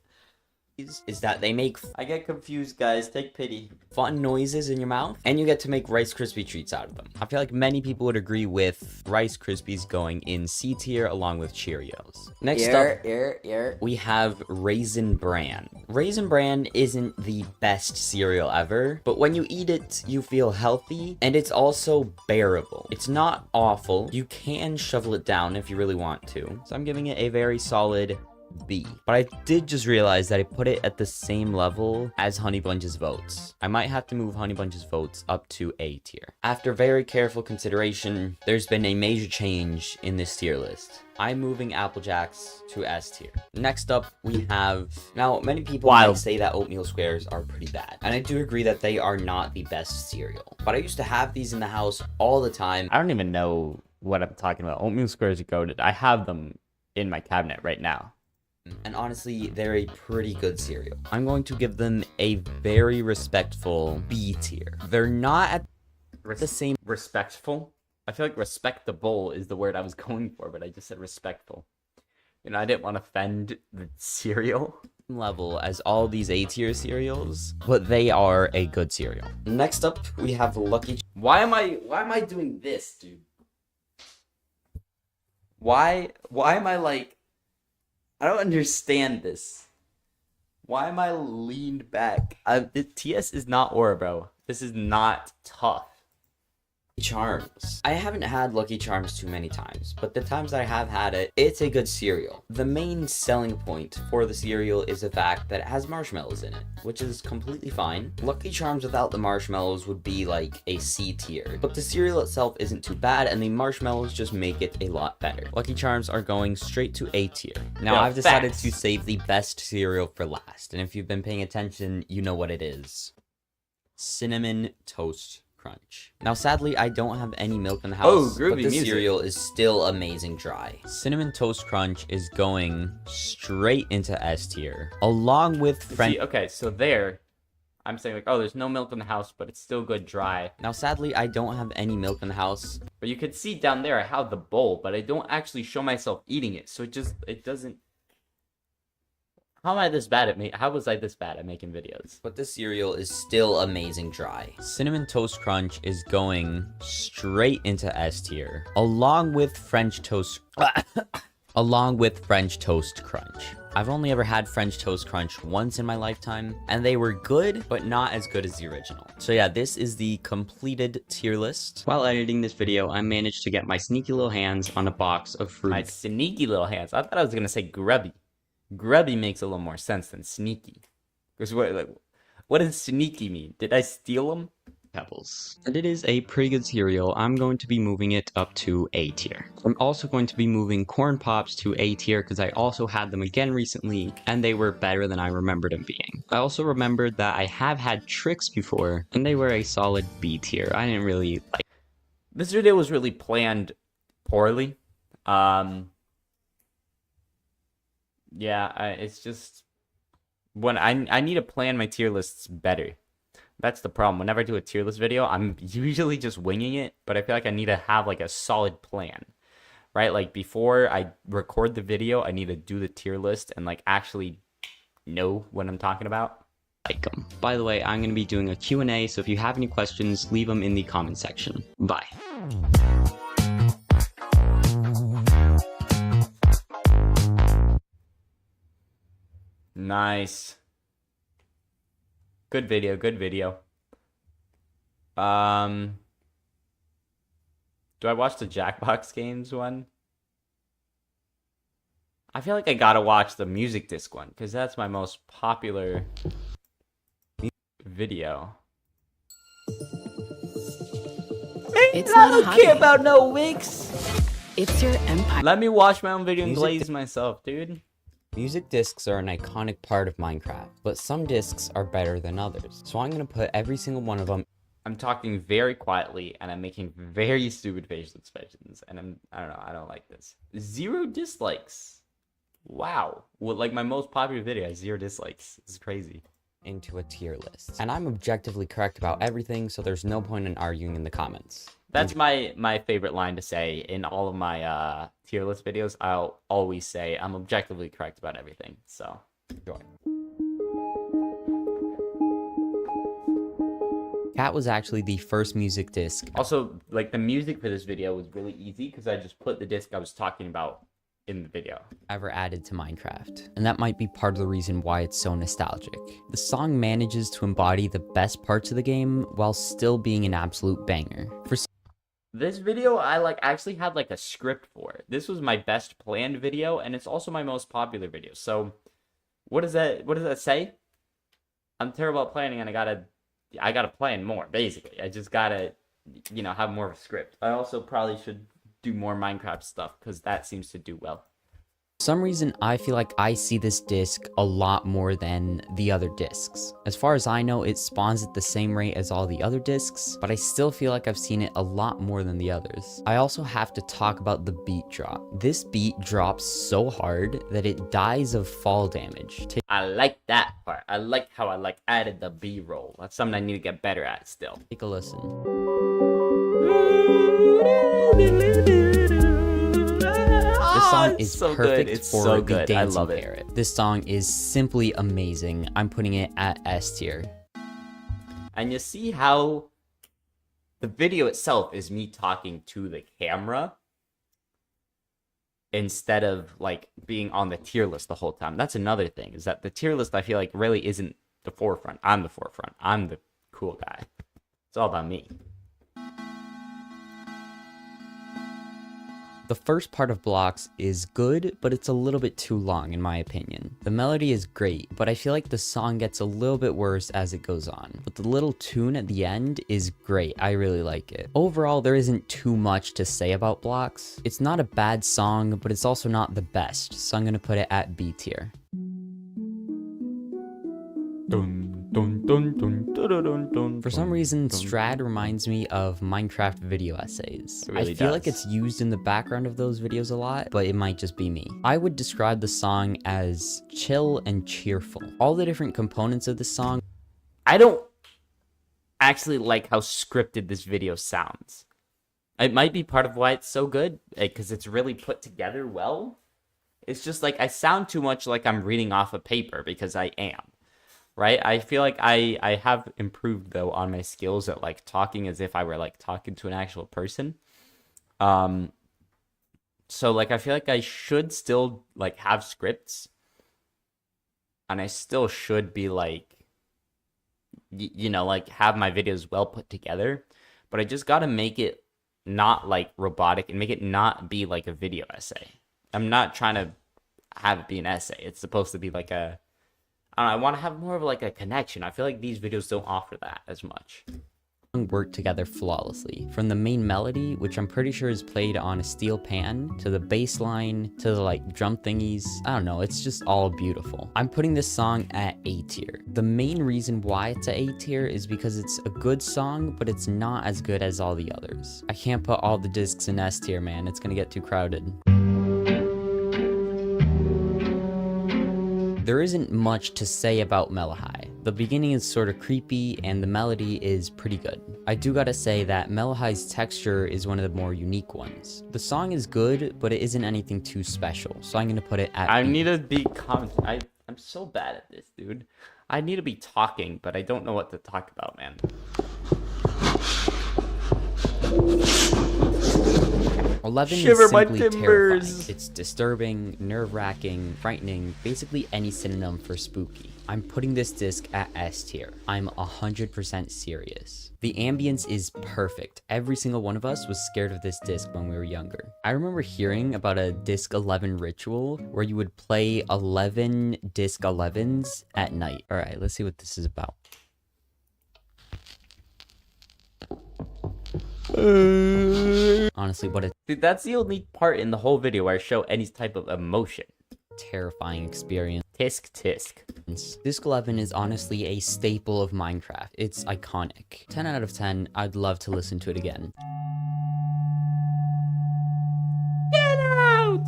is that they make, I get confused guys, take pity, fun noises in your mouth, and you get to make Rice Krispie treats out of them. I feel like many people would agree with Rice Krispies going in C tier along with Cheerios. Next up, we have Raisin Bran. Raisin Bran isn't the best cereal ever, but when you eat it, you feel healthy, and it's also bearable. It's not awful. You can shovel it down if you really want to. So I'm giving it a very solid B. But I did just realize that I put it at the same level as Honey Bunch's votes. I might have to move Honey Bunch's votes up to A tier. After very careful consideration, there's been a major change in this tier list. I'm moving Apple Jacks to S tier. Next up, we have... Now, many people might say that oatmeal squares are pretty bad. And I do agree that they are not the best cereal. But I used to have these in the house all the time. I don't even know what I'm talking about. Oatmeal squares are goated. I have them in my cabinet right now. And honestly, they're a pretty good cereal. I'm going to give them a very respectful B tier. They're not at the same... Respectful? I feel like respectable is the word I was going for, but I just said respectful. You know, I didn't want to offend the cereal level as all these A tier cereals, but they are a good cereal. Next up, we have Lucky... Why am I doing this, dude? Why am I like... I don't understand this. Why am I leaned back? The TS is not Aura, bro. This is not tough. Charms. I haven't had Lucky Charms too many times, but the times I have had it, it's a good cereal. The main selling point for the cereal is the fact that it has marshmallows in it, which is completely fine. Lucky Charms without the marshmallows would be like a C tier, but the cereal itself isn't too bad, and the marshmallows just make it a lot better. Lucky Charms are going straight to A tier. Now, I've decided to save the best cereal for last, and if you've been paying attention, you know what it is. Cinnamon Toast Crunch. Now, sadly, I don't have any milk in the house, but the cereal is still amazing dry. Cinnamon Toast Crunch is going straight into S tier, along with French... Okay, so there, I'm saying like, oh, there's no milk in the house, but it's still good dry. Now, sadly, I don't have any milk in the house. But you could see down there, I have the bowl, but I don't actually show myself eating it, so it doesn't... How was I this bad at making videos? But this cereal is still amazing dry. Cinnamon Toast Crunch is going straight into S tier, along with French Toast Crunch. I've only ever had French Toast Crunch once in my lifetime, and they were good, but not as good as the original. So yeah, this is the completed tier list. While editing this video, I managed to get my sneaky little hands on a box of fruit. My sneaky little hands? I thought I was gonna say grubby. Grubby makes a little more sense than sneaky. Because what does sneaky mean? Did I steal them? Pebbles. And it is a pretty good cereal. I'm going to be moving it up to A tier. I'm also going to be moving Corn Pops to A tier because I also had them again recently and they were better than I remembered them being. I also remembered that I have had Trix before and they were a solid B tier. I didn't really like... This video was really planned poorly. Yeah, it's just when I need to plan my tier lists better. That's the problem. Whenever I do a tier list video, I'm usually just winging it, but I feel like I need to have like a solid plan, right? Like before I record the video, I need to do the tier list and like actually know what I'm talking about. Like them. By the way, I'm going to be doing a Q&A, so if you have any questions, leave them in the comment section. Bye. Nice. Good video, good video. Do I watch the Jackbox Games one? I feel like I gotta watch the music disc one, because that's my most popular video. It's I not a don't hobby. care about no wigs. It's your empire. Let me watch my own video and Music glaze myself, dude. Music discs are an iconic part of Minecraft, but some discs are better than others. So I'm going to put every single one of them. I'm talking very quietly and I'm making very stupid facial expressions, and I don't know, I don't like this. 0 dislikes. Wow. Well, like my most popular video has 0 dislikes. This is crazy. Into a tier list. And I'm objectively correct about everything, so there's no point in arguing in the comments. That's my favorite line to say in all of my tier list videos. I'll always say I'm objectively correct about everything. So enjoy. Cat was actually the first music disc. Also, like the music for this video was really easy because I just put the disc I was talking about in the video. Ever added to Minecraft. And that might be part of the reason why it's so nostalgic. The song manages to embody the best parts of the game while still being an absolute banger. For this video, I actually had a script for it. This was my best planned video, and it's also my most popular video. So, what does that say? I'm terrible at planning, and I gotta plan more. Basically, I just gotta, have more of a script. I also probably should do more Minecraft stuff because that seems to do well. For some reason, I feel like I see this disc a lot more than the other discs. As far as I know, it spawns at the same rate as all the other discs, but I still feel like I've seen it a lot more than the others. I also have to talk about the beat drop. This beat drops so hard that it dies of fall damage. I like that part. I like how I added the B-roll. That's something I need to get better at still. Take a listen. This song is so perfect good. It's for so the good. I dancing love it. parrot. This song is simply amazing. I'm putting it at S tier. And you see how the video itself is me talking to the camera instead of being on the tier list the whole time. That's another thing, is that the tier list I feel like really isn't the forefront. I'm the forefront. I'm the cool guy. It's all about me. The first part of Blocks is good, but it's a little bit too long in my opinion. The melody is great, but I feel like the song gets a little bit worse as it goes on. But the little tune at the end is great. I really like it. Overall, there isn't too much to say about Blocks. It's not a bad song, but it's also not the best, so I'm gonna put it at B tier. For some reason, Strad reminds me of Minecraft video essays. It really I feel does. like it's used in the background of those videos a lot, but it might just be me. I would describe the song as chill and cheerful. All the different components of the song. I don't actually like how scripted this video sounds. It might be part of why it's so good, because it's really put together well. It's just I sound too much like I'm reading off a paper, because I am. Right? I feel like I have improved, though, on my skills at, talking as if I were, talking to an actual person. So, I feel like I should still, have scripts. And I still should be, have my videos well put together. But I just gotta make it not, robotic and make it not be, a video essay. I'm not trying to have it be an essay. It's supposed to be, I want to have more of a connection. I feel like these videos don't offer that as much. Work together flawlessly. From the main melody, which I'm pretty sure is played on a steel pan, to the bass line, to the drum thingies. I don't know, it's just all beautiful. I'm putting this song at A tier. The main reason why it's at A tier is because it's a good song, but it's not as good as all the others. I can't put all the discs in S tier, man. It's gonna get too crowded. There isn't much to say about Melahai. The beginning is sort of creepy and the melody is pretty good. I do gotta say that Melahai's texture is one of the more unique ones. The song is good, but it isn't anything too special, so I'm gonna put it at I B. need to be I'm so bad at this, dude. I need to be talking, but I don't know what to talk about, man. 11 Shiver is my simply timbers. terrifying. It's disturbing, nerve-wracking, frightening, basically any synonym for spooky. I'm putting this disc at S tier. I'm 100% serious. The ambience is perfect. Every single one of us was scared of this disc when we were younger. I remember hearing about a disc 11 ritual where you would play 11 disc 11s at night. All right, let's see what this is about. Honestly, what a Dude, that's the only part in the whole video where I show any type of emotion. terrifying experience. Tisk tisk. Disc 11 is honestly a staple of Minecraft. It's iconic. 10 out of 10, I'd love to listen to it again. Get out!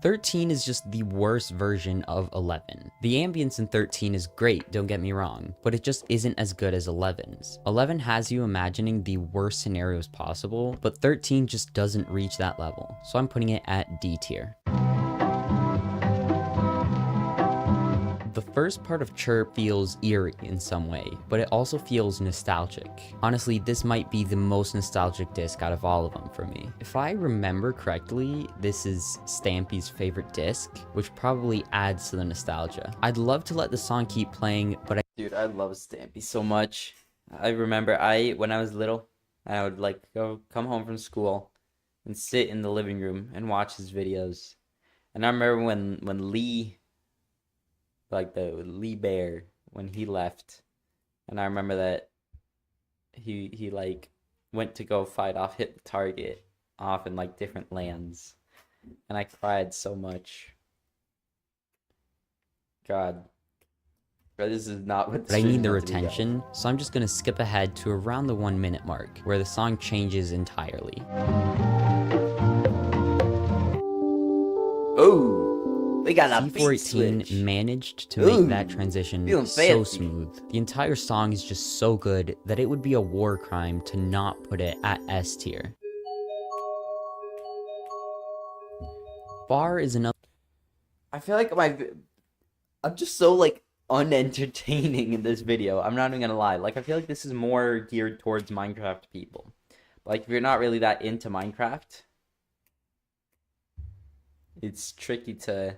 13 is just the worst version of 11. The ambience in 13 is great, don't get me wrong, but it just isn't as good as 11's. 11 has you imagining the worst scenarios possible, but 13 just doesn't reach that level, so I'm putting it at D tier. The first part of Chirp feels eerie in some way, but it also feels nostalgic. Honestly, this might be the most nostalgic disc out of all of them for me. If I remember correctly, this is Stampy's favorite disc, which probably adds to the nostalgia. I'd love to let the song keep playing, but Dude, I love Stampy so much. I remember when I was little, I would like come home from school and sit in the living room and watch his videos. And I remember when Lee, like the Lee Bear, when he left, and I remember that he like went to go fight off, hit the target off in like different lands, and I cried so much. God, this is not what. I need the retention, so I'm just gonna skip ahead to around the 1 minute mark, where the song changes entirely. Oh. They got a C418 managed to make that transition so smooth. The entire song is just so good that it would be a war crime to not put it at S tier. Bar is another. I feel like I'm just so like unentertaining in this video. I'm not even gonna lie. Like I feel like this is more geared towards Minecraft people. But, like if you're not really that into Minecraft, it's tricky to.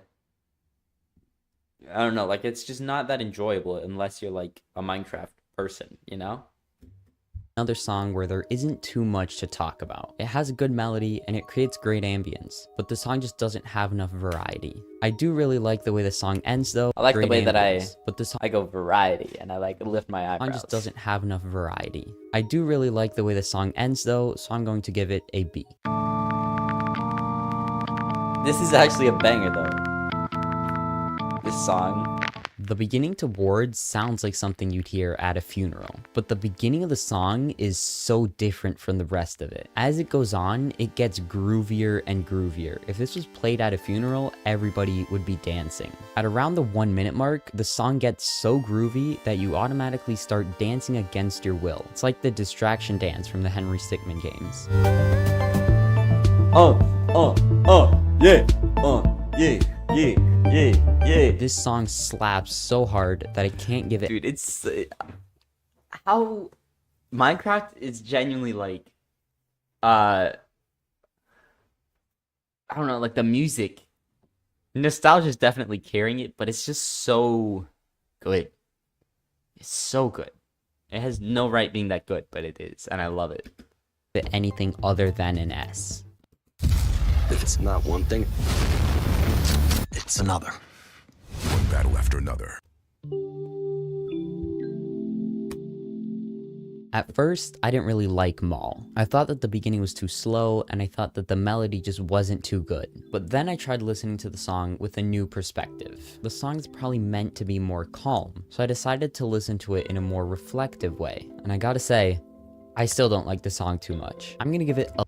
I don't know, like it's just not that enjoyable unless you're like a Minecraft person, you know? Another song where there isn't too much to talk about. It has a good melody and it creates great ambience, but the song just doesn't have enough variety. I do really like the way the song ends though. I like the way that but the song I go variety and I like lift my eyebrows. just doesn't have enough variety. I do really like the way the song ends though, so I'm going to give it a B. This is actually a banger though. This song. The beginning to Words sounds like something you'd hear at a funeral, but the beginning of the song is so different from the rest of it. As it goes on, it gets groovier and groovier. If this was played at a funeral, everybody would be dancing. At around the 1 minute mark, the song gets so groovy that you automatically start dancing against your will. It's like the distraction dance from the Henry Stickmin games. Yeah. This song slaps so hard that I can't give it. Dude, it's how Minecraft is genuinely like I don't know, like the music. Nostalgia is definitely carrying it, but it's just so good. It's so good. It has no right being that good, but it is, and I love it. Anything other than an S. It's not one thing, it's another. One battle after another. At first, I didn't really like Mall. I thought that the beginning was too slow, and I thought that the melody just wasn't too good. But then I tried listening to the song with a new perspective. The song is probably meant to be more calm, so I decided to listen to it in a more reflective way. And I gotta say, I still don't like the song too much. I'm gonna give it a...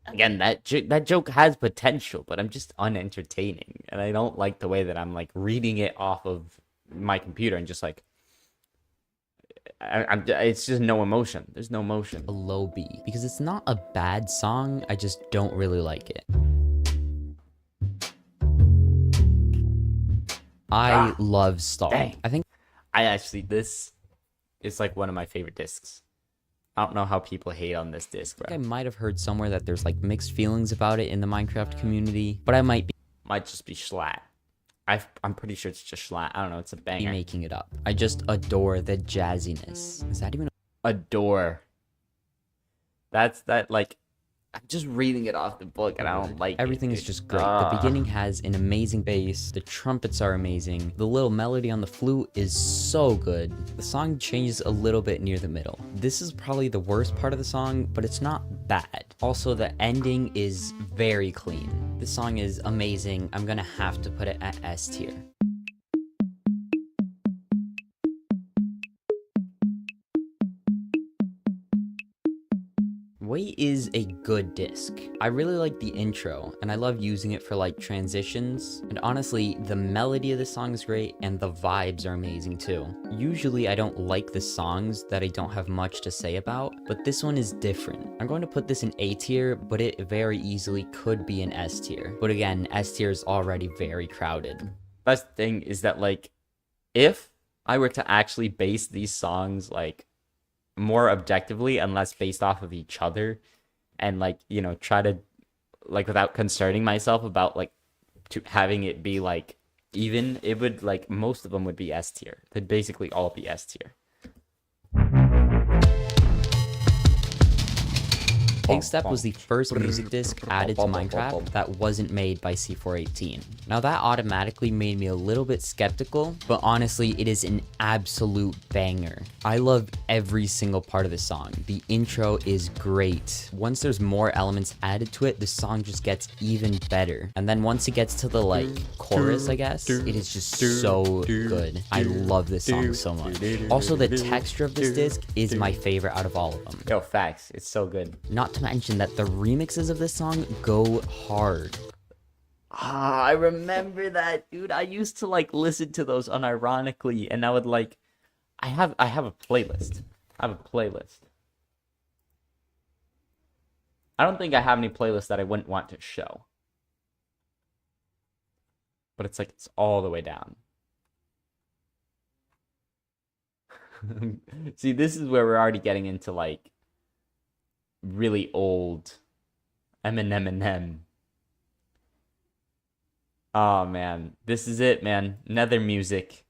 Again, that joke has potential, but I'm just unentertaining, and I don't like the way that I'm like reading it off of my computer and just like it's just no emotion. There's no emotion. A low B, because it's not a bad song, I just don't really like it. I love Star. Dang. I think this is like one of my favorite discs. I don't know how people hate on this disc, I bro. might have heard somewhere that there's like mixed feelings about it in the Minecraft community, but I might Might just be Schlatt. I'm pretty sure it's just Schlatt. I don't know. It's a be banger. making it up. I just adore the jazziness. Is that even Adore. That's that like. I'm just reading it off the book and I don't like Everything it, is dude. just great. The beginning has an amazing bass. The trumpets are amazing. The little melody on the flute is so good. The song changes a little bit near the middle. This is probably the worst part of the song, but it's not bad. Also, the ending is very clean. This song is amazing. I'm gonna have to put it at S tier. Wait is a good disc. I really like the intro, and I love using it for like transitions. And honestly, the melody of the song is great, and the vibes are amazing too. Usually I don't like the songs that I don't have much to say about, but this one is different. I'm going to put this in A tier, but it very easily could be an S tier. But again, S tier is already very crowded. Best thing is that like, if I were to actually base these songs like more objectively and less based off of each other, and like, you know, try to like without concerning myself about like to having it be like even, it would like most of them would be S tier. They'd basically all be S tier. Pigstep was the first music disc added to Minecraft that wasn't made by C418. Now that automatically made me a little bit skeptical, but honestly it is an absolute banger. I love every single part of the song. The intro is great. Once there's more elements added to it, the song just gets even better. And then once it gets to the like chorus, I guess, it is just so good. I love this song so much. Also, the texture of this disc is my favorite out of all of them. Yo, facts. It's so good. Not to mention that the remixes of this song go hard. I remember that, dude. I used to like listen to those unironically, and I would like, I have a playlist. I have a playlist. I don't think I have any playlists that I wouldn't want to show. But it's like, it's all the way down. See, this is where we're already getting into like really old Eminem. Oh man, this is it, man. Nether music.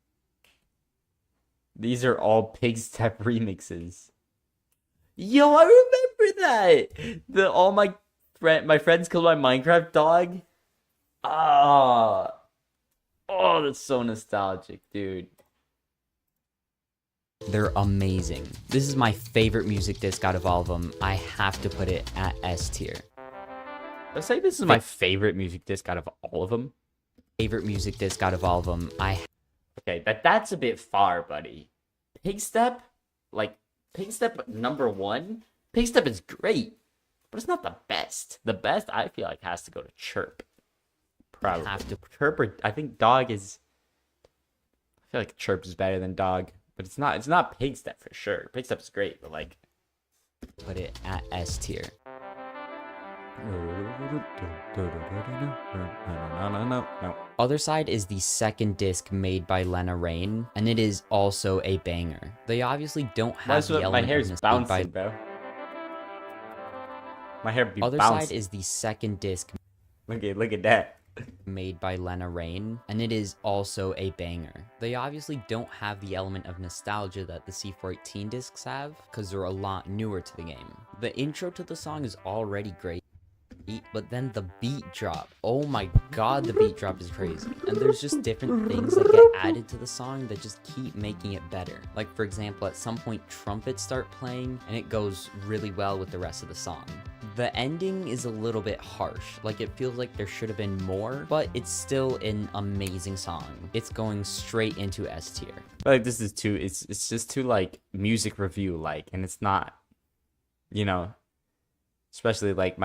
These are all Pigstep remixes. Yo, I remember that. The all my friends killed my Minecraft dog. Oh, that's so nostalgic, dude. They're amazing. This is my favorite music disc out of all of them. I have to put it at S tier. Let's say this is my favorite music disc out of all of them. Favorite music disc out of all of them. Okay, that's a bit far, buddy. Pigstep, like Pigstep number 1. Pigstep is great, but it's not the best. The best I feel like has to go to Chirp. Probably have to Chirp, or I think Dog is. I feel like Chirp is better than Dog, but it's not. It's not Pigstep for sure. Pigstep is great, but like, put it at S tier. No. Other Side is the second disc made by Lena Rain, and it is also a banger. They obviously don't have the element my hair's of bouncing, bro. My hair be Other bouncing. Side is the second disc. Look at that. Made by Lena Rain, and it is also a banger. They obviously don't have the element of nostalgia that the C418 discs have, because they're a lot newer to the game. The intro to the song is already great, but then the beat drop, oh my god, the beat drop is crazy. And there's just different things that get added to the song that just keep making it better. Like for example, at some point trumpets start playing and it goes really well with the rest of the song. The ending is a little bit harsh, like it feels like there should have been more, but it's still an amazing song. It's going straight into S tier. Like this is too, it's just too like music review like, and it's not, you know. Especially like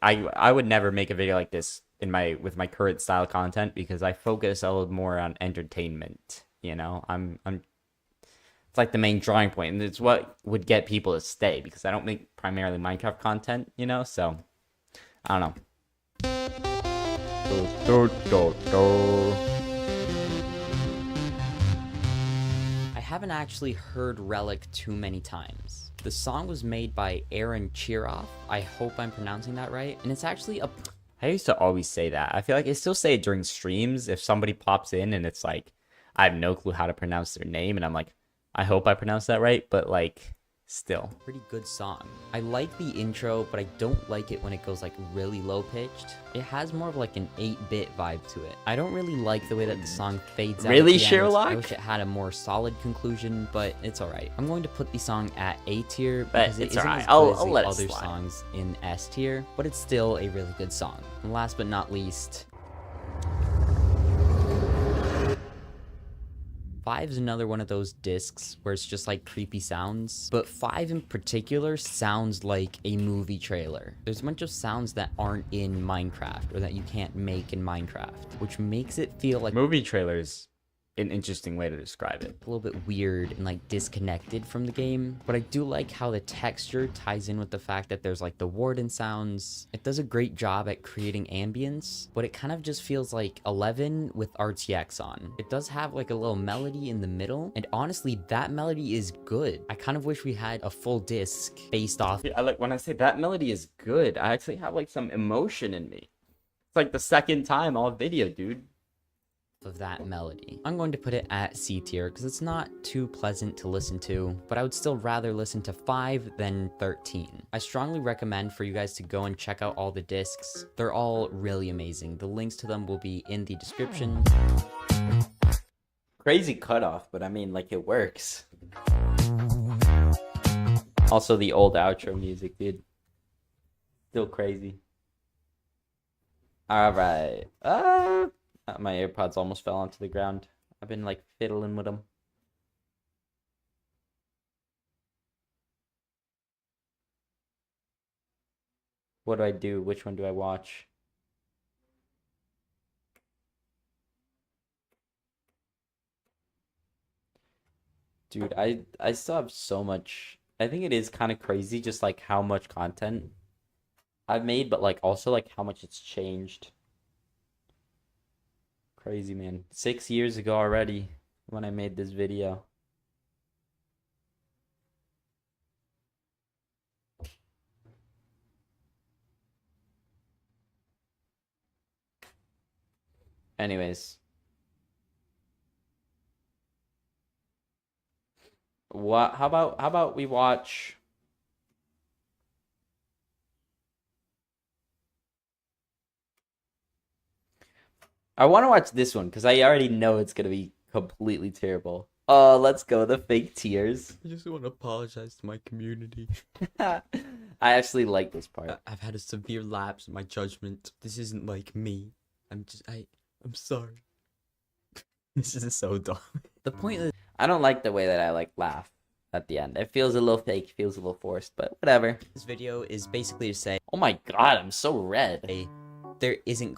I would never make a video like this with my current style content, because I focus a little more on entertainment. You know, it's like the main drawing point, and it's what would get people to stay, because I don't make primarily Minecraft content. You know, so I don't know. I haven't actually heard Relic too many times. The song was made by Aaron Cheeroff. I hope I'm pronouncing that right. And it's actually a... I used to always say that. I feel like I still say it during streams if somebody pops in and it's like, I have no clue how to pronounce their name. And I'm like, I hope I pronounced that right. But like, still. Pretty good song. I like the intro, but I don't like it when it goes like really low pitched. It has more of like an 8-bit vibe to it. I don't really like the way that the song fades out. Really, at the end. Sherlock? I wish it had a more solid conclusion, but it's alright. I'm going to put the song at A tier But because it it's isn't alright. as good I'll as the let it other slide. songs in S tier, but it's still a really good song. And last but not least, 5 is another one of those discs where it's just like creepy sounds, but 5 in particular sounds like a movie trailer. There's a bunch of sounds that aren't in Minecraft or that you can't make in Minecraft, which makes it feel like Movie trailers, an interesting way to describe it. a little bit weird and like disconnected from the game, but I do like how the texture ties in with the fact that there's like the warden sounds. It does a great job at creating ambience, but it kind of just feels like 11 with RTX on. It does have like a little melody in the middle, and honestly that melody is good. I kind of wish we had a full disc based off. I like when I say that melody is good, I actually have like some emotion in me. It's like the second time all video, dude. Of that melody. I'm going to put it at C tier because it's not too pleasant to listen to, but I would still rather listen to 5 than 13. I strongly recommend for you guys to go and check out all the discs. They're all really amazing. The links to them will be in the description. Crazy cutoff, but I mean, like, it works. Also, the old outro music, dude. Still crazy. Alright. My AirPods almost fell onto the ground. I've been, like, fiddling with them. What do I do? Which one do I watch? Dude, I still have so much. I think it is kind of crazy just like how much content I've made, but like also like how much it's changed. Crazy, man. 6 years ago already when I made this video. Anyways. What? How about we watch? I want to watch this one because I already know it's gonna be completely terrible. Oh, let's go the fake tears. I just want to apologize to my community. I actually like this part. I've had a severe lapse in my judgment. This isn't like me. I'm sorry. This is so dumb. The point is, I don't like the way that I like laugh at the end. It feels a little fake, feels a little forced, but whatever. this video is basically to say, Oh my god, I'm so red. there isn't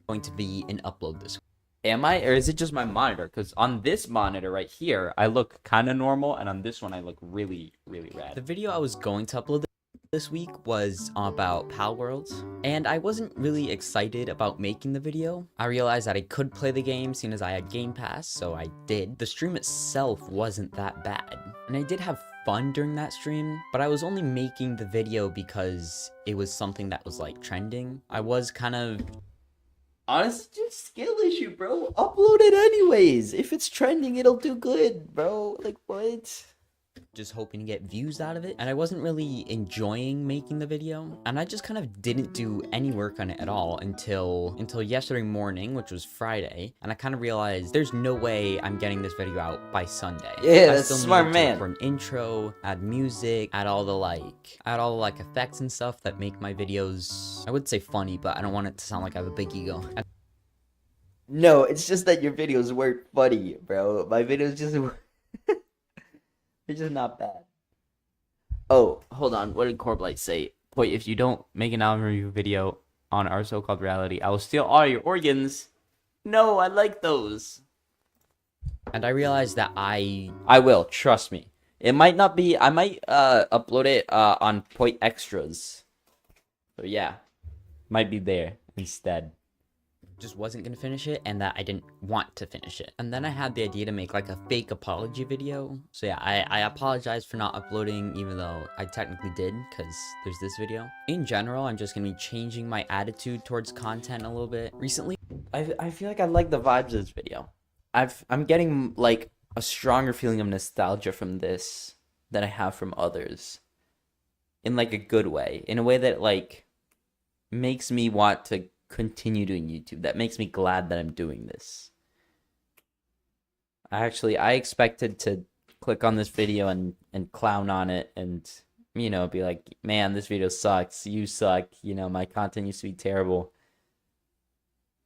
going to be an upload this week. Am I? Or is it just my monitor? Because on this monitor right here, I look kind of normal, and on this one, I look really, really red. The video I was going to upload this week was about Pal Worlds, and I wasn't really excited about making the video. I realized that I could play the game seeing as I had Game Pass, so I did. The stream itself wasn't that bad, and I did have fun during that stream, but I was only making the video because it was something that was like trending. I was kind of... Honestly, just skill issue, bro. Upload it anyways. If it's trending, it'll do good, bro. Like, what? just hoping to get views out of it, and I wasn't really enjoying making the video, and I just kind of didn't do any work on it at all until yesterday morning, which was Friday, and I kind of realized there's no way I'm getting this video out by Sunday. Yeah, I that's still smart, needed to man. For an intro, add music, add all the effects and stuff that make my videos, I would say funny, but I don't want it to sound like I have a big ego. No, it's just that your videos weren't funny, bro. My videos just they're just not bad. Oh, hold on. What did Corblight say? Wait, if you don't make an album review video on our so-called reality, I will steal all your organs. No, I like those. And I realized that I will, trust me. It might not be, I might upload it on Point Extras. So yeah, might be there instead. just wasn't gonna finish it and that I didn't want to finish it. And then I had the idea to make like a fake apology video. So yeah, I apologize for not uploading, even though I technically did, because there's this video. In general, I'm just gonna be changing my attitude towards content a little bit. Recently, I feel like I like the vibes of this video. I'm getting like a stronger feeling of nostalgia from this than I have from others. In like a good way. In a way that like makes me want to continue doing YouTube. That makes me glad that I'm doing this. I expected to click on this video and clown on it and, you know, be like, man, this video sucks. You suck. You know, my content used to be terrible.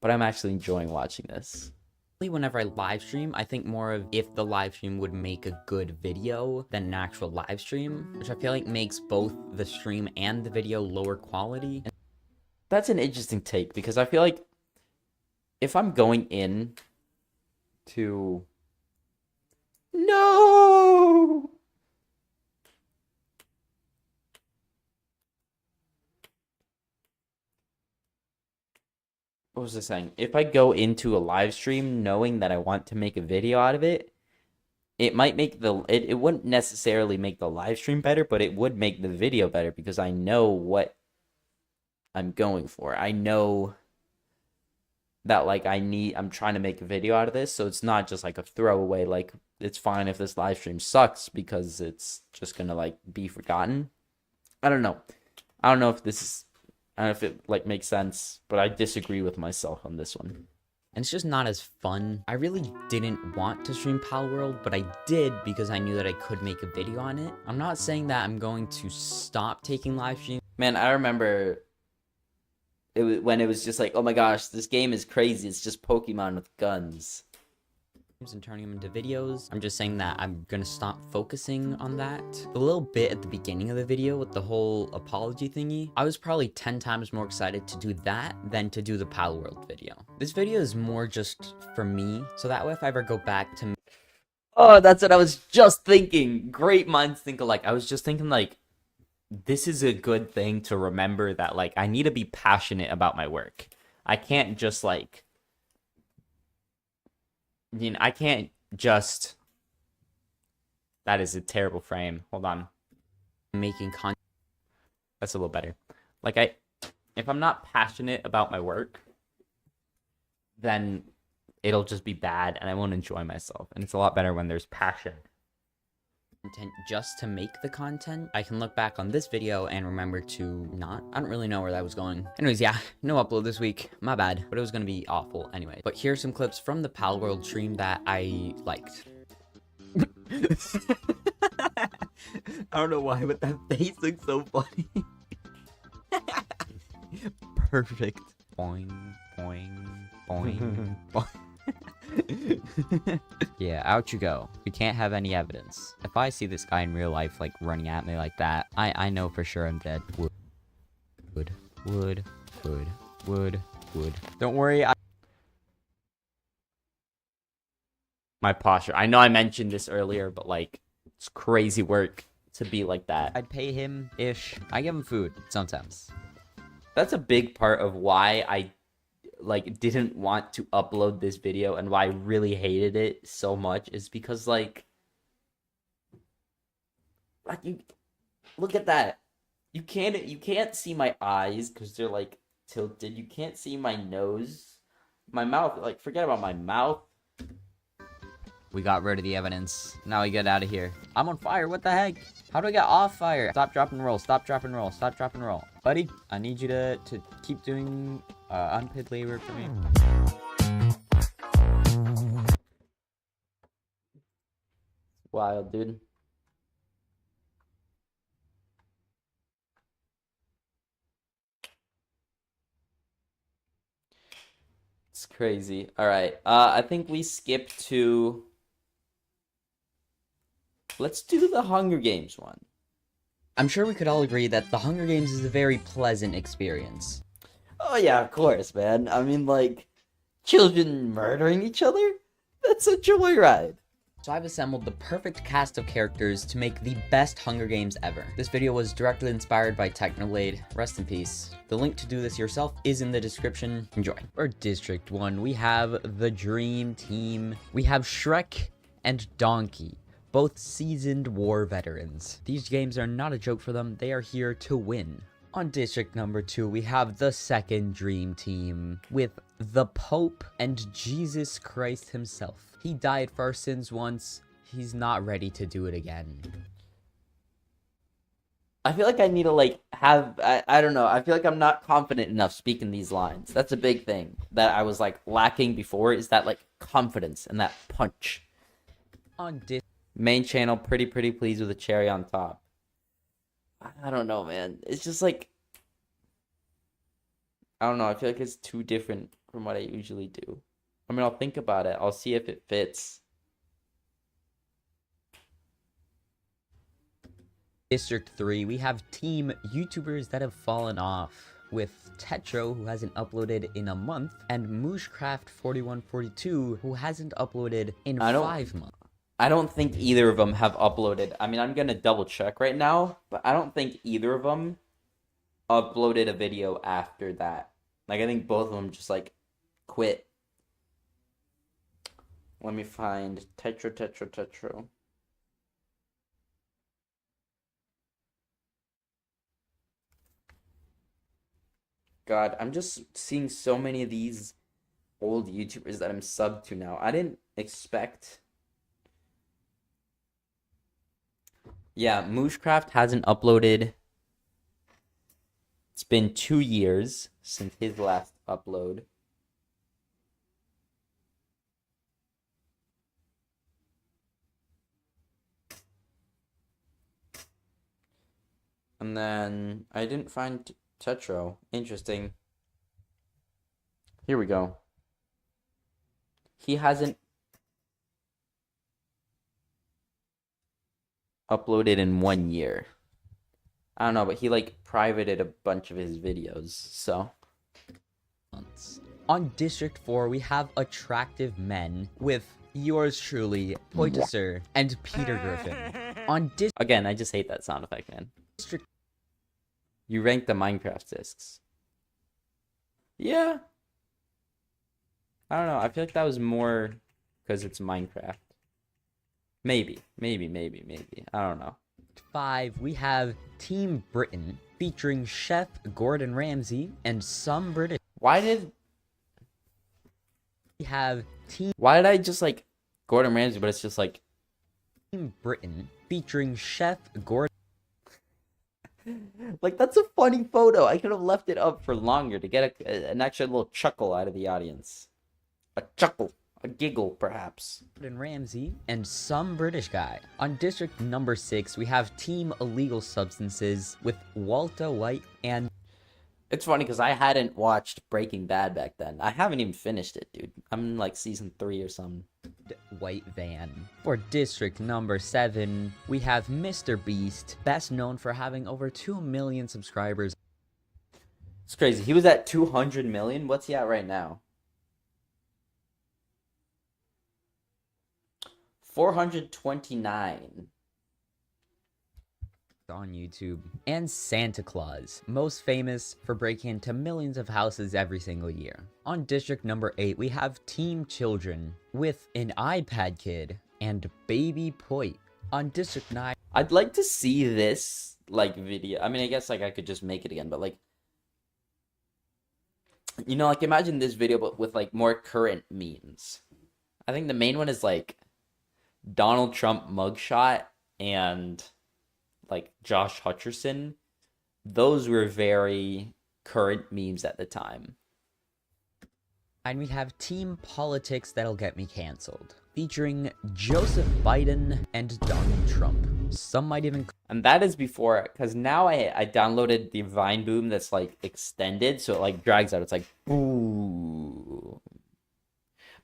But I'm actually enjoying watching this. whenever I live stream, I think more of if the live stream would make a good video than an actual live stream, which I feel like makes both the stream and the video lower quality. That's an interesting take, because I feel like if I'm going in to... No! What was I saying? If I go into a live stream knowing that I want to make a video out of it, it might make it wouldn't necessarily make the live stream better, but it would make the video better because I know what I'm going for. I know that like I'm trying to make a video out of this, so it's not just like a throwaway, like it's fine if this live stream sucks because it's just gonna like be forgotten. I don't know. I don't know if it like makes sense, but I disagree with myself on this one. And it's just not as fun. I really didn't want to stream Pal World, but I did because I knew that I could make a video on it. I'm not saying that I'm going to stop taking live streams. Man, I remember when it was just like, oh my gosh, this game is crazy. It's just Pokemon with guns. And turning them into videos. I'm just saying that I'm gonna stop focusing on that. The little bit at the beginning of the video with the whole apology thingy, I was probably 10 times more excited to do that than to do the Pal World video. This video is more just for me, so that way if I ever go back to... Oh, that's what I was just thinking. Great minds think alike. I was just thinking like, this is a good thing to remember that like, I need to be passionate about my work. I can't just like... You know, I can't just... That is a terrible frame. Hold on. Making content. That's a little better. Like, if I'm not passionate about my work, then it'll just be bad and I won't enjoy myself. And it's a lot better when there's passion. Content just to make the content. I can look back on this video and remember to not. I don't really know where that was going. Anyways, yeah, no upload this week. My bad, but it was gonna be awful anyway. But here's some clips from the Pal World stream that I liked. I don't know why, but that face looks so funny. Perfect. Boing, boing, boing, boing. Yeah, out you go. We can't have any evidence. If I see this guy in real life, like, running at me like that, I know for sure I'm dead. Wood. Don't worry, My posture. I know I mentioned this earlier, but, like, it's crazy work to be like that. I'd pay him-ish. I give him food sometimes. That's a big part of why I like didn't want to upload this video and why I really hated it so much is because like you look at that. You can't see my eyes because they're like tilted. You can't see my nose, my mouth. Like forget about my mouth. We got rid of the evidence. Now we get out of here. I'm on fire. What the heck? How do I get off fire? Stop, drop, and roll. Stop, drop, and roll. Stop, drop, and roll. Buddy, I need you to keep doing unpaid labor for me. Wild, dude. It's crazy. All right. I think we skip to... Let's do the Hunger Games one. I'm sure we could all agree that the Hunger Games is a very pleasant experience. Oh yeah, of course, man. I mean, like, children murdering each other? That's a joyride. So I've assembled the perfect cast of characters to make the best Hunger Games ever. This video was directly inspired by Technoblade. Rest in peace. The link to do this yourself is in the description. Enjoy. For District 1, we have the Dream Team. We have Shrek and Donkey, both seasoned war veterans. These games are not a joke for them. They are here to win. On District number 2, we have the second Dream Team with the Pope and Jesus Christ himself. He died for our sins once. He's not ready to do it again. I feel like I need to, like, have... I don't know. I feel like I'm not confident enough speaking these lines. That's a big thing that I was, like, lacking before, is that, like, confidence and that punch. On main channel, pretty pleased with a cherry on top. I don't know, man. It's just, like... I don't know. I feel like it's too different from what I usually do. I mean, I'll think about it. I'll see if it fits. District 3, we have team YouTubers that have fallen off, with Tetro, who hasn't uploaded in a month, and Mooshcraft4142, who hasn't uploaded in 5 months. I don't think either of them have uploaded. I mean, I'm gonna double check right now, but I don't think either of them uploaded a video after that. Like, I think both of them just, like, quit. Let me find Tetro. God, I'm just seeing so many of these old YouTubers that I'm subbed to now. I didn't expect... Yeah, Mooshcraft hasn't uploaded. It's been 2 years since his last upload. And then I didn't find Tetro. Interesting. Here we go. He hasn't uploaded in 1 year. I don't know, but he, like, privated a bunch of his videos, so. On District 4, we have attractive men with yours truly, Poitusser, and Peter Griffin. On Again, I just hate that sound effect, man. You rank the Minecraft discs. Yeah. I don't know. I feel like that was more because it's Minecraft. Maybe. I don't know. 5, we have Team Britain, featuring Chef Gordon Ramsay and some British. Why did... We have Team... Why did I just, like, Gordon Ramsay, but it's just, like... Team Britain, featuring Chef Gordon... Like, that's a funny photo. I could have left it up for longer to get an extra little chuckle out of the audience. A chuckle. A giggle, perhaps. Gordon Ramsay and some British guy. On District number 6, we have Team Illegal Substances with Walter White and... It's funny because I hadn't watched Breaking Bad back then. I haven't even finished it, dude. I'm in, like, season 3 or something. White Van. For District number 7, we have Mr. Beast, best known for having over 2 million subscribers. It's crazy. He was at 200 million. What's he at right now? 429. On YouTube. And Santa Claus, most famous for breaking into millions of houses every single year. On District number 8, we have Team Children with an iPad Kid and Baby Poit. On District 9, I'd like to see this, like, video. I mean, I guess, like, I could just make it again, but, like, you know, like, imagine this video, but with, like, more current memes. I think the main one is, like, Donald Trump mugshot and... like Josh Hutcherson. Those were very current memes at the time. And we have Team Politics That'll Get Me Cancelled, featuring Joseph Biden and Donald Trump. Some might even... And that is before, because now I downloaded the Vine Boom that's, like, extended, so it, like, drags out. It's like, ooh.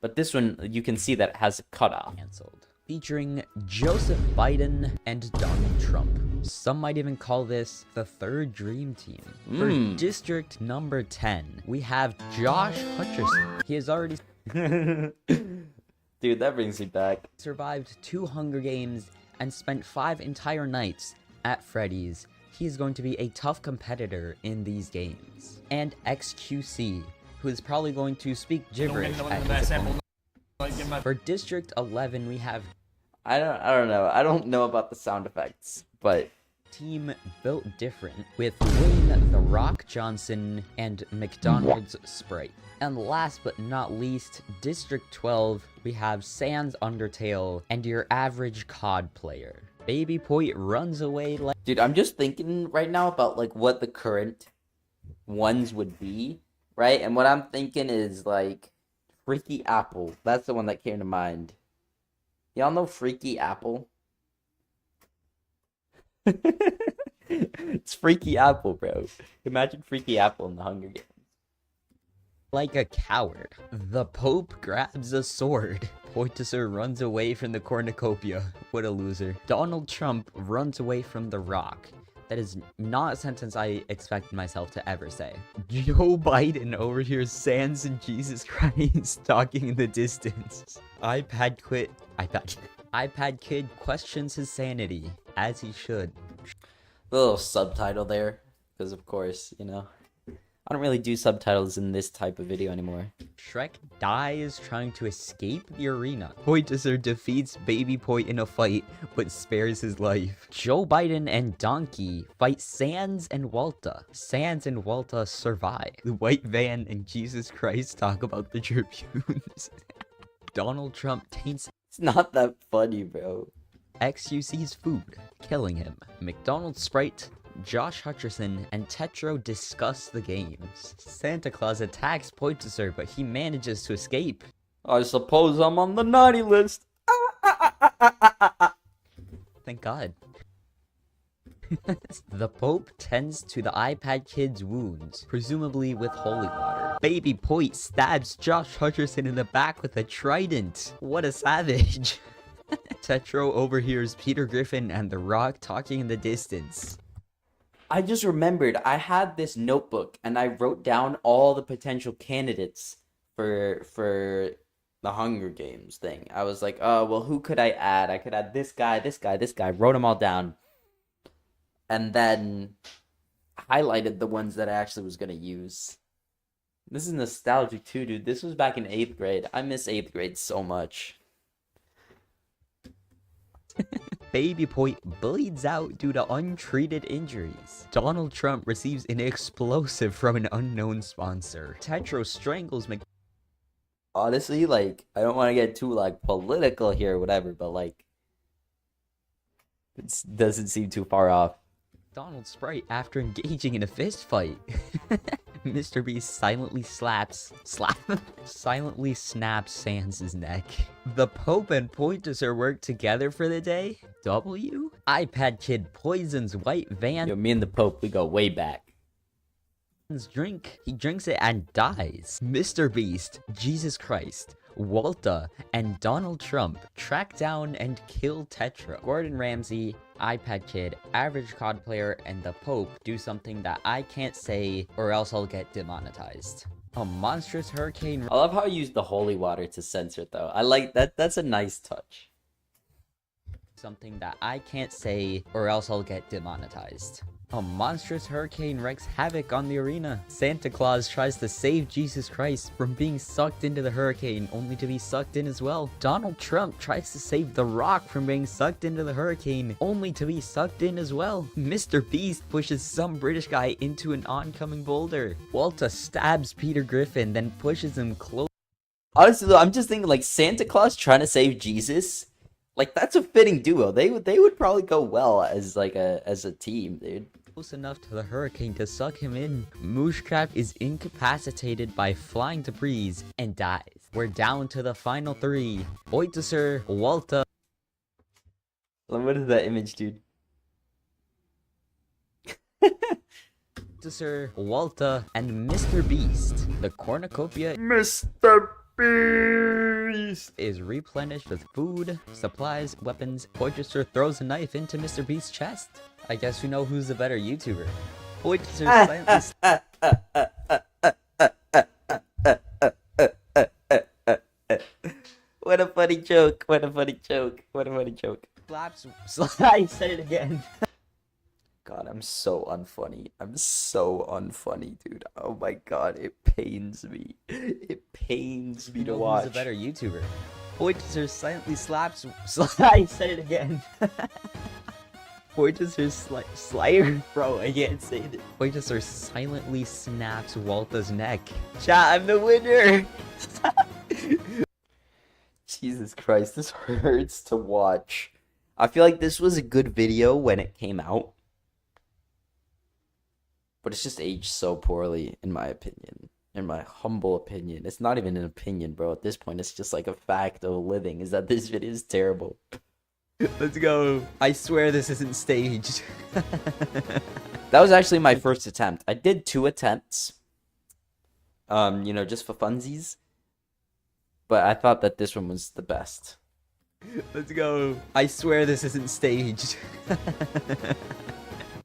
But this one, you can see that it has a cutoff. Cancelled. Featuring Joseph Biden and Donald Trump. Some might even call this the third Dream Team. For District number 10, we have Josh Hutcherson. He has already... Dude, Dude, that brings me back. Survived 2 Hunger Games and spent 5 entire nights at Freddy's. He's going to be a tough competitor in these games. And XQC, who is probably going to speak gibberish at his opponent. For District 11, we have... I don't know. I don't know about the sound effects, but... Team Built Different with Wayne The Rock Johnson and McDonald's Sprite. And last but not least, District 12, we have Sans Undertale and your average COD player. Baby Point runs away like... Dude, I'm just thinking right now about like what the current ones would be, right? And what I'm thinking is like Freaky Apple. That's the one that came to mind. Y'all know Freaky Apple? It's Freaky Apple, bro. Imagine Freaky Apple in the Hunger Games. Like a coward. The Pope grabs a sword. Poitusser runs away from the cornucopia. What a loser. Donald Trump runs away from the Rock. That is not a sentence I expected myself to ever say. Joe Biden overhears Sans and Jesus Christ talking in the distance. iPad Kid questions his sanity, as he should. The little subtitle there, because of course, you know, I don't really do subtitles in this type of video anymore. Shrek dies trying to escape the arena. Poitusser defeats Baby Point in a fight, but spares his life. Joe Biden and Donkey fight Sans and Walta. Sans and Walta survive. The White Van and Jesus Christ talk about the Tribunes. Donald Trump taints... It's not that funny, bro. XUC's food, killing him. McDonald's Sprite, Josh Hutcherson, and Tetro discuss the games. Santa Claus attacks Poitusser, but he manages to escape. I suppose I'm on the naughty list. Thank God. The Pope tends to the iPad Kid's wounds, presumably with holy water. Baby Point stabs Josh Hutcherson in the back with a trident. What a savage. Tetro overhears Peter Griffin and The Rock talking in the distance. I just remembered I had this notebook and I wrote down all the potential candidates for the Hunger Games thing. I was like, oh, well, who could I add? I could add this guy, this guy, this guy. Wrote them all down. And then highlighted the ones that I actually was going to use. This is nostalgic too, dude. This was back in 8th grade. I miss 8th grade so much. Baby Point bleeds out due to untreated injuries. Donald Trump receives an explosive from an unknown sponsor. Tetro strangles Honestly, like, I don't want to get too, like, political here or whatever, but, like, it doesn't seem too far off. Donald Sprite after engaging in a fist fight. Mr. Beast silently snaps Sans' neck. The Pope and Poitusser work together for the day? W? iPad Kid poisons White Van. Yo, me and the Pope, we go way back. Drink. He drinks it and dies. Mr. Beast, Jesus Christ, Walta, and Donald Trump track down and kill Tetra. Gordon Ramsay, iPad Kid, average COD player, and the Pope do something that I can't say or else I'll get demonetized. A monstrous hurricane. I love how I used the holy water to censor it though. I like that. That's a nice touch. Something that I can't say or else I'll get demonetized. A monstrous hurricane wreaks havoc on the arena. Santa Claus tries to save Jesus Christ from being sucked into the hurricane, only to be sucked in as well. Donald Trump tries to save The Rock from being sucked into the hurricane, only to be sucked in as well. Mr. Beast pushes some British guy into an oncoming boulder. Walta stabs Peter Griffin, then pushes him close. Honestly though, I'm just thinking like Santa Claus trying to save Jesus. Like, that's a fitting duo. They would probably go well as like as a team, dude. Close enough to the hurricane to suck him in. Mooshcraft is incapacitated by flying debris and dies. We're down to the final 3. Poitusser, Walta. What is that image, dude? Poitusser, Walta, and Mr. Beast. The cornucopia. Mr. Beast is replenished with food, supplies, weapons. Poitusser throws a knife into Mr. Beast's chest. I guess we know who's the better YouTuber. Poitusser silently... What a funny joke. What a funny joke. What a funny joke. Slaps. I said it again. God, I'm so unfunny. I'm so unfunny, dude. Oh my god, it pains me. It pains me to watch. Who's a better YouTuber? Poitras silently slaps. I said it again. Poitras Slayer. Bro, I can't say it. Poitras silently snaps Walta's neck. Chat, I'm the winner. Jesus Christ, this hurts to watch. I feel like this was a good video when it came out. But it's just aged so poorly, in my opinion. In my humble opinion. It's not even an opinion, bro. At this point, it's just like a fact of living, is that this video is terrible. Let's go. I swear this isn't staged. That was actually my first attempt. I did 2 attempts. You know, just for funsies. But I thought that this one was the best. Let's go. I swear this isn't staged.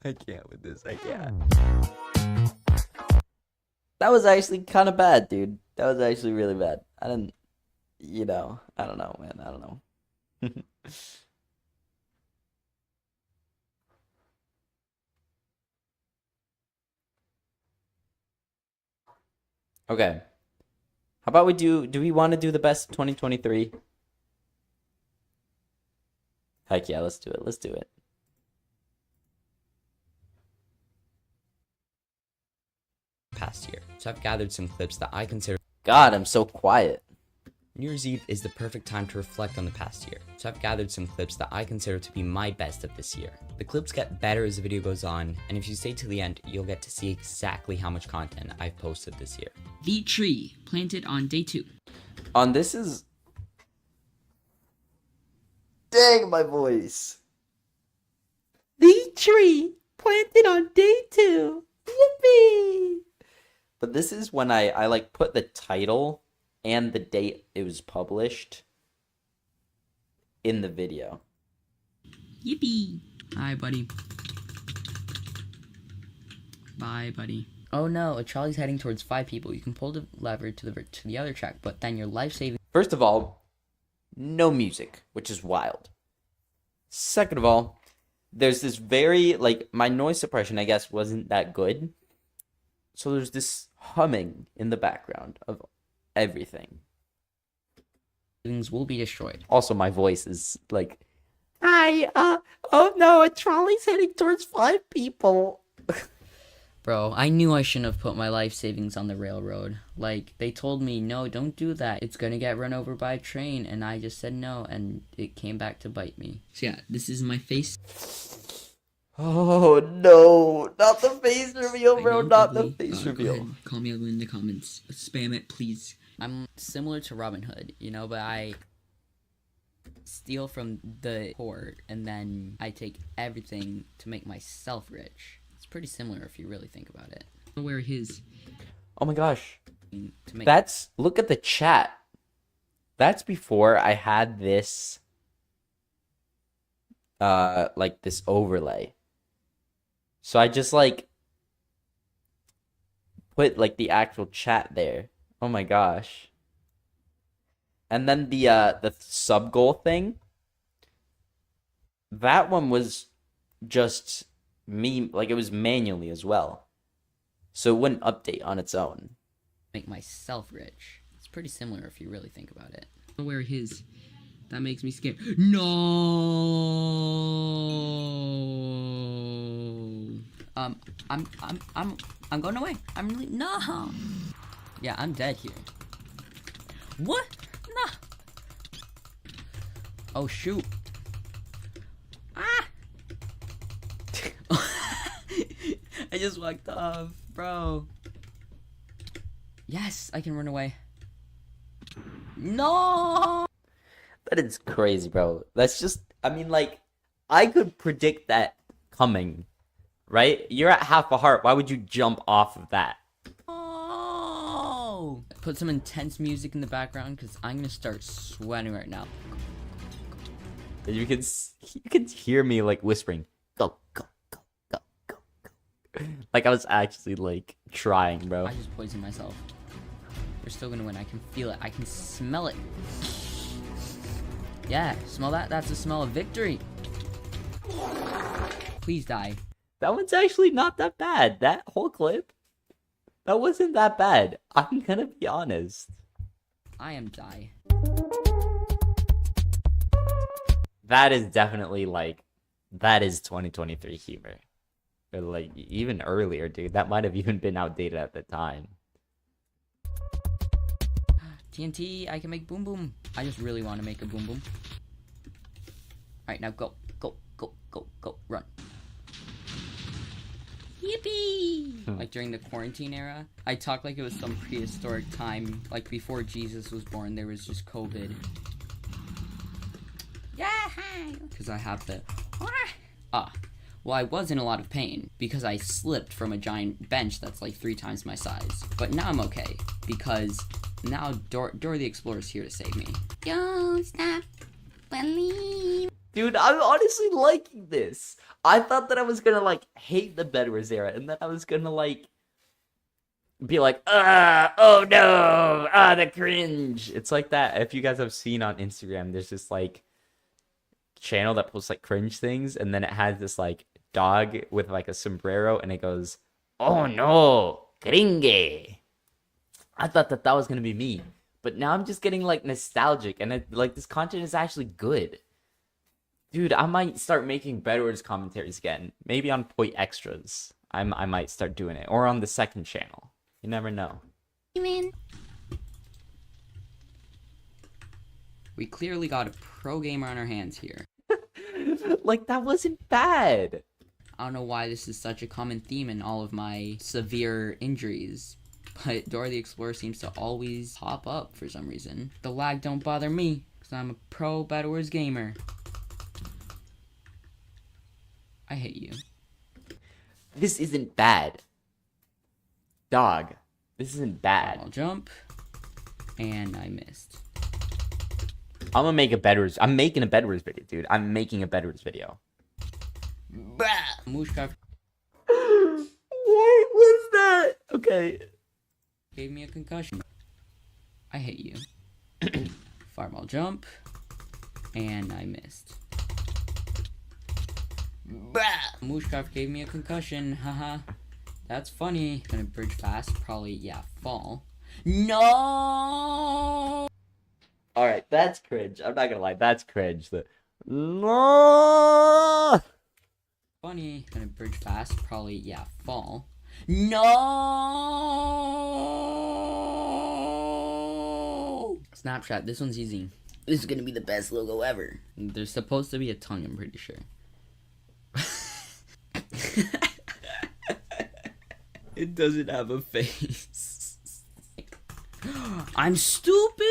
I can't with this. I can't. That was actually kind of bad, dude. That was actually really bad. I didn't, you know, I don't know, man. I don't know. Okay. How about we do we want to do the best of 2023? Heck yeah, let's do it. Let's do it. Past year. So I've gathered some clips that I consider. God, I'm so quiet. New Year's Eve is the perfect time to reflect on the past year. So I've gathered some clips that I consider to be my best of this year. The clips get better as the video goes on, and if you stay till the end, you'll get to see exactly how much content I've posted this year. The tree planted on day 2. On this is... Dang, my voice. The tree planted on day 2. Yippee! But this is when I like put the title and the date it was published in the video. Yippee! Hi, buddy. Bye, buddy. Oh no, a trolley's heading towards 5 people. You can pull the lever to the other track, but then your life-saving... First of all, no music, which is wild. Second of all, there's this very, like, my noise suppression, I guess, wasn't that good. So there's this humming in the background of everything. Things will be destroyed. Also, my voice is like, hi, oh no, a trolley's heading towards 5 people. Bro, I knew I shouldn't have put my life savings on the railroad. Like, they told me, no, don't do that. It's gonna get run over by a train, and I just said no, and it came back to bite me. So yeah, this is my face. Oh no, not the face reveal, bro, not the face reveal. Call me ugly in the comments. Spam it, please. I'm similar to Robin Hood, you know, but I steal from the poor, and then I take everything to make myself rich. It's pretty similar if you really think about it. Where his... Oh my gosh. That's... Look at the chat. That's before I had this... like, this overlay. So I just, like... put, like, the actual chat there. Oh my gosh. And then the sub goal thing. That one was just... me, like, it was manually as well, so it wouldn't update on its own. Make myself rich. It's pretty similar if you really think about it. Where his... That makes me scared. No. I'm going away. I'm really... No. Yeah, I'm dead here. What? No. Oh shoot. Ah. I just walked off, bro. Yes, I can run away. No! That is crazy, bro. That's just, I mean, like, I could predict that coming, right? You're at half a heart. Why would you jump off of that? Oh! Put some intense music in the background because I'm gonna start sweating right now. You can hear me, like, whispering, go, go. Like, I was actually, like, trying, bro. I just poisoned myself. We're still gonna win. I can feel it. I can smell it. Yeah, smell that? That's the smell of victory. Please die. That one's actually not that bad. That whole clip, that wasn't that bad. I'm gonna be honest. I am die. That is definitely like, that is 2023 humor. Or like, even earlier, dude. That might have even been outdated at the time. TNT, I can make boom boom. I just really want to make a boom boom. Alright, now go. Go, go, go, go. Run. Yippee! Like during the quarantine era, I talked like it was some prehistoric time. Like before Jesus was born, there was just COVID. Yeah! Because I have the... Well, I was in a lot of pain because I slipped from a giant bench that's like 3 times my size. But now I'm okay because now Dora the Explorer is here to save me. Don't stop believing. Dude, I'm honestly liking this. I thought that I was gonna like hate the Bedwars era and then I was gonna like be like, oh no, the cringe. It's like that. If you guys have seen on Instagram, there's this like channel that posts like cringe things and then it has this like dog with like a sombrero and it goes, oh no, cringe. I thought that was gonna be me, but now I'm just getting like nostalgic and like this content is actually good. Dude, I might start making Bedwars commentaries again, maybe on Point Extras. I might start doing it, or on the second channel. You never know. We clearly got a pro gamer on our hands here. Like, that wasn't bad. I don't know why this is such a common theme in all of my severe injuries, but Dora the Explorer seems to always pop up for some reason. The lag don't bother me, because I'm a pro Bedwars gamer. I hate you. This isn't bad. Dog, this isn't bad. I'll jump, and I missed. I'm gonna make a Bedwars. I'm making a Bedwars video, dude. I'm making a Bedwars video. Mooshcraft. What was that? Okay. Gave me a concussion. I hate you. Fireball jump, and I missed. Mooshcraft gave me a concussion. Haha. That's funny. Gonna bridge fast. Probably, yeah, fall. No! Alright, that's cringe. I'm not gonna lie, that's cringe. No! Funny. Gonna bridge fast. Probably, yeah, fall. No! Snapchat. This one's easy. This is gonna be the best logo ever. There's supposed to be a tongue, I'm pretty sure. It doesn't have a face. I'm stupid!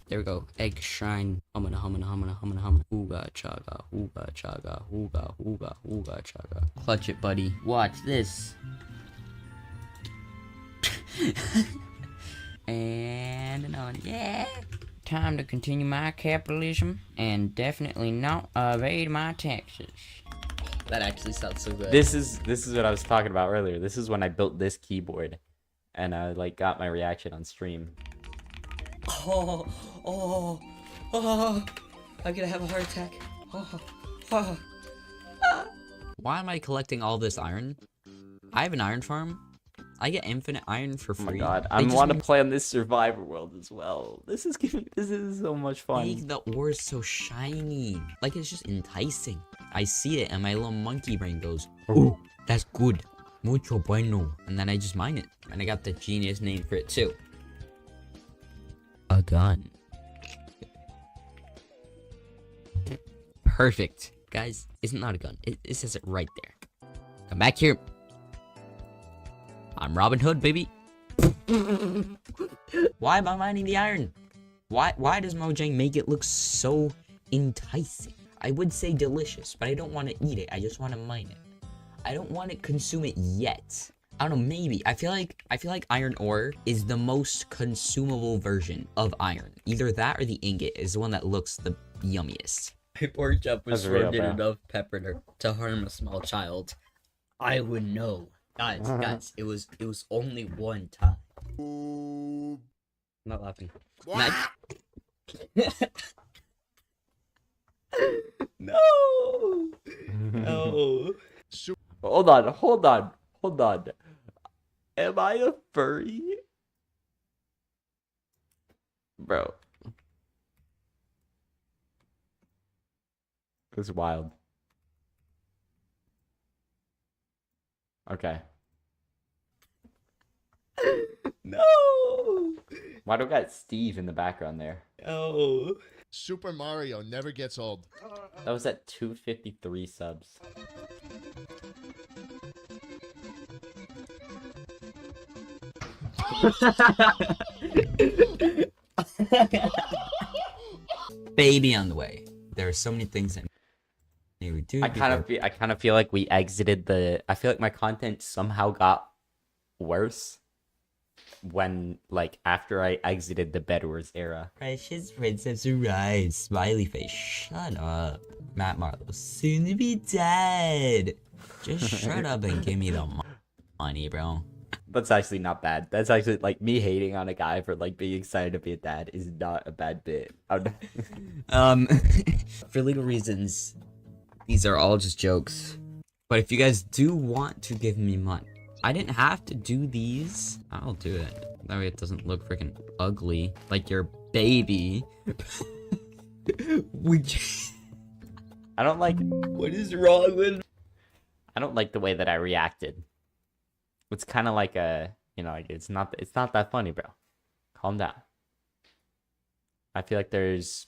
There we go. Egg shrine. Humana, humana, humana, humana, humana. Hooga chaga, hooga chaga, hooga, hooga, hooga chaga. Clutch it, buddy. Watch this. And another one. Yeah! Time to continue my capitalism and definitely not evade my taxes. That actually sounds so good. This is what I was talking about earlier. This is when I built this keyboard and I like got my reaction on stream. Oh, I'm gonna have a heart attack. Why am I collecting all this iron? I have an iron farm. I get infinite iron for free. Oh my god, I want to play on this Survivor world as well. This is so much fun. Make the ore so shiny. Like, it's just enticing. I see it and my little monkey brain goes, ooh, that's good. Mucho bueno. And then I just mine it. And I got the genius name for it too. A gun. Perfect. Guys, it's not a gun. It says it right there. Come back here. I'm Robin Hood, baby. Why am I mining the iron? Why does Mojang make it look so enticing? I would say delicious, but I don't want to eat it. I just want to mine it. I don't want to consume it yet. I don't know, maybe. I feel like iron ore is the most consumable version of iron. Either that or the ingot is the one that looks the yummiest. My pork chop was swarmed in enough pepper to harm a small child. I would know. Guys, it was only one time. I'm not laughing. Hold on, hold on, hold on. Am I a furry? Bro. It's wild. Okay. No! Why do I got Steve in the background there? Oh. Super Mario never gets old. That was at 253 subs. Baby on the way. There are so many things that we do. I kind of feel like we exited the. I feel like my content somehow got worse when, like, after I exited the Bed Wars era. Precious Princess arrives. Smiley face. Shut up. Matt Marlowe soon to be dead. Just shut up and give me the money, bro. That's actually not bad. That's actually, like, me hating on a guy for, like, being excited to be a dad is not a bad bit. For legal reasons, these are all just jokes. But if you guys do want to give me money, I didn't have to do these. I'll do it. That way it doesn't look freaking ugly. Like your baby. Would you... I don't like... What is wrong with... I don't like the way that I reacted. It's kind of like a... You know, like, it's not that funny, bro. Calm down. I feel like there's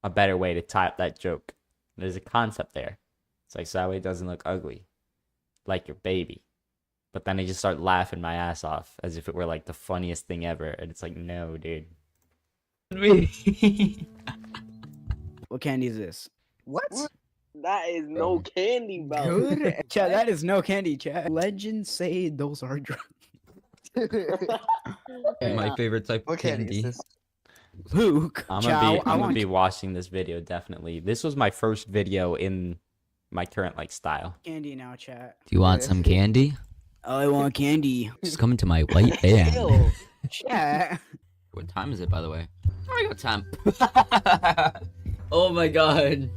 a better way to type that joke. There's a concept there. It's like, so that way it doesn't look ugly. Like your baby. But then I just start laughing my ass off as if it were like the funniest thing ever. And it's like, no, dude. What candy is this? What? That is no candy, bro. Good. Chat, that is no candy, chat. Legends say those are drugs. My favorite type of candy. Luke, I'm gonna be watching this video, definitely. This was my first video in my current, like, style. Candy now, chat. Do you want some candy? Oh, I want candy. Just come into my white van. Chat. What time is it, by the way? I got time. Oh my god.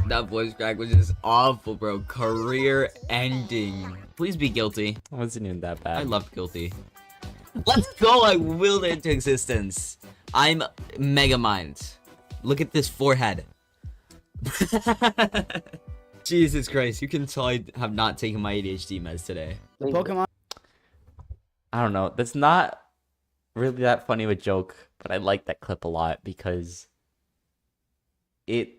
That voice crack was just awful, bro. Career ending. Please be guilty. It wasn't even that bad. I love guilty. Let's go! I willed it into existence. I'm mega mind. Look at this forehead. Jesus Christ, you can tell I have not taken my ADHD meds today. The Pokemon. I don't know. That's not really that funny of a joke, but I like that clip a lot because you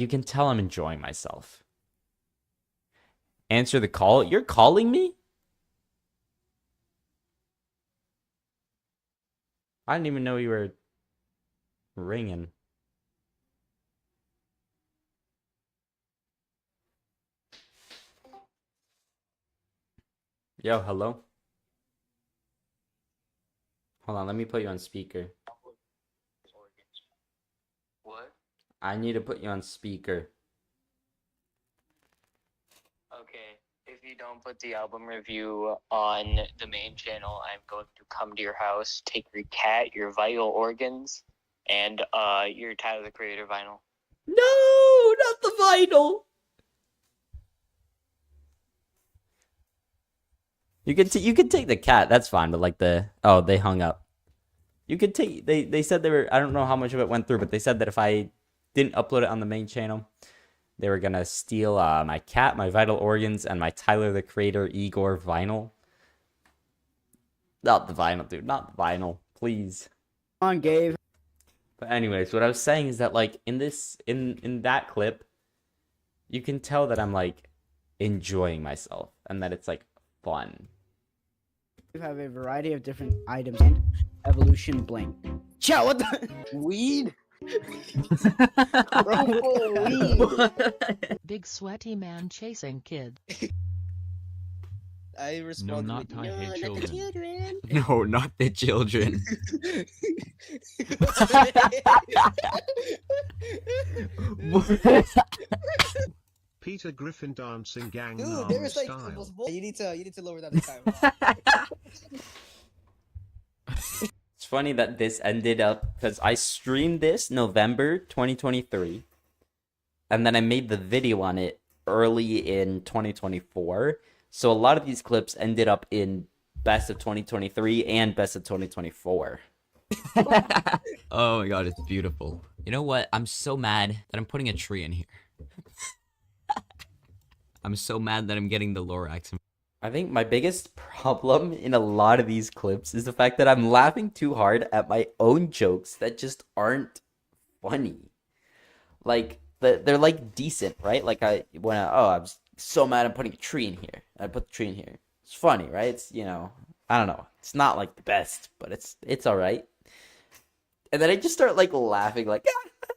can tell I'm enjoying myself. Answer the call. You're calling me? I didn't even know you were ringing. Yo, hello? Hold on, let me put you on speaker. What? I need to put you on speaker. Okay, if you don't put the album review on the main channel, I'm going to come to your house, take your cat, your vital organs, and your Tyler the Creator vinyl. No, not the vinyl. You could take the cat. That's fine, but like they hung up. You could take. They said they were. I don't know how much of it went through, but they said that if I didn't upload it on the main channel, they were gonna steal my cat, my vital organs, and my Tyler the Creator Igor vinyl. Not the vinyl, dude. Not the vinyl, please. Come on, Gabe. But anyways, what I was saying is that, like, in that clip, you can tell that I'm, like, enjoying myself and that it's, like, fun. You have a variety of different items and evolution blank. Chat, what the? Weed? Big sweaty man chasing kid. I responded not with, I "No, hate not the children." children. No, not the children. Peter Griffin dancing gang Dude, there was like style. you need to lower that the time. It's funny that this ended up because I streamed this November 2023, and then I made the video on it early in 2024. So a lot of these clips ended up in best of 2023 and best of 2024. Oh my god, it's beautiful. You know what? I'm so mad that I'm putting a tree in here. I'm so mad that I'm getting the Lorax. I think my biggest problem in a lot of these clips is the fact that I'm laughing too hard at my own jokes that just aren't funny. Like, they're like decent, right? Like I was so mad I'm putting a tree in here. I put the tree in here. It's funny, right? It's, you know, I don't know. It's not like the best, but it's all right. And then I just start like laughing like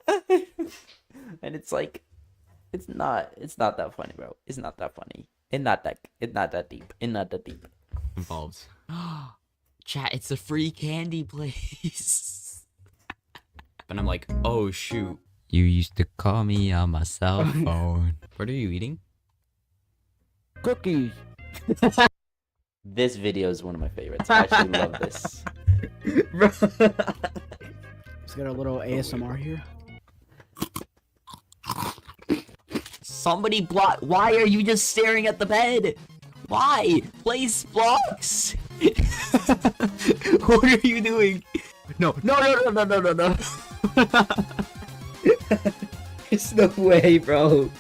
and it's like it's not that funny, bro. It's not that funny. It's not that deep. It's not that deep. Involved. Chat, it's a free candy place. And I'm like, oh shoot. You used to call me on my cell phone. What are you eating? Cookies. This video is one of my favorites. I actually love this. Bro. Let's get a little ASMR here. Somebody block. Why are you just staring at the bed? Why? Place blocks. What are you doing? No. There's no way, bro.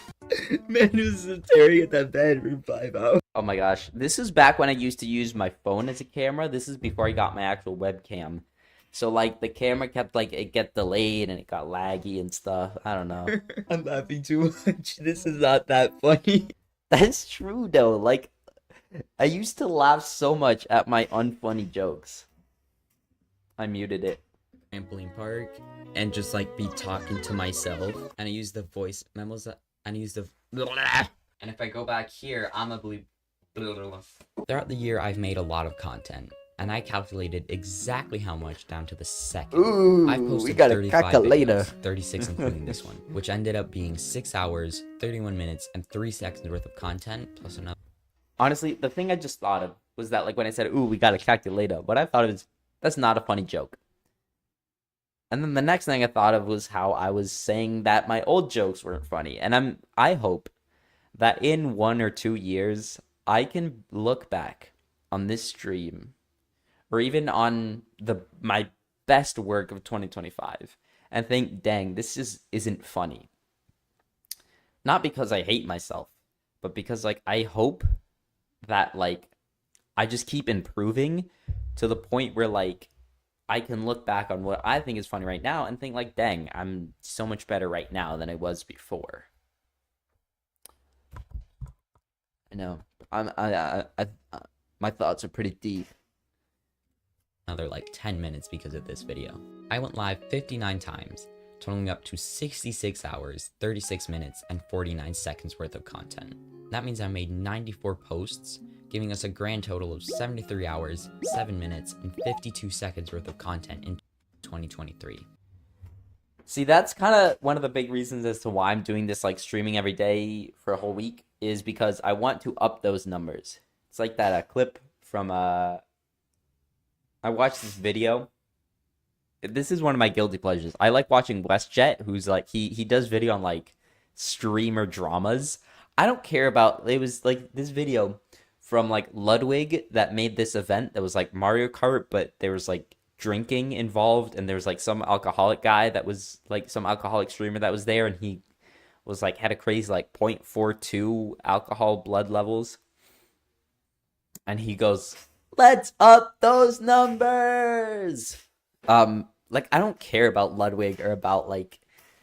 Man who's staring at that bed for 5 hours. Oh my gosh. This is back when I used to use my phone as a camera. This is before I got my actual webcam. So, like, the camera kept, like, it get delayed and it got laggy and stuff. I don't know. I'm laughing too much. This is not that funny. That's true, though. Like, I used to laugh so much at my unfunny jokes. I muted it. Trampoline park and just, like, be talking to myself. And I use the voice memos and I use the... And if I go back here, I'm gonna believe... Throughout the year, I've made a lot of content. And I calculated exactly how much down to the second. Ooh, I posted we got a 35 calculator. videos, 36 including this one, which ended up being 6 hours, 31 minutes, and 3 seconds worth of content, plus another. Honestly, the thing I just thought of was that, like, when I said, ooh, we got a calculator, what I thought of is, that's not a funny joke. And then the next thing I thought of was how I was saying that my old jokes weren't funny. And I hope that in 1 or 2 years, I can look back on this stream or even on my best work of 2025 and think, dang, this just isn't funny. Not because I hate myself, but because, like, I hope that, like, I just keep improving to the point where, like, I can look back on what I think is funny right now and think, like, dang, I'm so much better right now than I was before. I know. My thoughts are pretty deep. Another like 10 minutes because of this video. I went live 59 times, totaling up to 66 hours, 36 minutes, and 49 seconds worth of content. That means I made 94 posts, giving us a grand total of 73 hours, 7 minutes, and 52 seconds worth of content in 2023. See, that's kind of one of the big reasons as to why I'm doing this, like, streaming every day for a whole week, is because I want to up those numbers. It's like that clip from I watched this video. This is one of my guilty pleasures. I like watching WestJet, who's like, he does video on, like, streamer dramas. I don't care about, it was like this video from, like, Ludwig that made this event that was like Mario Kart, but there was, like, drinking involved, and there was, like, some alcoholic guy that was, like, some alcoholic streamer that was there, and he was, like, had a crazy, like, 0.42 alcohol blood levels. And he goes, let's up those numbers. Like, I don't care about Ludwig or about, like,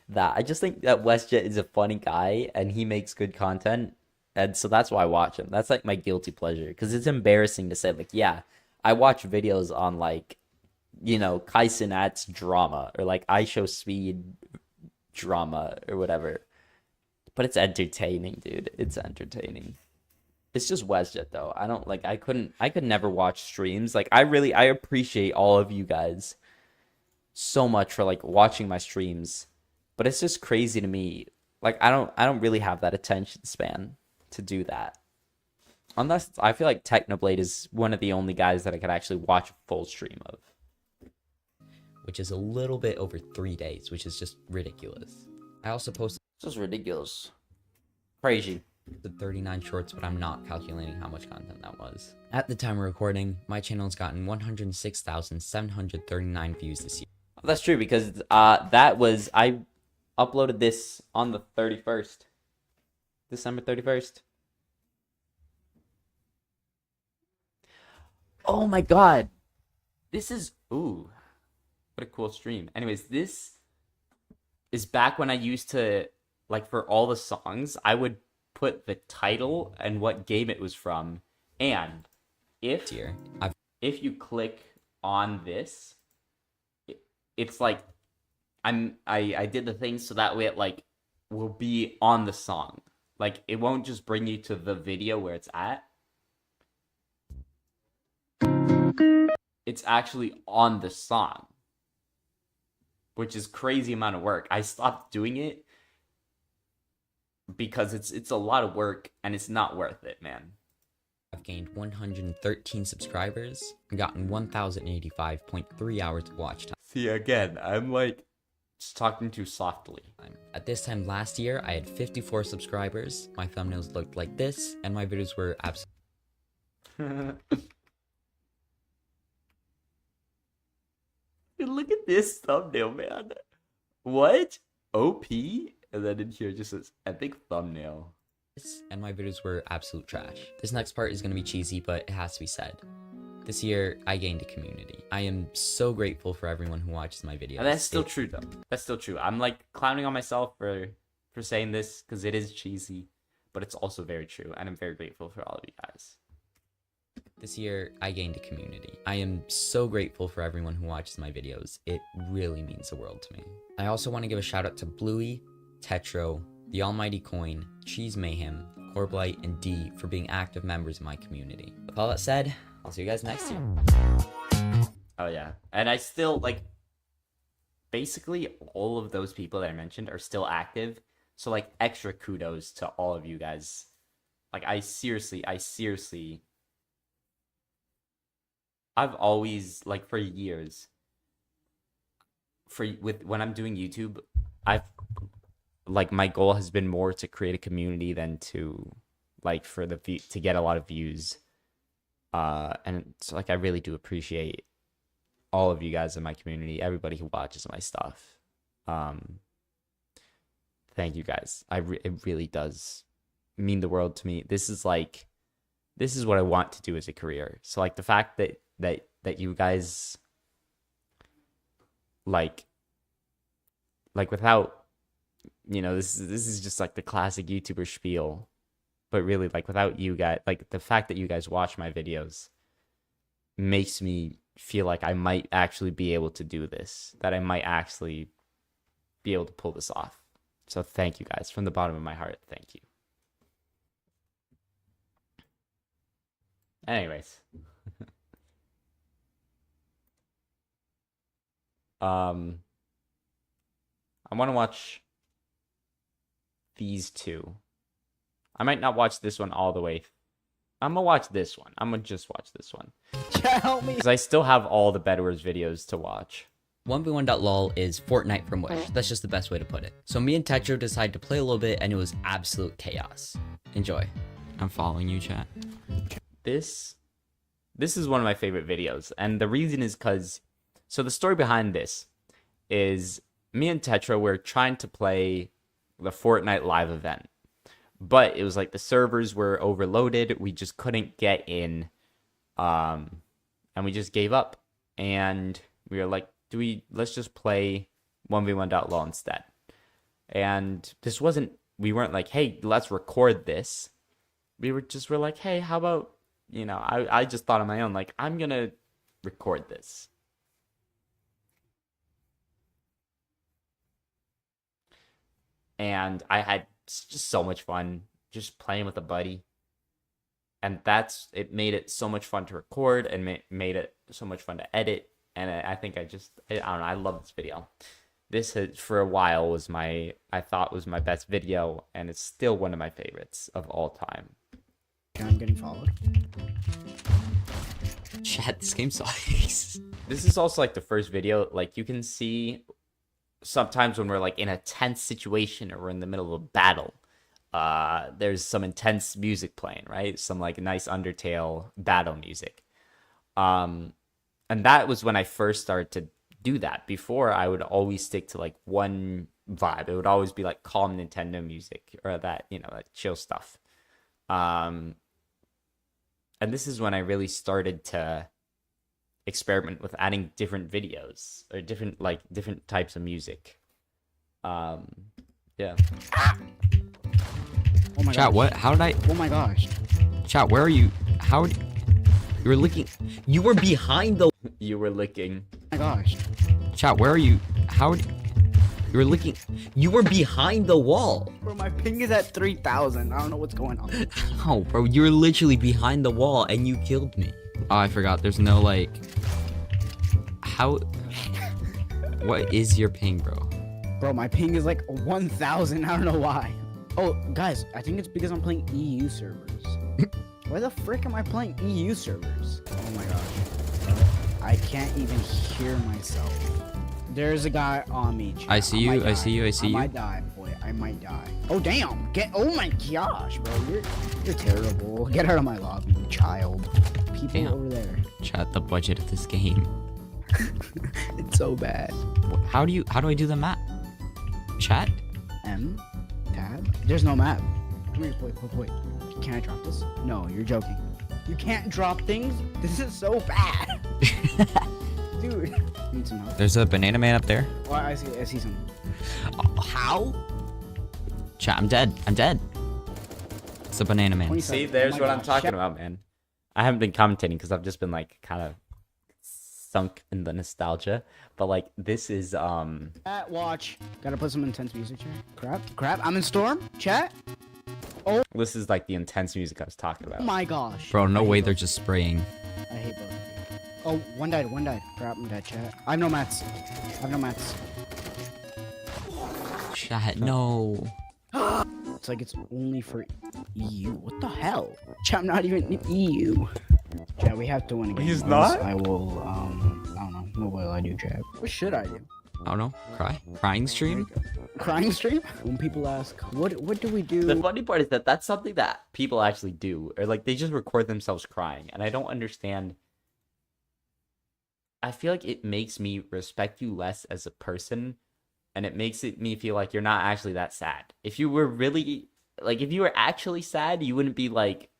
that. I just think that WestJet is a funny guy and he makes good content. And so that's why I watch him. That's, like, my guilty pleasure. Because it's embarrassing to say, like, yeah, I watch videos on, like, you know, Kaisen At's drama or, like, I Show Speed drama or whatever. But it's entertaining, dude. It's entertaining. It's just WestJet, though. I don't, like, I could never watch streams. Like, I appreciate all of you guys so much for, like, watching my streams. But it's just crazy to me. Like, I don't really have that attention span to do that. Unless, I feel like Technoblade is one of the only guys that I could actually watch a full stream of. which is a little bit over 3 days, which is just ridiculous. I also posted This is ridiculous. Crazy. the 39 shorts, but I'm not calculating how much content that was. At the time of recording, my channel has gotten 106,739 views this year. That's true, because I uploaded this on the 31st. December 31st. Oh my god. This is... Ooh. What a cool stream. Anyways, this is back when I used to... Like, for all the songs, I would put the title and what game it was from. And if you click on this, it's like... I did the thing so that way it, like, will be on the song. Like, it won't just bring you to the video where it's at. It's actually on the song, which is crazy amount of work. I stopped doing it because it's a lot of work and it's not worth it, man. I've gained 113 subscribers and gotten 1,085.3 hours of watch time. See, again, I'm like just talking too softly. At this time last year, I had 54 subscribers. My thumbnails looked like this, and my videos were absolutely... Look at this thumbnail, man. What? OP? And then in here it just says epic thumbnail. And my videos were absolute trash. This next part is going to be cheesy, but it has to be said. This year, I gained a community. I am so grateful for everyone who watches my videos. And that's still true, though. That's still true. I'm like clowning on myself for saying this because it is cheesy, but it's also very true. And I'm very grateful for all of you guys. This year, I gained a community. I am so grateful for everyone who watches my videos. It really means the world to me. I also want to give a shout out to Bluey, Tetro, The Almighty Coin, Cheese Mayhem, Corblight, and D for being active members of my community. With all that said, I'll see you guys next year. Oh yeah. And I still, like, basically all of those people that I mentioned are still active. So, like, extra kudos to all of you guys. Like, I seriously... I've always, like, for years, when I'm doing YouTube, my goal has been more to create a community than to, like, to get a lot of views. And so, like, I really do appreciate all of you guys in my community, everybody who watches my stuff. Thank you guys. It really does mean the world to me. This is what I want to do as a career. So, like, the fact that you guys like without, you know, this is just like the classic YouTuber spiel, but really, like, without you guys, like, the fact that you guys watch my videos makes me feel like I might actually be able to do this, that I might actually be able to pull this off. So thank you guys from the bottom of my heart. Thank you. Anyways. I want to watch these two. I might not watch this one all the way. I'm gonna watch this one. I'm gonna just watch this one. Help me! Because I still have all the Bedwars videos to watch. 1v1.lol is Fortnite from Wish. That's just the best way to put it. So me and Tetro decided to play a little bit, and it was absolute chaos. Enjoy. I'm following you, chat. This is one of my favorite videos, and the reason is because... So the story behind this is me and Tetro were trying to play the Fortnite live event, but it was like the servers were overloaded. We just couldn't get in, and we just gave up. And we were like, let's just play 1v1.lol instead. And we weren't like, hey, let's record this. We're like, hey, how about, you know, I just thought on my own, like, I'm gonna record this. And I had just so much fun just playing with a buddy. And it made it so much fun to record and made it so much fun to edit. And I think I don't know, I love this video. This for a while I thought was my best video, and it's still one of my favorites of all time. I'm getting followed. Chat, this game sucks. This is also like the first video. Like you can see sometimes when we're like in a tense situation or we're in the middle of a battle, there's some intense music playing, right? Some like nice Undertale battle music. And that was when I first started to do that. Before, I would always stick to like one vibe. It would always be like calm Nintendo music or that, you know, that chill stuff. And this is when I really started to experiment with adding different videos or different types of music. Yeah. Oh my Chat, gosh. what? How did I? Oh my gosh. Chat, where are you? How? You were licking. You were behind the. You were licking. Oh my gosh. Chat, where are you? How? You were licking. You were behind the wall. Bro, my ping is at 3,000. I don't know what's going on. Oh, bro, you were literally behind the wall and you killed me. Oh, I forgot. There's no like. How? What is your ping, bro? Bro, my ping is like 1,000. I don't know why. Oh, guys, I think it's because I'm playing EU servers. Why the frick am I playing EU servers? Oh my gosh. I can't even hear myself. There's a guy on me. Chat. I see you. I see you. I see I you. might die, boy. I might die. Oh damn! Oh my gosh, bro. You're terrible. Get out of my lobby, you child. People Damn. over there. Chat, the budget of this game. It's so bad. How do I do the map? Chat? M tab. There's no map. Come here, wait. Can I drop this? No, you're joking. You can't drop things. This is so bad. Dude, need some help. There's a banana man up there. Oh, I see some. How? Chat, I'm dead. It's a banana man. See, there's what I'm talking about, man. I haven't been commentating because I've just been like kind of sunk in the nostalgia. But like this is Chat, watch. Gotta put some intense music here. Crap. I'm in storm. Chat. Oh. This is like the intense music I was talking about. Oh my gosh. Bro, no way they're just spraying. I hate both of you. Oh, one died. Crap, I'm dead, chat. I have no mats. Chat, no. It's like it's only for EU. What the hell? Chat, I'm not even in EU. Chat, we have to win again. He's not? I will, I don't know. What will I do, chat? What should I do? I don't know. Crying stream? Crying stream? When people ask, what do we do? The funny part is that that's something that people actually do. Or like they just record themselves crying. And I don't understand. I feel like it makes me respect you less as a person. And it makes me feel like you're not actually that sad. If you were really, like, if you were actually sad, you wouldn't be, like,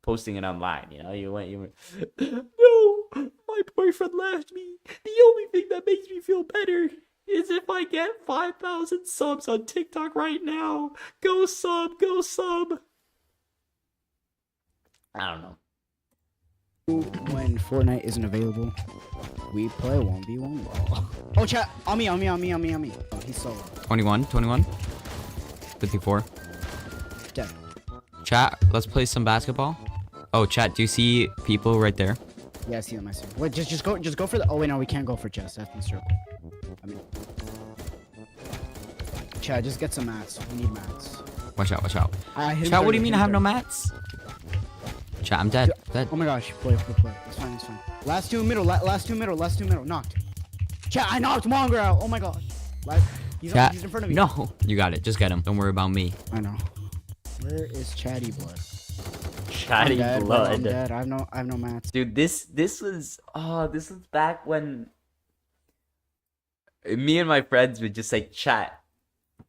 posting it online, you know? You went, no, my boyfriend left me. The only thing that makes me feel better is if I get 5,000 subs on TikTok right now. Go sub. I don't know. When Fortnite isn't available, we play 1v1 ball. Oh, chat, on me. Oh, he's solo. 21. 54. Dead. Chat, let's play some basketball. Oh, chat, do you see people right there? Yeah, I see them. Wait, just go for the. Oh wait, no, we can't go for chest. That's the circle. I mean, chat, just get some mats. We need mats. Watch out. Chat, What do you mean I have no mats? Chat, I'm dead. Oh my gosh, play. It's fine. Last two middle. Knocked. Chat, I knocked Monger out. Oh my gosh. He's in front of me. No, you got it. Just get him. Don't worry about me. I know. Where is Chatty Blood? Chatty Blood. Blood. I'm dead. I have no mats. Dude, this was back when me and my friends would just say chat.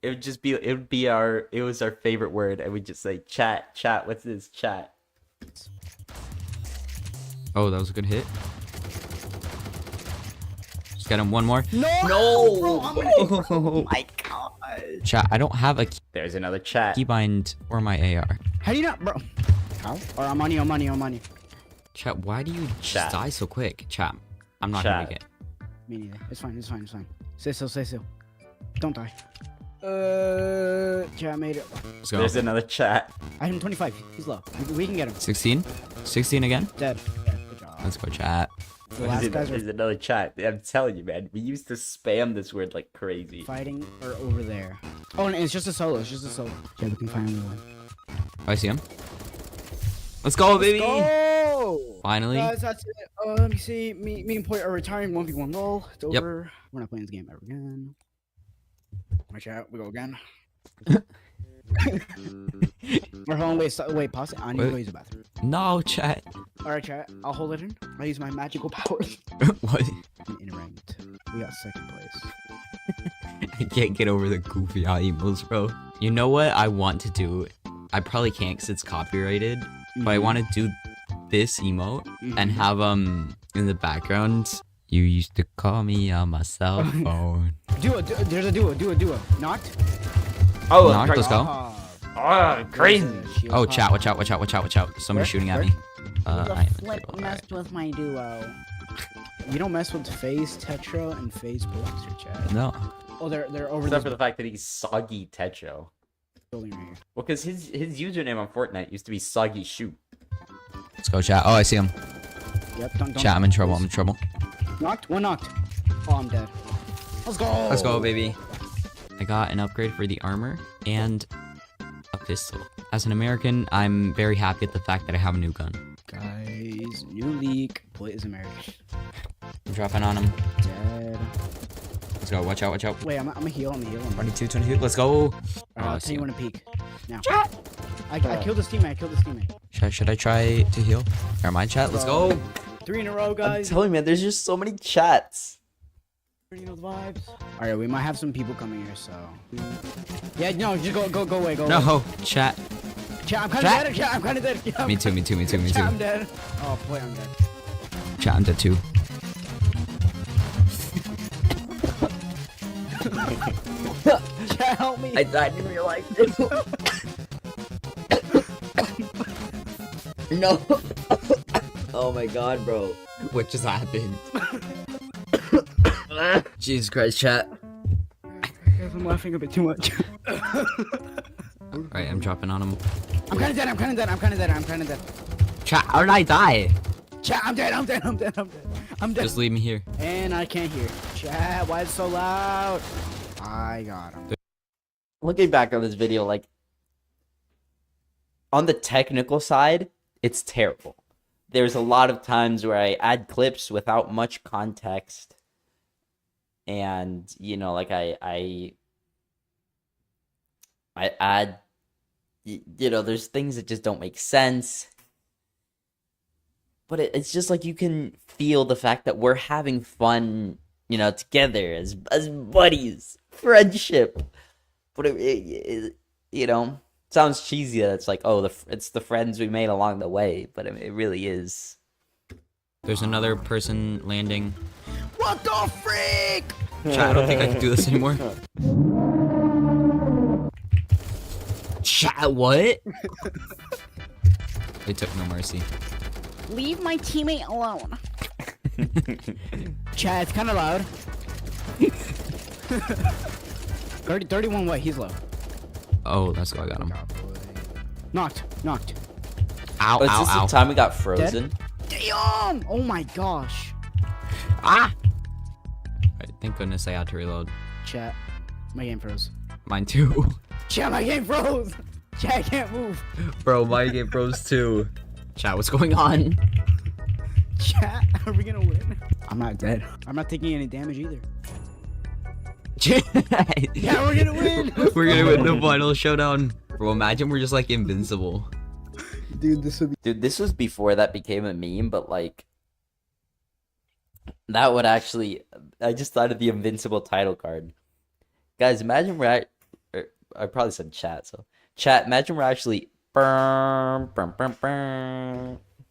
It was our favorite word, and we'd just say chat, what's this, chat? Oh, that was a good hit. Just get him one more. No! Bro, oh my god. Chat, I don't have a There's another chat. keybind or my AR. How do you not, bro? How? Or I'm on you. Chat, why do you just die so quick? Chat, I'm not gonna make it. Me neither. It's fine. Say so. Don't die. Chat made it. Let's go. There's another chat. I hit him 25. He's low. We can get him. 16 again. Dead. Good job. Let's go, chat. The last guys There's another chat. I'm telling you, man. We used to spam this word like crazy. Fighting or over there. Oh, and it's just a solo. Yeah, we can find another one. Oh, I see him. Let's go, baby. Go! go. Finally. Guys, that's it. Let me see. Me and Point are retiring 1v1 lol. It's Yep. over. We're not playing this game ever again. Watch out. We go again. Or hold on, wait, pause it. I need to go use the bathroom. No, chat. Alright, chat. I'll hold it in. I'll use my magical powers. What? In ranked. We got second place. I can't get over the goofy eye emotes, bro. You know what I want to do? I probably can't because it's copyrighted. But I want to do this emote and have in the background. You used to call me on my cell phone. There's a duo. Knocked. Oh, Knocked, let's go. Oh, crazy. Oh, chat, watch out. Somebody's shooting at me. I Flip messed with my duo. You don't mess with FaZe, Tetra, and FaZe Blaster, chat. No. Oh, they're over. Except for the fact that he's Soggy Techo. Building right here. Well, because his username on Fortnite used to be Soggy Shoot. Let's go, chat. Oh, I see him. Yep, don't. Chat, I'm in trouble. Knocked. One knocked. Oh, I'm dead. Let's go. Let's go, baby. I got an upgrade for the armor and a pistol. As an American, I'm very happy at the fact that I have a new gun. Guys, new leak. Point is American. I'm dropping on him. Dead. Let's go. Watch out. Wait, I'm a heal. 22. Let's go. I'll tell you when to peek. Now. I killed this teammate. Should I try to heal? Never mind, chat. Let's go. 3 in a row, guys. I'm telling you, man, there's just so many chats. You know the vibes. All right, we might have some people coming here, so. Yeah, no, just go away. No, chat. Chat, I'm kind of dead. Yeah, Me too. Chat, I'm dead. Oh boy, I'm dead. Chat, I'm dead too. Chat, help me. I died in real life too. No. Oh my god, bro. What just happened? Jesus Christ, chat. I'm laughing a bit too much. Alright, I'm dropping on him. I'm kind of dead. Chat, how did I die? Chat, I'm dead. Just leave me here. And I can't hear. Chat, why is it so loud? I got him. Looking back on this video, like, on the technical side, it's terrible. There's a lot of times where I add clips without much context. And, you know, like, I add, you know, there's things that just don't make sense. But it's just like you can feel the fact that we're having fun, you know, together as buddies, friendship. But it you know, sounds cheesy that it's like, oh, it's the friends we made along the way, but it really is. There's another person landing. What the freak? Chat, I don't think I can do this anymore. Chat, what? They took no mercy. Leave my teammate alone. Chat, it's kind of loud. 31 white, he's low. Oh, that's why I got him. Knocked. Ow, Is this the time we got frozen? Dead? Damn! Oh my gosh. Ah! Right, thank goodness I had to reload. Chat, my game froze. Mine too. Chat, my game froze! Chat, I can't move. Bro, my game froze too. Chat, what's going on? Chat, are we gonna win? I'm not dead. I'm not taking any damage either. Yeah, we're gonna win! We're gonna win the final showdown. Bro, imagine we're just like invincible. Dude, this was before that became a meme, but like, that would actually, I just thought of the invincible title card. Guys, imagine we're at, I probably said chat, so chat, imagine we're actually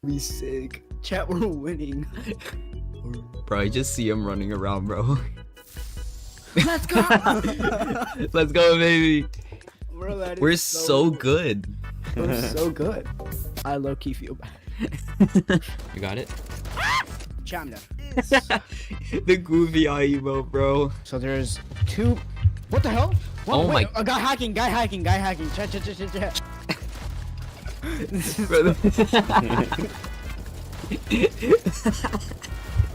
be sick. Chat, we're winning. Bro, I just see him running around, bro. Let's go! Let's go, baby. Bro, we're so good. We're so good. I low-key feel bad. You got it? Chat, I'm dead. The goofy eye emote, bro. So there's 2. What the hell? What? Oh wait, my. A guy hacking. Chat.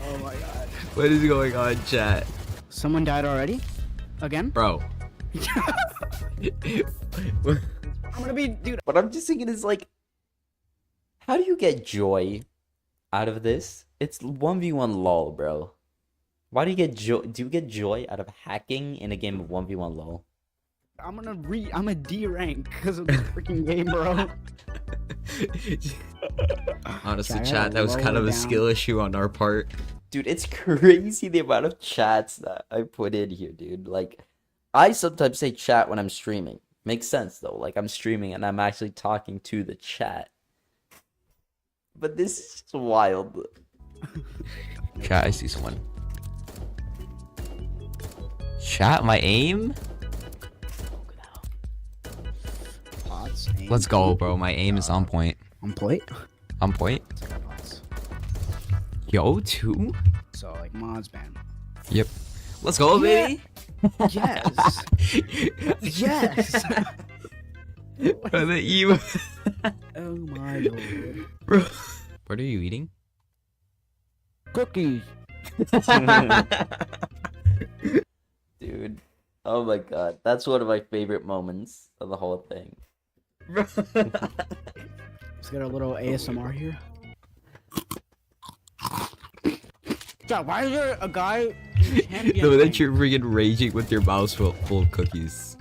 Oh my god. What is going on, chat? Someone died already? Again? Bro. I'm gonna be, dude. What I'm just thinking is like, how do you get joy out of this? It's 1v1 lol, bro. Why do you get joy? Do you get joy out of hacking in a game of 1v1 lol? I'm a D rank because of this freaking game, bro. Honestly, Chat, I chat, gotta that was kind lower of a down. skill issue on our part. Dude, it's crazy the amount of chats that I put in here, dude. Like, I sometimes say chat when I'm streaming. Makes sense, though. Like, I'm streaming and I'm actually talking to the chat. But this is just wild. Chat, I see someone. Chat, my aim? Pots, aim. Let's go, bro. My aim is on point. On point? On point? Yo, 2? So, like, mods, man. Yep. Let's go, Yeah. baby! Yes! Yes! Bro, the emo. Oh my lord. Bro. What are you eating? Cookies! Dude. Oh my god. That's one of my favorite moments of the whole thing. Let's get a little ASMR here. Chat, why is there a guy in champion No, that rank? you're freaking raging with your mouth full of cookies.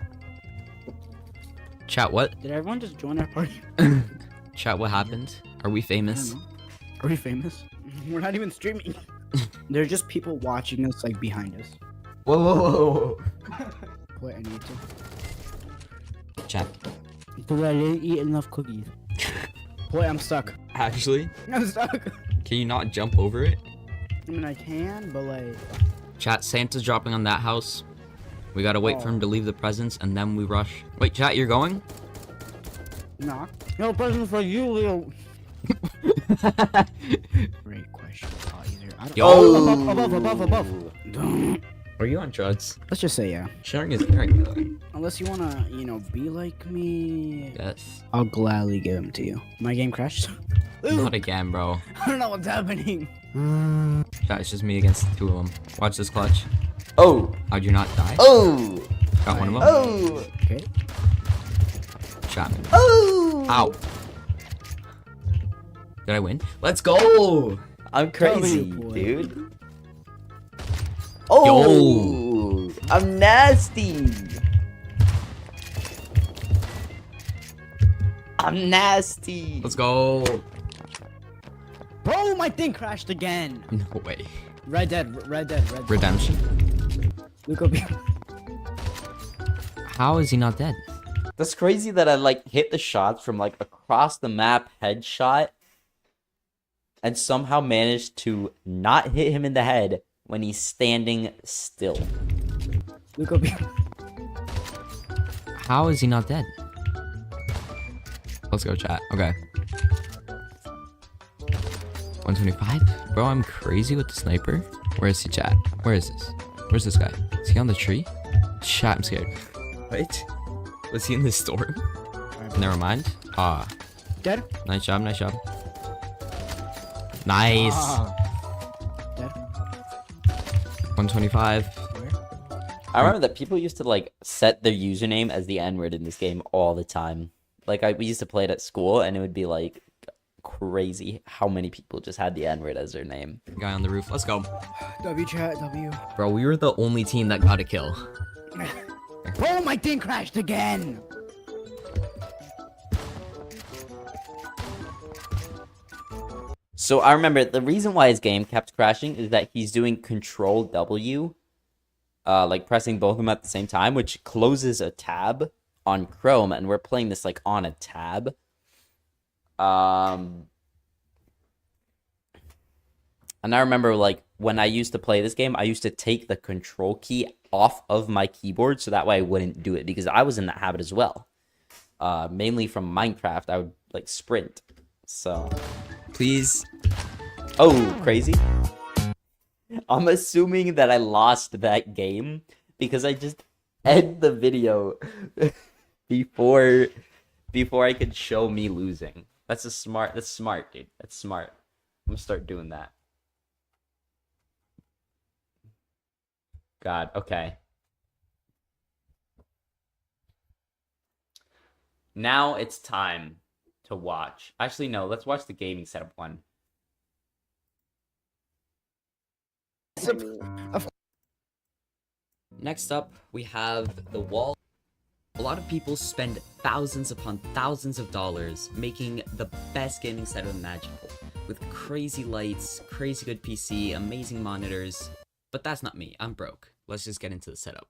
Chat, what? Did everyone just join our party? Chat, what happened? Are we famous? Are we famous? We're not even streaming. There's just people watching us, like, behind us. Whoa, whoa, whoa, Wait, I need to. Chat. Because I didn't eat enough cookies. Boy, I'm stuck. Actually? I'm stuck. Can you not jump over it? I mean, I can, but like... Chat, Santa's dropping on that house. We gotta wait for him to leave the presents, and then we rush. Wait, chat, you're going? Nah. No present for you, Leo. Great question. I don't... Yo! Oh, above. Are you on drugs? Let's just say yeah. Sharing is irregular. Unless you wanna, be like me. Yes. I'll gladly give them to you. My game crashed. Not again, bro. I don't know what's happening. Chat, it's just me against the two of them. Watch this clutch. Oh! How'd you not die? Oh! Got one of them? Oh! Okay. Chat. Oh! Ow. Did I win? Let's go! I'm crazy, boy. dude. Oh! I'm nasty! I'm nasty! Let's go! Bro, my thing crashed again. No way. Red Dead. Redemption? Luca B. How is he not dead? That's crazy that I, like, hit the shots from, like, across the map headshot and somehow managed to not hit him in the head when he's standing still. Luca B. How is he not dead? Let's go, chat. Okay. 125? Bro, I'm crazy with the sniper. Where is he, chat? Where is this? Where's this guy? Is he on the tree? Chat, I'm scared. Wait. Was he in the storm? Never mind. Ah. Dead? Nice job, nice job. Nice. Dead? 125. I remember that people used to, like, set their username as the N-word in this game all the time. Like, we used to play it at school, and it would be, like, crazy how many people just had the N-word as their name. Guy on the roof. Let's go. W chat, W. Bro, we were the only team that got a kill. Bro, my thing crashed again. So I remember the reason why his game kept crashing is that he's doing Control W, like pressing both of them at the same time, which closes a tab on Chrome, and we're playing this like on a tab. And I remember like when I used to play this game, I used to take the control key off of my keyboard so that way I wouldn't do it, because I was in that habit as well. Mainly from Minecraft, I would like sprint. So please. Oh, crazy. I'm assuming that I lost that game because I just end the video before I could show me losing. That's smart, dude. That's smart. I'm gonna start doing that. God, okay. Now it's time to watch. Actually, no, let's watch the gaming setup one. Next up, we have the wall. A lot of people spend thousands upon thousands of dollars making the best gaming setup imaginable, with crazy lights, crazy good PC, amazing monitors, but that's not me. I'm broke. Let's just get into the setup.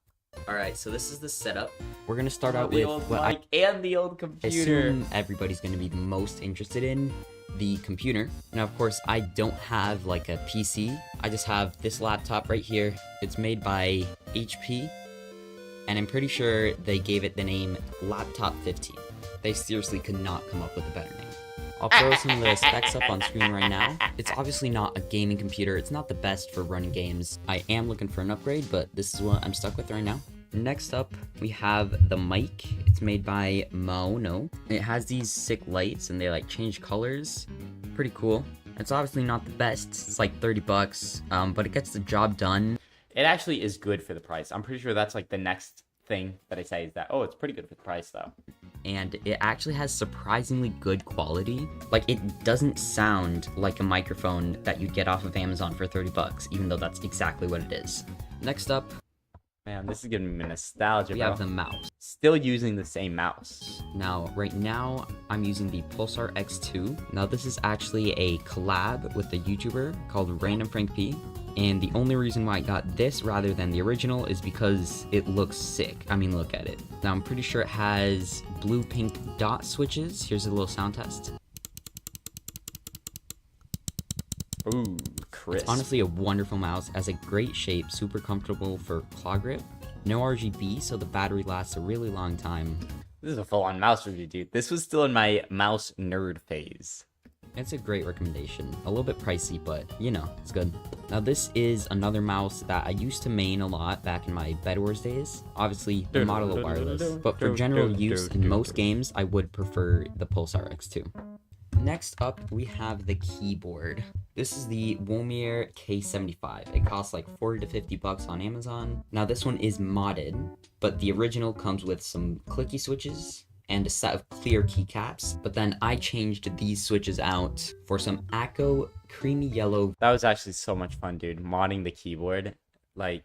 Alright, so this is the setup. We're gonna start out with what and the old I computer. assume everybody's gonna be the most interested in, the computer. Now, of course, I don't have like a PC. I just have this laptop right here. It's made by HP, and I'm pretty sure they gave it the name Laptop 15. They seriously could not come up with a better name. I'll throw some of the specs up on screen right now. It's obviously not a gaming computer. It's not the best for running games. I am looking for an upgrade, but this is what I'm stuck with right now. Next up, we have the mic. It's made by Maono. It has these sick lights and they like change colors. Pretty cool. It's obviously not the best. It's like 30 bucks, but it gets the job done. It actually is good for the price. I'm pretty sure that's like the next thing that I say is that, oh, it's pretty good for the price though. And it actually has surprisingly good quality. Like, it doesn't sound like a microphone that you'd get off of Amazon for 30 bucks, even though that's exactly what it is. Next up, man, this is giving me nostalgia, we bro. have the mouse. Still using the same mouse. Now, right now, I'm using the Pulsar X2. Now, this is actually a collab with a YouTuber called Random Frank P. And the only reason why I got this rather than the original is because it looks sick. I mean, look at it. Now, I'm pretty sure it has blue-pink dot switches. Here's a little sound test. Ooh, crisp. It's honestly a wonderful mouse. Has a great shape, super comfortable for claw grip. No RGB, so the battery lasts a really long time. This is a full-on mouse review, dude. This was still in my mouse nerd phase. It's a great recommendation. A little bit pricey, but you know, it's good. Now this is another mouse that I used to main a lot back in my Bed Wars days. Obviously, the model is wireless, but for general use in most games, I would prefer the Pulsar X2. Next up, we have the keyboard. This is the Womir K75. It costs like 40 to 50 bucks on Amazon. Now this one is modded, but the original comes with some clicky switches and a set of clear keycaps, but then I changed these switches out for some Akko creamy yellow. That was actually so much fun, dude. Modding the keyboard, like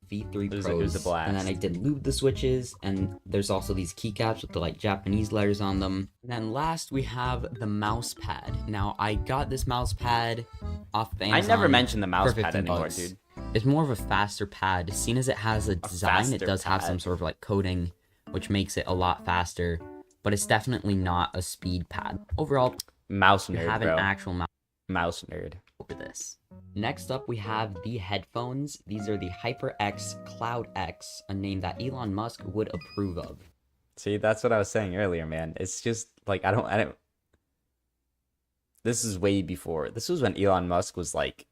V3 it Pros, was a blast. and then I did lube the switches, and there's also these keycaps with the like Japanese letters on them. And then last we have the mouse pad. Now I got this mouse pad off of Amazon. I never mentioned the mouse for pad 15 anymore, bucks. dude. It's more of a faster pad. Seeing as it has a design, it does have some sort of like coding, which makes it a lot faster, but it's definitely not a speed pad. Overall, mouse you nerd, have bro. an actual mouse nerd. Over this. Next up, we have the headphones. These are the HyperX Cloud X, a name that Elon Musk would approve of. See, that's what I was saying earlier, man. It's just like I don't. This is way before. This was when Elon Musk was like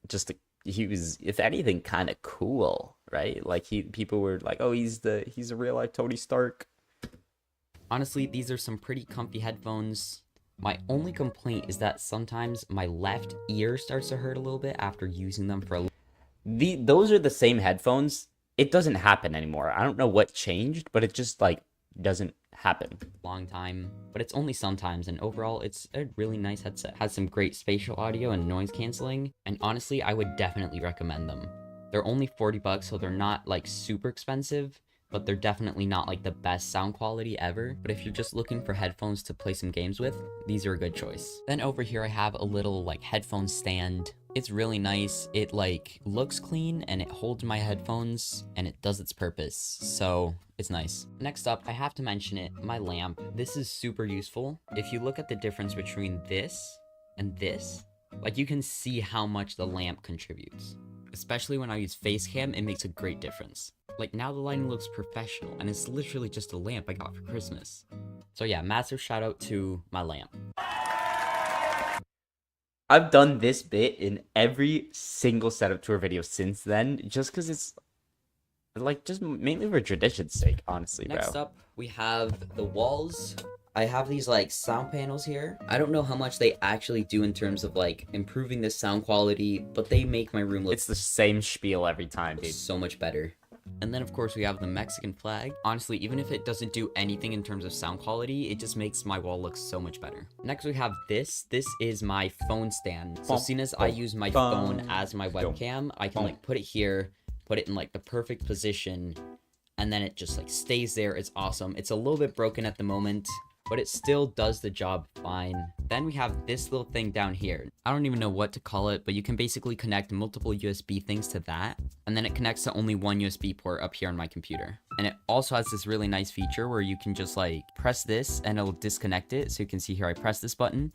he was, if anything, kind of cool, right? Like people were like, oh, he's a real life Tony Stark. Honestly, these are some pretty comfy headphones. My only complaint is that sometimes my left ear starts to hurt a little bit after using them for those are the same headphones. It doesn't happen anymore. I don't know what changed, but it just like doesn't happen. Long time, but it's only sometimes, and overall it's a really nice headset. Has some great spatial audio and noise canceling, and honestly I would definitely recommend them. They're only 40 bucks, so they're not like super expensive, but they're definitely not like the best sound quality ever. But if you're just looking for headphones to play some games with, these are a good choice. Then over here I have a little like headphone stand. It's really nice. It like looks clean and it holds my headphones and it does its purpose. So it's nice. Next up, I have to mention it, my lamp. This is super useful. If you look at the difference between this and this, like you can see how much the lamp contributes. Especially when I use face cam, it makes a great difference. Like now the lighting looks professional and it's literally just a lamp I got for Christmas. So yeah, massive shout out to my lamp. I've done this bit in every single setup tour video since then, just because it's like just mainly for tradition's sake, honestly, bro. Next up, we have the walls. I have these like sound panels here. I don't know how much they actually do in terms of like improving the sound quality, but they make my room look It's the same spiel every time, dude. so much better. And then of course we have the Mexican flag. Honestly, even if it doesn't do anything in terms of sound quality, it just makes my wall look so much better. Next we have this. This is my phone stand. So seeing as I use my phone as my webcam, I can like put it here, put it in like the perfect position, and then it just like stays there. It's awesome. It's a little bit broken at the moment, but it still does the job fine. Then we have this little thing down here. I don't even know what to call it, but you can basically connect multiple USB things to that, and then it connects to only one USB port up here on my computer. And it also has this really nice feature where you can just like press this and it'll disconnect it. So you can see here, I press this button,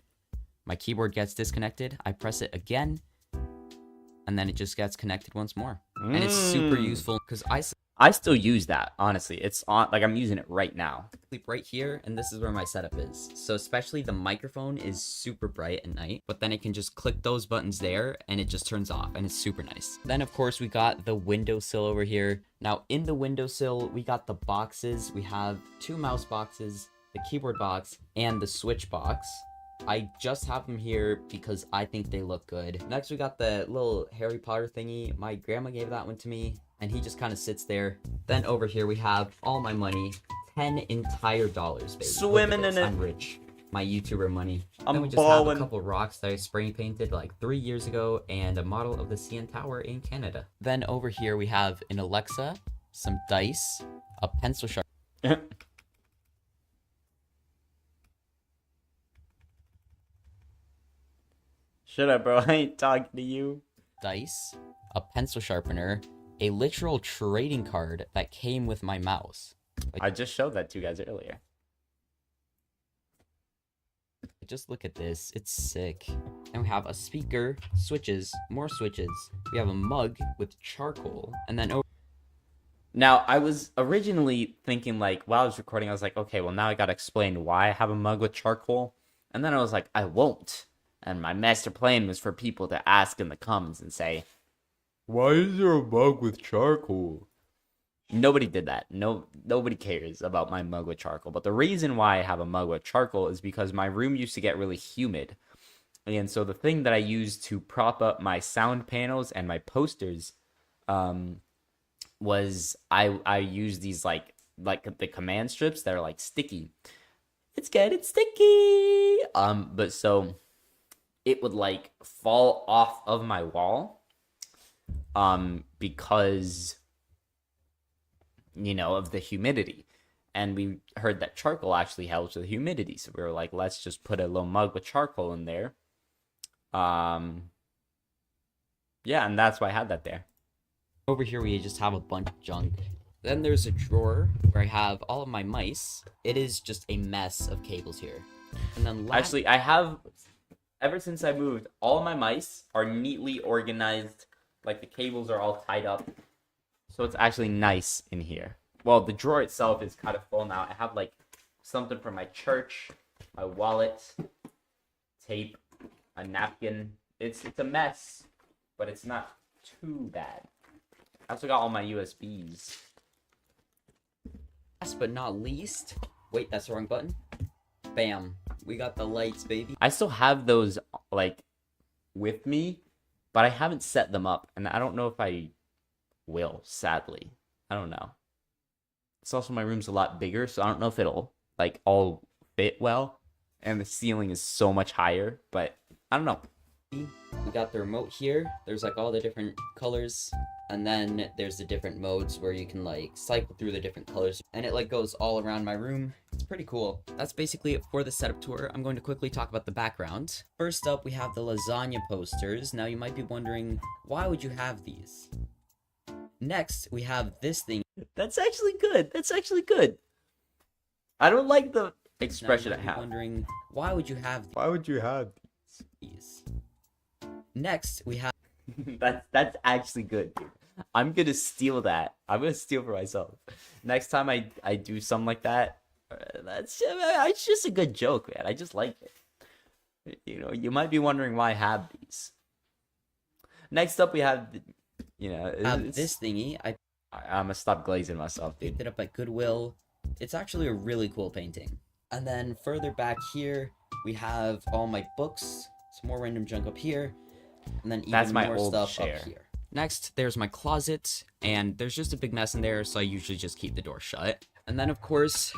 my keyboard gets disconnected, I press it again, and then it just gets connected once more. And it's super useful because I still use that, honestly. It's on, like, I'm using it right now. Sleep right here, and this is where my setup is. So especially the microphone is super bright at night, but then I can just click those buttons there and it just turns off, and it's super nice. Then of course we got the windowsill over here. Now in the windowsill, we got the boxes. We have 2 mouse boxes, the keyboard box, and the switch box. I just have them here because I think they look good. Next we got the little Harry Potter thingy. My grandma gave that one to me, and he just kind of sits there. Then over here we have all my money, 10 entire dollars, baby. Swimming in it. I'm rich. My YouTuber money. I'm then we just balling. have a couple rocks that I spray painted like 3 years ago, and a model of the CN Tower in Canada. Then over here we have an Alexa, some dice, a pencil sharpener. Shut up, bro. I ain't talking to you. Dice, a pencil sharpener, a literal trading card that came with my mouse. Like, I just showed that to you guys earlier. just look at this. It's sick. And we have a speaker, switches, more switches. We have a mug with charcoal, and then Now, I was originally thinking, like, while I was recording, I was like, okay, well, now I gotta explain why I have a mug with charcoal. And then I was like, I won't. And my master plan was for people to ask in the comments and say, why is there a mug with charcoal? Nobody did that. Nobody cares about my mug with charcoal. But the reason why I have a mug with charcoal is because my room used to get really humid. And so the thing that I use to prop up my sound panels and my posters was I use these like the command strips that are like sticky. It's getting sticky. But so it would like fall off of my wall because, you know, of the humidity. And we heard that charcoal actually helps with humidity, so we were like, let's just put a little mug with charcoal in there. Yeah, and that's why I had that there. over here we just have a bunch of junk. Then there's a drawer where I have all of my mice. It is just a mess of cables here. And then actually, I have, ever since I moved, all of my mice are neatly organized. Like, the cables are all tied up. So it's actually nice in here. Well, the drawer itself is kind of full now. I have, like, something from my church, my wallet, tape, a napkin. It's a mess, but it's not too bad. I also got all my USBs. Last but not least, wait, that's the wrong button. Bam, we got the lights, baby. I still have those, like, with me, but I haven't set them up, and I don't know if I will, sadly. I don't know. It's also, my room's a lot bigger, so I don't know if it'll, like, all fit well, and the ceiling is so much higher, but I don't know. We got the remote here. There's, like, all the different colors, and then there's the different modes where you can, like, cycle through the different colors, and it, like, goes all around my room. It's pretty cool. That's basically it for the setup tour. I'm going to quickly talk about the background. First up, we have the lasagna posters. Now, you might be wondering, why would you have these? Next, we have this thing. That's actually good. That's actually good. I don't like the expression I have. Wondering, why would you have these? Why would you have these? Next, we have... That's actually good, dude. I'm gonna steal that. I'm gonna steal for myself. Next time I do something like that, it's just a good joke, man. I just like it. You know, you might be wondering why I have these. Next up, we have, you know, this thingy. I'm gonna stop glazing myself, dude. Picked it up at Goodwill. It's actually a really cool painting. And then further back here, we have all my books. Some more random junk up here. And then even that's my more old stuff chair. up here. Next, there's my closet, and there's just a big mess in there, so I usually just keep the door shut. And then, of course,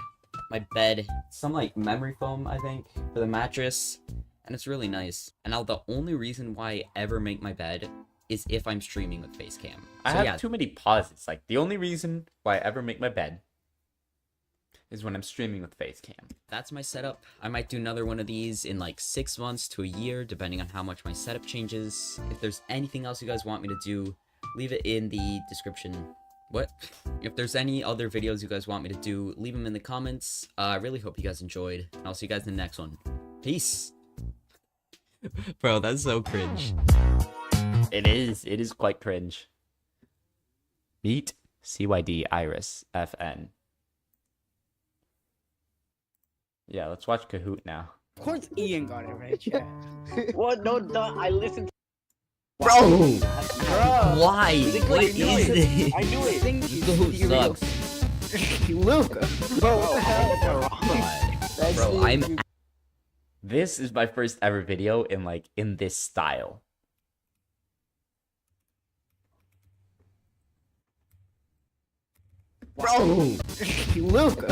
my bed. Some, like, memory foam, I think, for the mattress, and it's really nice. And now, the only reason why I ever make my bed is if I'm streaming with Facecam. I So, have yeah, too many pauses. Like, the only reason why I ever make my bed is when I'm streaming with Facecam. that's my setup. I might do another one of these in like 6 months to a year, depending on how much my setup changes. If there's anything else you guys want me to do, leave it in the description. What? If there's any other videos you guys want me to do, leave them in the comments. I really hope you guys enjoyed, and I'll see you guys in the next one. Peace. Bro, that's so cringe. It is quite cringe. Meet CYD Iris FN. Yeah, let's watch Kahoot now. Of course Ian got it right, chat. What? No, I listened. Bro! Bro. Why? What is this? I knew it. Kahoot sucks. Luca. Bro, what the hell? Bro, I'm... This is my first ever video in this style. Bro! Luca.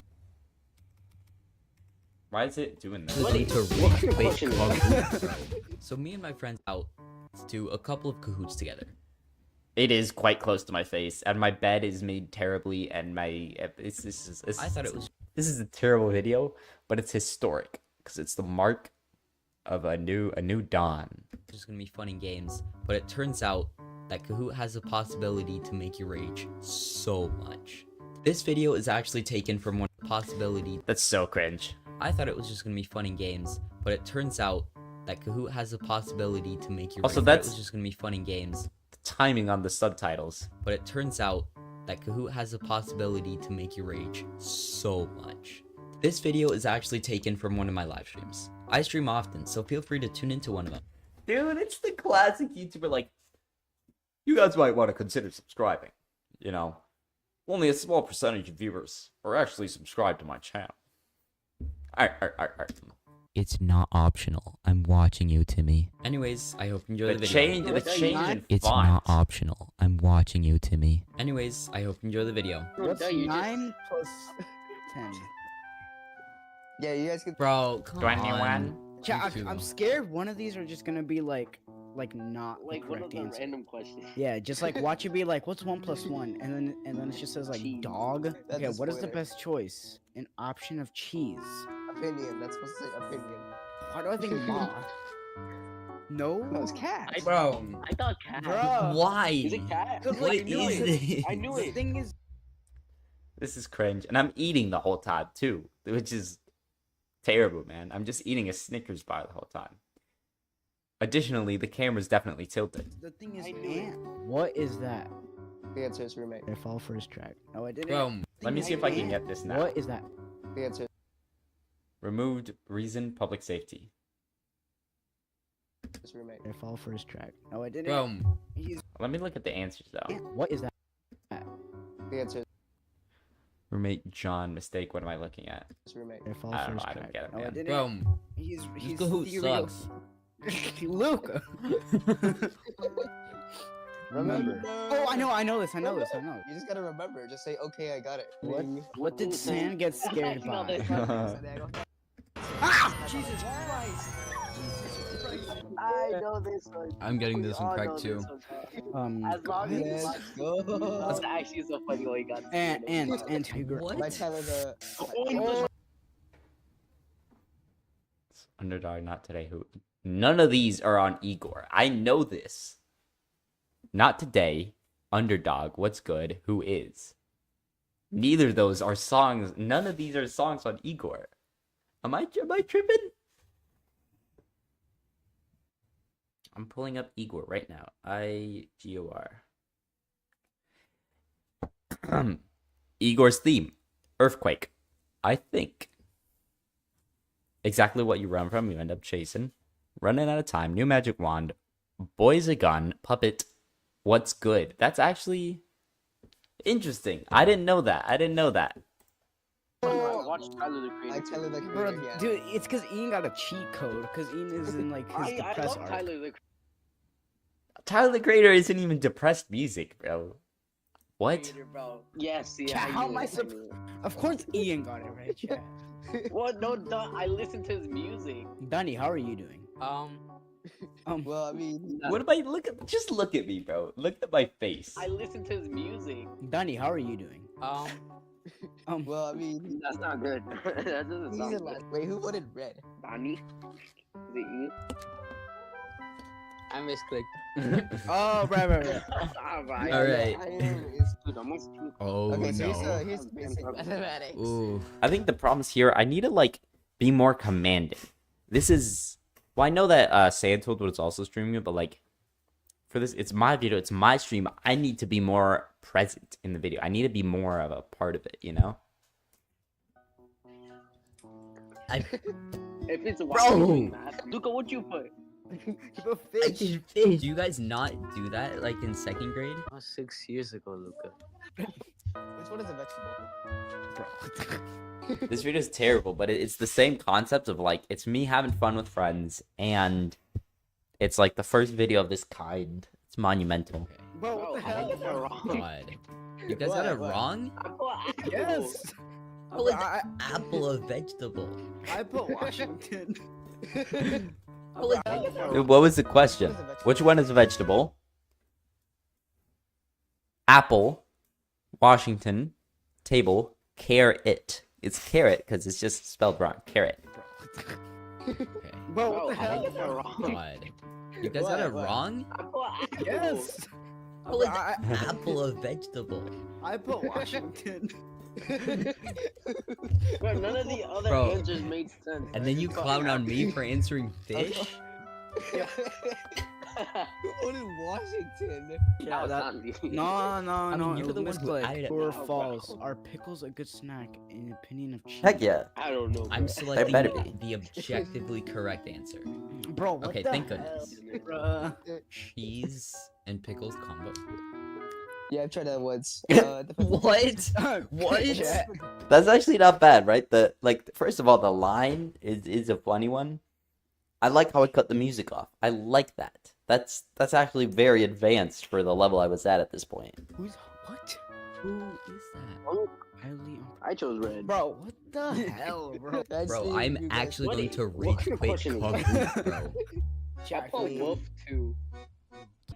Why is it doing this? Listening to a big Kahoot, bro. So me and my friends out to do a couple of Kahoots together. It is quite close to my face, and my bed is made terribly, and my I thought it was... This is a terrible video, but it's historic because it's the mark of a new dawn. Just gonna be fun and games, but it turns out that Kahoot has the possibility to make you rage so much. This video is actually taken from one possibility. That's so cringe. I thought it was just gonna be fun and games, but it turns out that Kahoot has the possibility to make you Also, rage. that's It was just gonna be fun and games, the timing on the subtitles. but it turns out that Kahoot has the possibility to make you rage so much. This video is actually taken from one of my live streams. I stream often, so feel free to tune into one of them. Dude, it's the classic YouTuber, like, you guys might want to consider subscribing. You know, only a small percentage of viewers are actually subscribed to my channel. Alright. It's not optional. I'm watching you, Timmy. Anyways, I hope you enjoy the video. The change in It's font. not optional. I'm watching you, Timmy. Anyways, I hope you enjoy the video. What's 9 plus 10? Yeah, you guys can. Bro, come 21. on. Chat, You two. I'm scared one of these are just gonna be like not the Like one of correct the answer. random questions. Yeah, just like watch it be like, what's 1 plus 1? And then it just says like Cheese. dog. That's Okay, a what is the spoiler. best choice? An option of cheese. Opinion. That's supposed to say opinion. Why do I think moth? No. No, it's cat. Bro, I thought cat. Bro. why? Is it cat? Good What luck, I knew is it. this? I knew The it. thing is, This is cringe, and I'm eating the whole time too, which is terrible, man. I'm just eating a Snickers bar the whole time. Additionally, the camera's definitely tilted. the thing is, I knew it. ant. What is that? The answer is roommate. I fall first track. No, I didn't. Bro, Let me see if I can get this now. What is that? The answer. Removed reason, public safety. Is roommate. I fall first track. No, I didn't. bro. He's, Let me look at the answers though. what is that? The answer Roommate John, mistake. What am I looking at? is roommate. I fall I don't know. first I don't track. get it, No, I man. didn't. Bro, He's Kahoot theoretic- sucks. Luca. Remember. Oh, I know this. You just gotta remember. Just say, okay, I got it. What did Sand get scared You know by? this. Ah! Jesus Christ! I know this one. I'm getting We this one all correct know too. this one, chat. As long as Let's go. That's actually so funny what you got. And Tiger. My Tyler the. Underdog, not today. Who? None of these are on Igor. I know this. Not today. Underdog. What's good? Who is? Neither of those are songs. None of these are songs on Igor. Am I tripping? I'm pulling up Igor right now. IGOR. Igor's theme. Earthquake. I think. Exactly what you run from, you end up chasing. Running out of time. New magic wand. Boy's a gun. Puppet. What's good? That's actually interesting. I didn't know that. Watch Tyler the Creator. I Tyler the Bro, Creator. Yeah. dude, it's because Ian got a cheat code. Because Ian is in like his I depressed love arc. Tyler the Tyler the Creator isn't even depressed music, bro. What? Yes, yeah. Chat, how am I Of course Ian got it right, chat. What? No, I listen to his music. Dunny, how are you doing? Well, I mean, What am I look at? Just look at me, bro. Look at my face. I listen to his music. Dunny, how are you doing? well, I mean, That's not good. That doesn't he's sound in good. last. Wait, who voted red? Donnie? Is it you? I misclicked. Oh, right. Alright. Alright. Dude, almost two. Oh Okay, so no. here's basic mathematics. Ooh. I think the problem's here. I need to like be more commanding. This is. Well, I know that Santold was also streaming it, but like for this, it's my video, it's my stream. I need to be more present in the video. I need to be more of a part of it, you know? If it's Bro! Luca, what you put? I did fish. Do you guys not do that like in second grade? 6 years ago, Luca. Which one is a vegetable? Bro. This video is terrible, but it's the same concept of like, it's me having fun with friends, and it's like the first video of this kind. It's monumental. Bro, what the hell? God. You guys got it wrong? Yes. How is apple a vegetable? I put Washington. What was the question? Which one is a vegetable? Apple, Washington, table, carrot. It's carrot because it's just spelled wrong. Carrot. Bro, what the hell? God. You guys got it wrong? Yes. How is apple a vegetable? I put Washington. Bro, none of the other Bro. answers made sense. And then you clown on me for answering fish? Who voted Washington? Yeah, that- me. No, you're it the was one who misclicked. added it. True or No, false? bro. Are pickles a good snack in the opinion of cheese? Heck yeah. I don't know. I'm bro. selecting better be. the objectively correct answer. Bro, what Okay, the thank hell? goodness. Bruh. Cheese and pickles combo. Yeah, I've tried that once. What? What? Yeah. That's actually not bad, right? First of all, the line is a funny one. I like how it cut the music off. I like that. That's actually very advanced for the level I was at this point. Who's what? Who is that? Oh, Highly. I chose red. Bro, what the hell, bro? Bro, I'm actually What going is- to what rage quit question is Kahoot, bro. I Chat, put wolf too.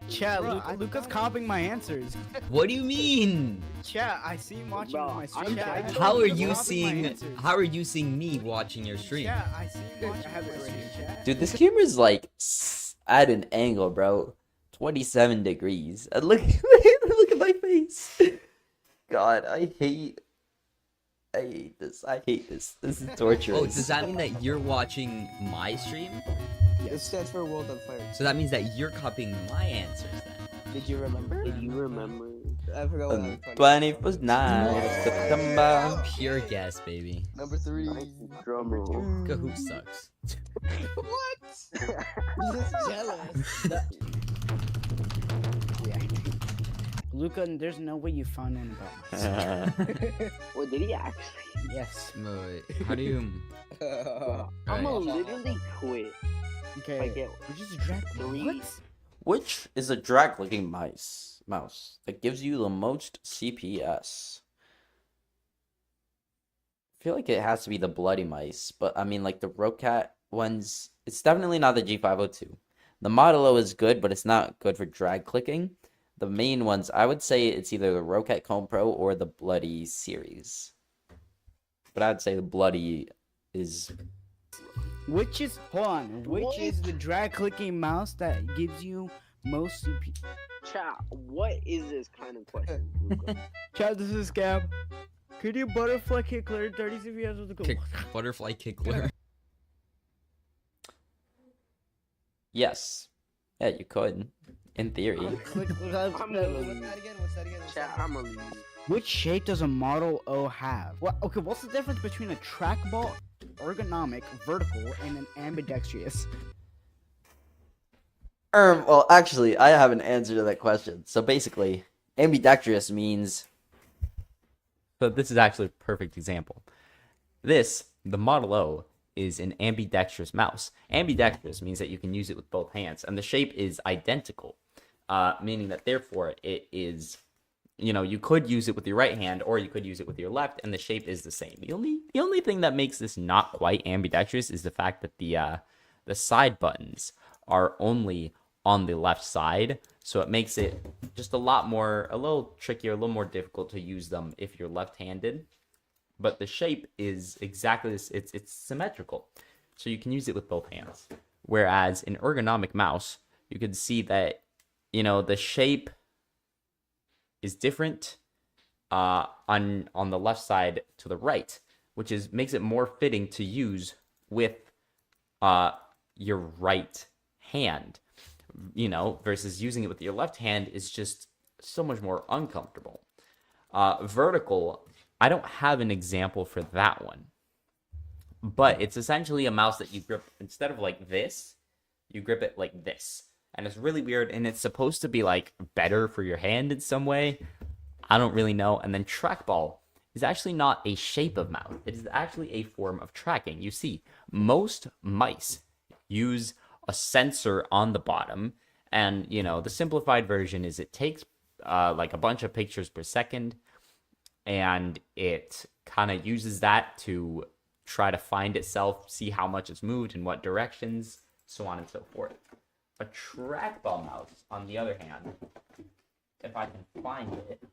Chat, Luca's copying my answers. What do you mean? Chat, I see him watching Bro, my I'm stream. Chat, I trying- know How are Luca's you copying my seeing? answers. How are you seeing me watching your stream? Chat, I see him watching. I have it right here, chat. Dude, this camera's like at an angle, bro. 27 degrees. And look at my face. God, I hate this. I hate this. This is torturous. Oh, does that mean that you're watching my stream? It stands for World on Fire. So that means that you're copying my answers then. Did you remember? Did you remember? I forgot what I On was talking 21st night of September. Pure guess, baby. Number 3. Drum roll. Kahoot sucks. What? You're just jealous. Luca, there's no way you found out about myself. What did he actually? Yes. Wait, how do you? I'm gonna Alright. literally quit. If I Okay. get We just drag 3. What? Which is a drag-looking mouse that gives you the most CPS? I feel like it has to be the bloody mice, but I mean, like the Rocat ones, it's definitely not the G502. The Model O is good, but it's not good for drag clicking. The main ones, I would say it's either the Rocat Comb Pro or the Bloody series. But I'd say the Bloody is... Which is hold on? Which is the drag clicking mouse that gives you most CP? Chat, what is this kind of question? Luca? Chat, this is Scab. Could you butterfly kick clear 30 CPS with the Kick, butterfly kickler. Yes. Yeah, you could. In theory. I'm gonna leave. Chat, I'm gonna leave. Which shape does a Model O have? What? Okay, what's the difference between a trackball, ergonomic, vertical, and an ambidextrous? Well, actually, I have an answer to that question. So basically, ambidextrous means... So this is actually a perfect example. The Model O, is an ambidextrous mouse. Ambidextrous means that you can use it with both hands, and the shape is identical. meaning that therefore it is, you know, you could use it with your right hand or you could use it with your left, and the shape is the same. The only thing that makes this not quite ambidextrous is the fact that the side buttons are only on the left side, so it makes it just a little trickier, a little more difficult to use them if you're left-handed. But the shape is exactly this. It's symmetrical, so you can use it with both hands. Whereas in ergonomic mouse, you can see that, you know, the shape is different on the left side to the right, which makes it more fitting to use with your right hand, you know, versus using it with your left hand is just so much more uncomfortable. Vertical, I don't have an example for that one, but it's essentially a mouse that you grip, instead of like this, you grip it like this. And it's really weird, and it's supposed to be like better for your hand in some way. I don't really know. And then trackball is actually not a shape of mouse. It is actually a form of tracking. You see, most mice use a sensor on the bottom, and you know, the simplified version is it takes like a bunch of pictures per second, and it kind of uses that to try to find itself, see how much it's moved in what directions, so on and so forth. A trackball mouse, on the other hand, if I can find it,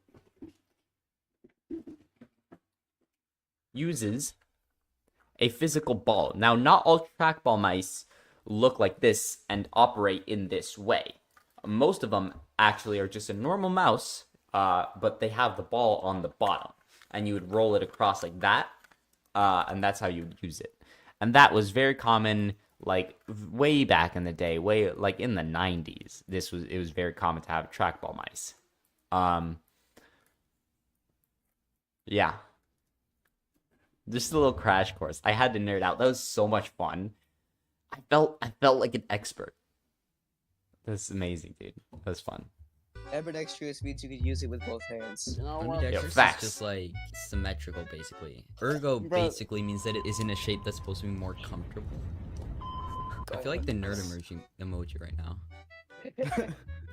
uses a physical ball. Now, not all trackball mice look like this and operate in this way. Most of them actually are just a normal mouse, but they have the ball on the bottom, and you would roll it across like that, and that's how you would use it. And that was very common, like way back in the day, way like in the 90s. It was very common to have trackball mice. Yeah. Just a little crash course. I had to nerd out. That was so much fun. I felt like an expert. That's amazing, dude. That was fun. Ambidextrous means you can use it with both hands. Ambidextrous facts. is just like symmetrical, basically. Ergo basically means that it is in a shape that's supposed to be more comfortable. I feel like the nerd emoji right now.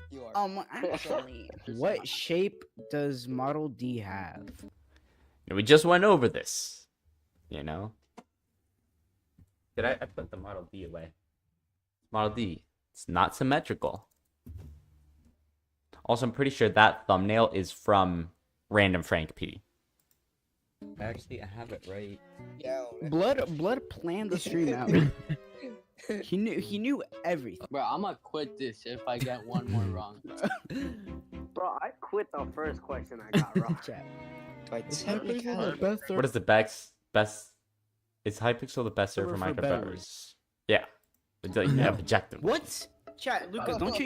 You are. Actually, what shape does Model D have? We just went over this, you know? I put the Model D away. Model D. It's not symmetrical. Also, I'm pretty sure that thumbnail is from Random Frank P. Actually, I have it right. Yeah. Blood planned the stream out. He knew everything. Bro, I'm gonna quit this if I get one more wrong. Bro, I quit the first question I got wrong. Chat. Like, What is the best? Is Hypixel the best server for Minecraft betters? Yeah. It's like, yeah, objective. What? Chat, Lucas, don't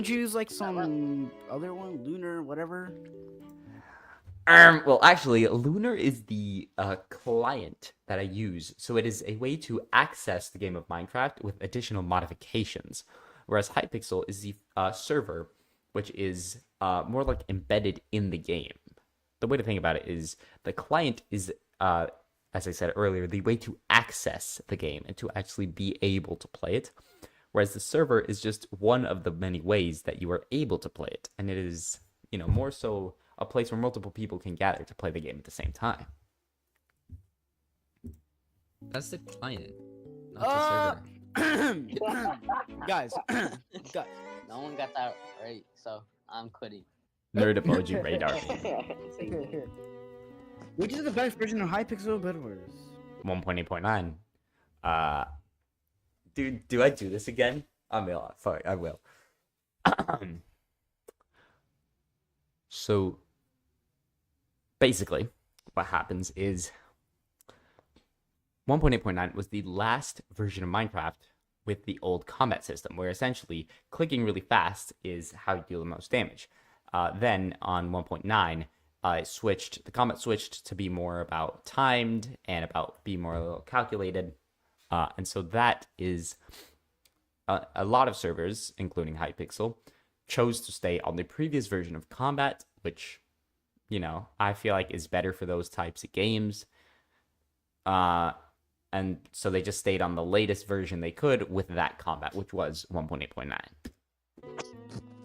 you use like some other one, Lunar, whatever? Well, actually, Lunar is the client that I use, so it is a way to access the game of Minecraft with additional modifications, whereas Hypixel is the server, which is more like embedded in the game. The way to think about it is the client is, as I said earlier, the way to access the game and to actually be able to play it, whereas the server is just one of the many ways that you are able to play it, and it is, you know, more so a place where multiple people can gather to play the game at the same time. That's the client, not the server. Guys, No one got that right, so I'm quitting. Nerd emoji radar. Which is the best version of Hypixel Bedwars? 1.8.9. Dude, do I do this again? I will. Fuck, I will. So, basically, what happens is 1.8.9 was the last version of Minecraft with the old combat system, where essentially clicking really fast is how you deal the most damage. Then on 1.9, the combat switched to be more about timed and about being more calculated. And so that is a lot of servers, including Hypixel, chose to stay on the previous version of combat, which, you know, I feel like is better for those types of games. And so they just stayed on the latest version they could with that combat, which was 1.8.9.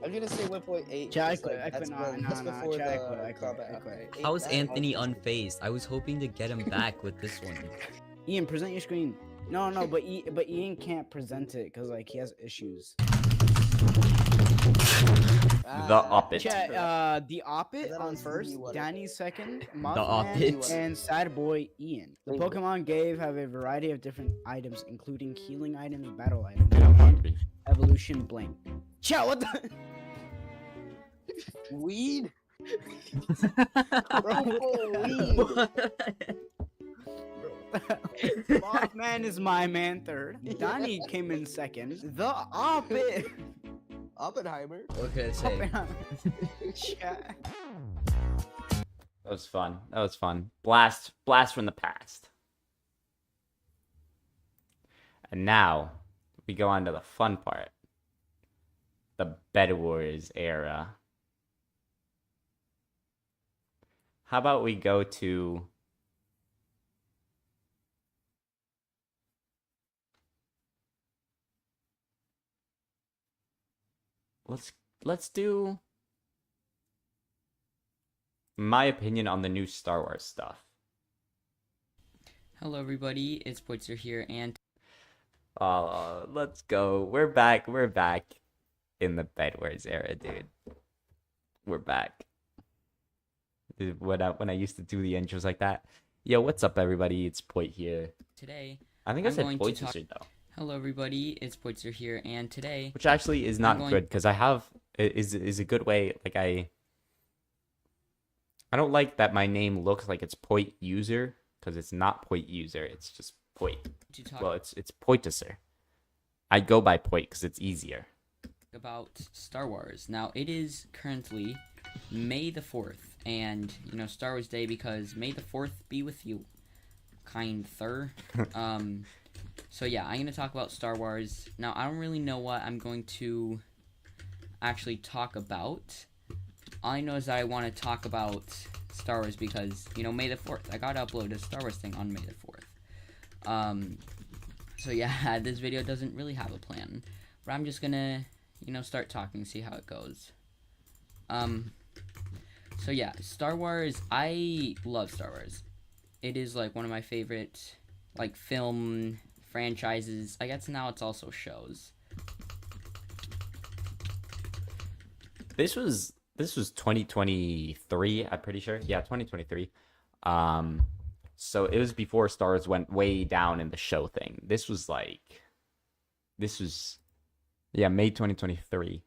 I'm gonna say 1.8. Chat, I because, quit. like, I quit. that's No, when- no, that's no. before Chat, I the quit. I quit. combat I quit. upgrade. How is That- Anthony unfazed? I was hoping to get him back with this one. Ian, present your screen. No, no, but Ian can't present it because like he has issues. The Oppet. Chat, the Oppet on first, Danny second, Oppet. Muffman, and Sad Boy Ian. The Pokemon gave have a variety of different items, including healing items, battle items, and evolution blank. Chat, what the? Weed? Bro, Mothman is my man third. Donnie came in second. The Oppet. Oppenheimer. What could I say? Chat. That was fun. That was fun. Blast from the past. And now we go on to the fun part. The Bed Wars era. How about we go to let's do my opinion on the new Star Wars stuff. Hello everybody, it's Poitzer here, and Let's go. We're back in the Bed Wars era, dude. We're back. When I used to do the intros like that. Yo, what's up everybody? It's Poit here. today I think I I'm said going to Poitzer though. Hello everybody, it's Poitzer here, and today Which actually is not good because I have is a good way. Like I don't like that my name looks like it's Poit User because it's not Poit User. It's just Poit. Well, it's Poiticer. I go by Poit because it's easier. about Star Wars. Now it is currently May the 4th, and you know, Star Wars Day, because May the 4th be with you, kind sir. So yeah, I'm gonna talk about Star Wars. Now I don't really know what I'm going to actually talk about. All I know is that I want to talk about Star Wars because, you know, May the 4th. I gotta upload a Star Wars thing on May the 4th. So yeah, this video doesn't really have a plan, but I'm just gonna, you know, start talking, see how it goes. So yeah, Star Wars, I love Star Wars. It is like one of my favorite, like, film franchises. I guess now it's also shows. This was 2023, I'm pretty sure. Yeah, 2023. So it was before Star Wars went way down in the show thing. This was May 2023.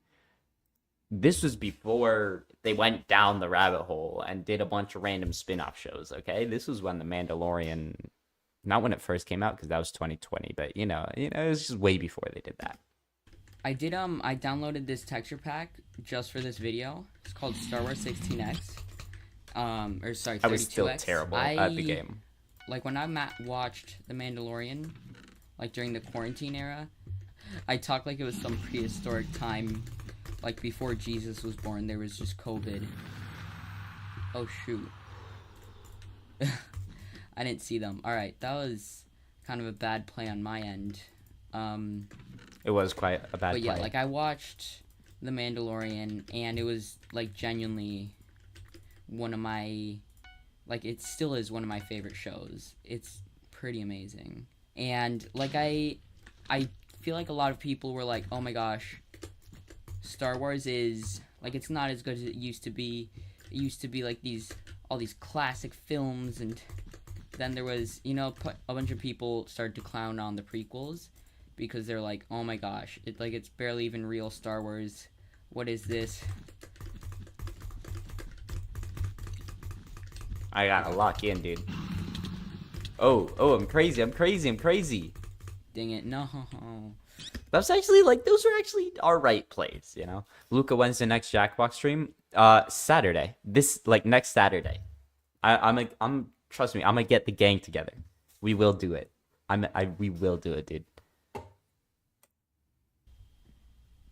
This was before they went down the rabbit hole and did a bunch of random spin-off shows, okay? This was when The Mandalorian, not when it first came out because that was 2020, but you know, it was just way before they did that. I downloaded this texture pack just for this video. It's called Star Wars 16X. Or sorry, 32X. I was still terrible at the game. Like, when I watched The Mandalorian, like, during the quarantine era, I talked like it was some prehistoric time, like, before Jesus was born. There was just COVID. Oh, shoot. I didn't see them. Alright, that was kind of a bad play on my end. It was quite a bad play. But yeah, like, I watched The Mandalorian, and it was, like, genuinely one of my, like, it still is one of my favorite shows. It's pretty amazing. And, like, I feel like a lot of people were like, oh my gosh, Star Wars is, like, it's not as good as it used to be. It used to be, like, all these classic films, and then there was, you know, a bunch of people started to clown on the prequels, because they're like, oh my gosh, it's barely even real Star Wars. What is this? I gotta lock in, dude. Oh, I'm crazy. Dang it, no. That's actually, like, those are actually alright plays, you know? Luca, when's the next Jackbox stream? Saturday. Next Saturday. Trust me, I'm gonna get the gang together. We will do it. We will do it, dude.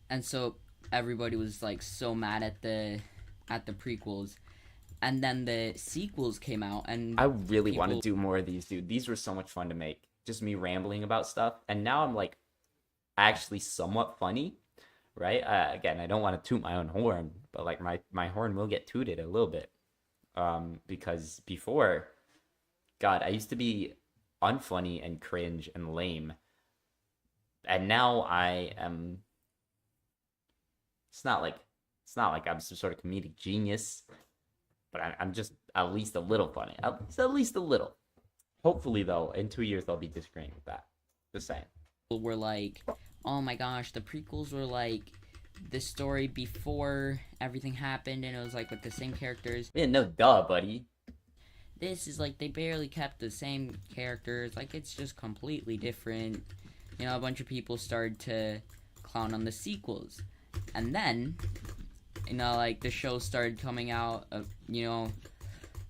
And so everybody was, like, so mad at the prequels. And then the sequels came out, and I really want to do more of these, dude. These were so much fun to make. Just me rambling about stuff. And now I'm, like, actually somewhat funny. right? Again, I don't want to toot my own horn, but like my horn will get tooted a little bit. Because before, God, I used to be unfunny and cringe and lame. And now I am. It's not like I'm some sort of comedic genius, but I'm just at least a little funny. At least a little. Hopefully, though, in 2 years they'll be disagreeing with that. Just saying. Were like, oh my gosh, the prequels were like the story before everything happened, and it was like with the same characters. Yeah, no duh, buddy. This is like they barely kept the same characters. Like it's just completely different. You know, a bunch of people started to clown on the sequels, and then, you know, like the show started coming out. You know,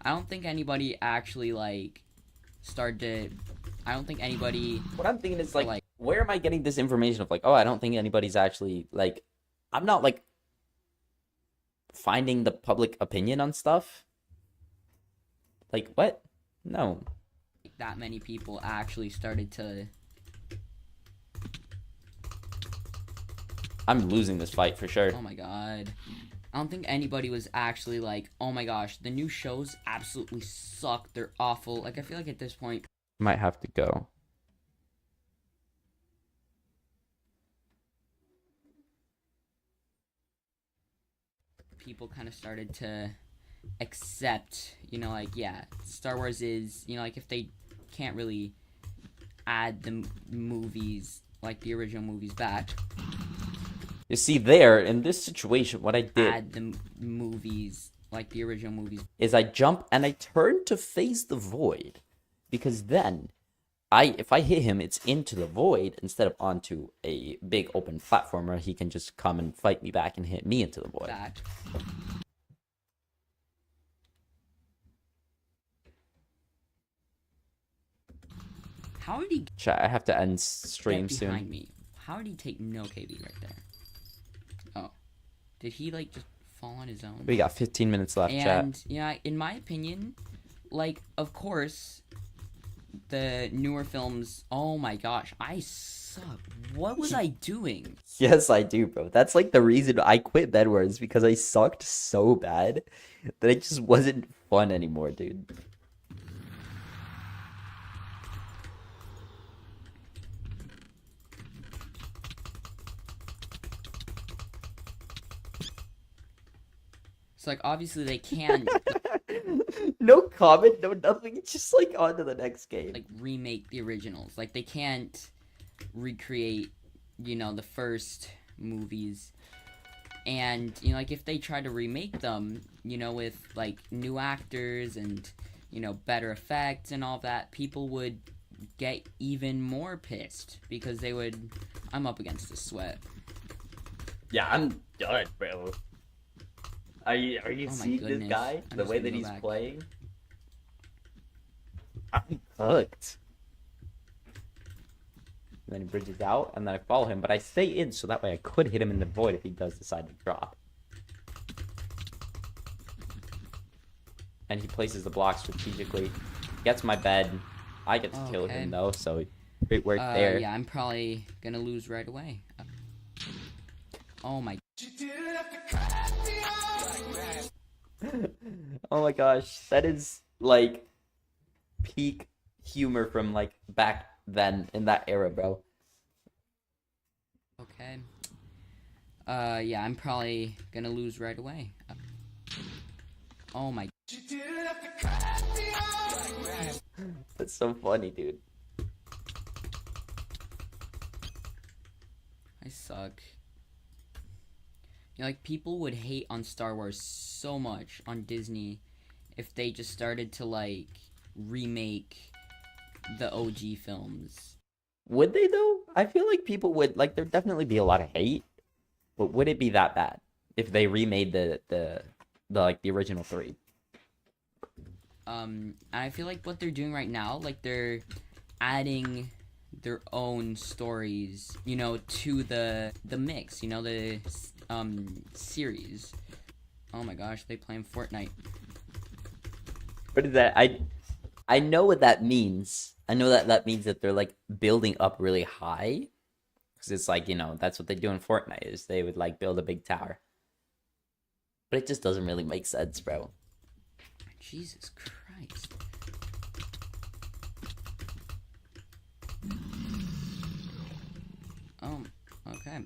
I don't think anybody actually like started to. I don't think anybody. What I'm thinking is like, where am I getting this information of like, oh, I don't think anybody's actually like, I'm not like finding the public opinion on stuff. Like what? No. That many people actually started to. I'm losing this fight for sure. Oh my god. I don't think anybody was actually like, oh my gosh, the new shows absolutely suck. They're awful. Like I feel like at this point. Might have to go. People kind of started to accept, you know, like, yeah, Star Wars is, you know, like, if they can't really add the movies, like, the original movies back. You see, there, in this situation, what I did... Add the movies, like, the original movies. Is I jump and I turn to face the void. Because then, if I hit him, it's into the void instead of onto a big open platform where he can just come and fight me back and hit me into the void. Back. How did he Chat, I have to end stream get behind soon. me? How did he take no KB right there? Oh. Did he, like, just fall on his own? We got 15 minutes left, chat. And, yeah, in my opinion, like, of course, the newer films, oh my gosh, I suck. What was I doing? Yes, I do, bro. That's like the reason I quit Bedwars, because I sucked so bad that it just wasn't fun anymore, dude. So, like, obviously they can No comment, no nothing, just like on to the next game. like remake the originals. Like they can't recreate, you know, the first movies. And, you know, like if they try to remake them, you know, with like new actors and, you know, better effects and all that, people would get even more pissed because they would. I'm up against the sweat. Yeah, I'm done, bro. Are you Oh my seeing this goodness. guy? I'm The just way gonna that go he's back. playing? I'm cooked. And then he bridges out, and then I follow him, but I stay in so that way I could hit him in the void if he does decide to drop. And he places the block strategically, gets my bed. I get to kill Okay. him though, so great work there. Yeah, I'm probably gonna lose right away. Oh my. Oh my gosh, that is like peak humor from like back then in that era, bro. Okay. Yeah, I'm probably gonna lose right away. Oh my. That's so funny, dude. I suck. You know, like, people would hate on Star Wars so much on Disney if they just started to, like, remake the OG films. Would they though? I feel like people would like there'd definitely be a lot of hate, but would it be that bad if they remade the like the original 3? And I feel like what they're doing right now, like, they're adding their own stories, you know, to the mix, you know, the series. Oh my gosh, they playing Fortnite. What is that? I know what that means. I know that means that they're like building up really high because it's like, you know, that's what they do in Fortnite is they would like build a big tower. But it just doesn't really make sense, bro. Jesus Christ. Oh, okay.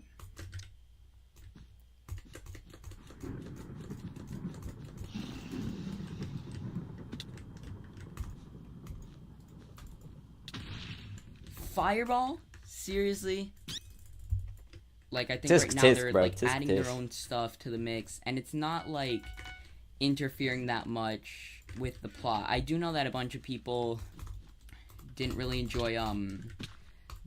Fireball? Seriously? Like, I think Tisk right now tisk, they're bro. like Tisk adding tisk. their own stuff to the mix, and it's not like interfering that much with the plot. I do know that a bunch of people didn't really enjoy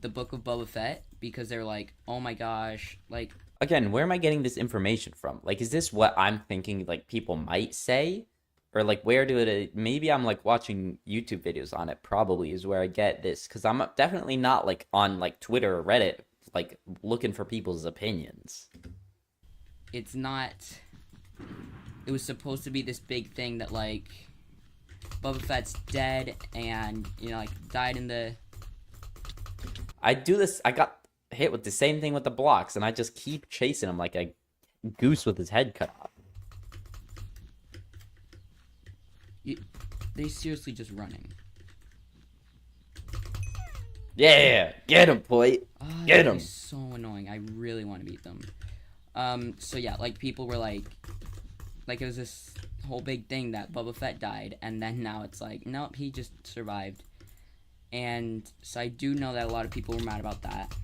the Book of Boba Fett because they're like, oh my gosh, like, Again, where am I getting this information from? Like, is this what I'm thinking like people might say? Or like where do it maybe I'm like watching YouTube videos on it probably is where I get this, because I'm definitely not like on like Twitter or Reddit like looking for people's opinions. it's not. It was supposed to be this big thing that like Boba Fett's dead and, you know, like died in the. I got hit with the same thing with the blocks, and I just keep chasing him like a goose with his head cut off. They seriously just running. Yeah, get him, boy. Get him. So annoying. I really want to beat them. So yeah, like people were like it was this whole big thing that Boba Fett died, and then now it's like, nope, he just survived. And so I do know that a lot of people were mad about that.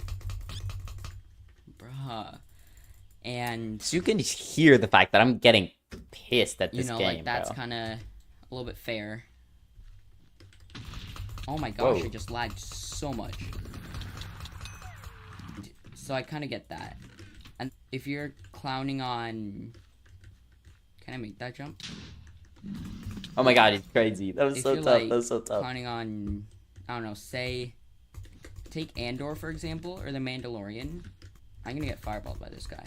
Bruh. And so you can hear the fact that I'm getting pissed at this game, like that's bro. kind of a little bit fair. Oh my gosh, Whoa. I just lagged so much. So I kind of get that. And if you're clowning on... Can I make that jump? Oh my god, it's crazy. That was If so you're, tough. like, That was so tough. clowning on... I don't know, say... Take Andor, for example, or The Mandalorian. I'm gonna get fireballed by this guy.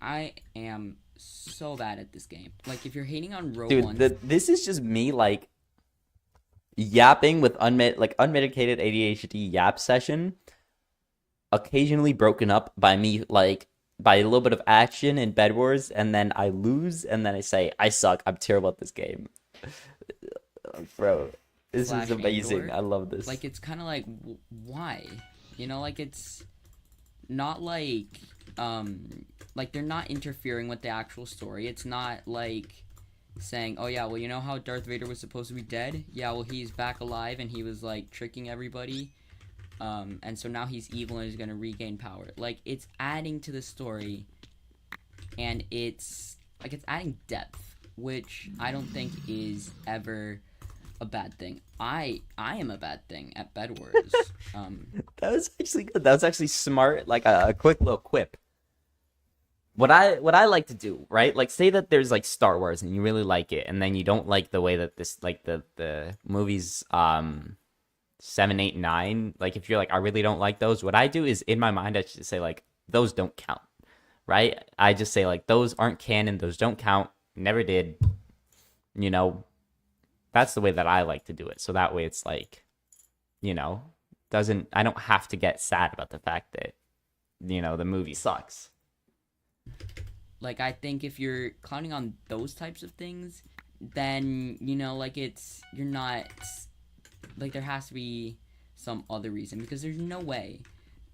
I am so bad at this game. Like, if you're hating on Rogue One... Dude, this is just me, like, yapping with unmedicated ADHD yap session, occasionally broken up by me, like, by a little bit of action in Bed Wars, and then I lose, and then I say, I suck, I'm terrible at this game. Bro, this is amazing. Andor. I love this. Like, it's kind of like, why? You know, like, it's not like, like, they're not interfering with the actual story. It's not like saying, oh yeah, well, you know how Darth Vader was supposed to be dead? Yeah, well, he's back alive and he was like tricking everybody, and so now he's evil and he's gonna regain power. Like, it's adding to the story, and it's like, it's adding depth, which I don't think is ever a bad thing. I am a bad thing at Bed Wars. That was actually good. That was actually smart, like a quick little quip. What I like to do, right? Like, say that there's like Star Wars and you really like it, and then you don't like the way that this, like, the movies 7, 8, 9, like, if you're like, I really don't like those, what I do is in my mind I just say like, those don't count, right? I just say like, those aren't canon, those don't count, never did, you know. That's the way that I like to do it. So that way it's like, you know, I don't have to get sad about the fact that, you know, the movie sucks. Like, I think if you're clowning on those types of things, then, you know, like, you're not, like, there has to be some other reason, because there's no way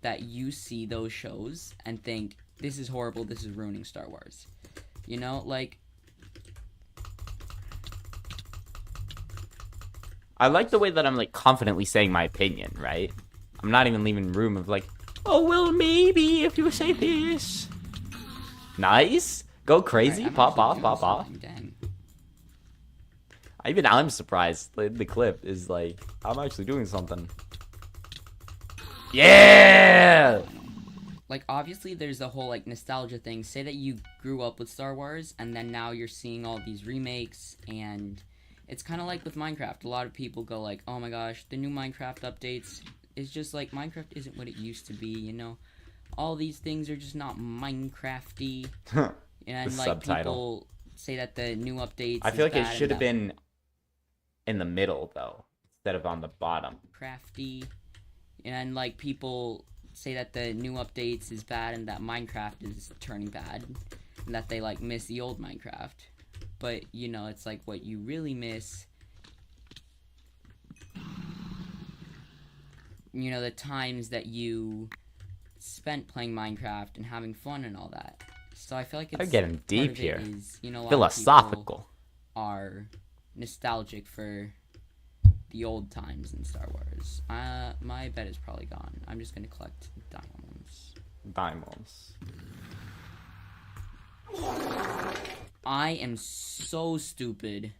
that you see those shows and think, this is horrible, this is ruining Star Wars. You know, like... I like the way that I'm, like, confidently saying my opinion, right? I'm not even leaving room of, like, oh, well, maybe if you say this... Nice. Go crazy. Right, pop off, pop off. Dang. Even I'm surprised. The clip is like, I'm actually doing something. Yeah! Like, obviously, there's the whole, like, nostalgia thing. Say that you grew up with Star Wars, and then now you're seeing all these remakes, and it's kind of like with Minecraft. A lot of people go like, oh my gosh, the new Minecraft updates. It's just like, Minecraft isn't what it used to be, you know? All these things are just not Minecrafty. And like, subtitle. people say that the new updates I feel is like it bad should have and been in the middle, though, instead of on the bottom. crafty. And like, people say that the new updates is bad and that Minecraft is turning bad, and that they like miss the old Minecraft. But you know, it's like what you really miss. You know, the times that you spent playing Minecraft and having fun and all that. So I feel like it's I'm getting part deep of it here. Is, you know, a lot of Philosophical. people are nostalgic for the old times in Star Wars. My bed is probably gone. I'm just gonna collect diamonds. Diamonds. I am so stupid.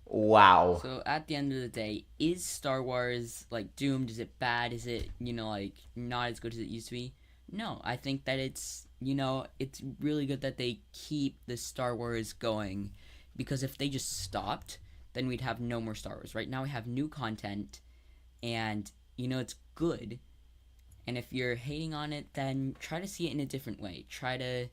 Wow. So at the end of the day, is Star Wars like doomed? Is it bad? Is it, you know, like not as good as it used to be? No, I think that it's, you know, it's really good that they keep the Star Wars going, because if they just stopped, then we'd have no more Star Wars. Right now we have new content, and you know, it's good. And if you're hating on it, then try to see it in a different way. Try to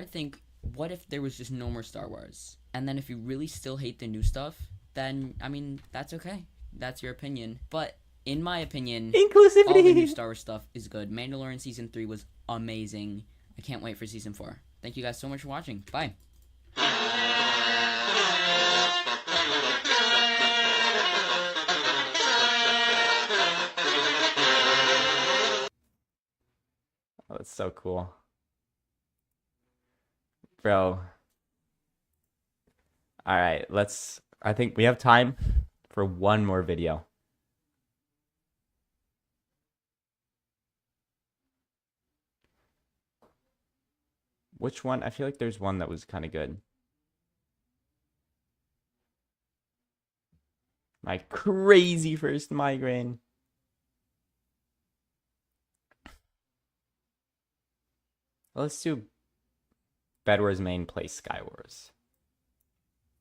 think, what if there was just no more Star Wars? And then if you really still hate the new stuff, then, I mean, that's okay. That's your opinion. But, in my opinion, inclusivity, all the new Star Wars stuff is good. Mandalorian Season 3 was amazing. I can't wait for Season 4. Thank you guys so much for watching. Bye. Oh, that's so cool. Bro. Alright, I think we have time for one more video. Which one? I feel like there's one that was kind of good. My crazy first migraine. Let's do Bed Wars main, play Sky Wars.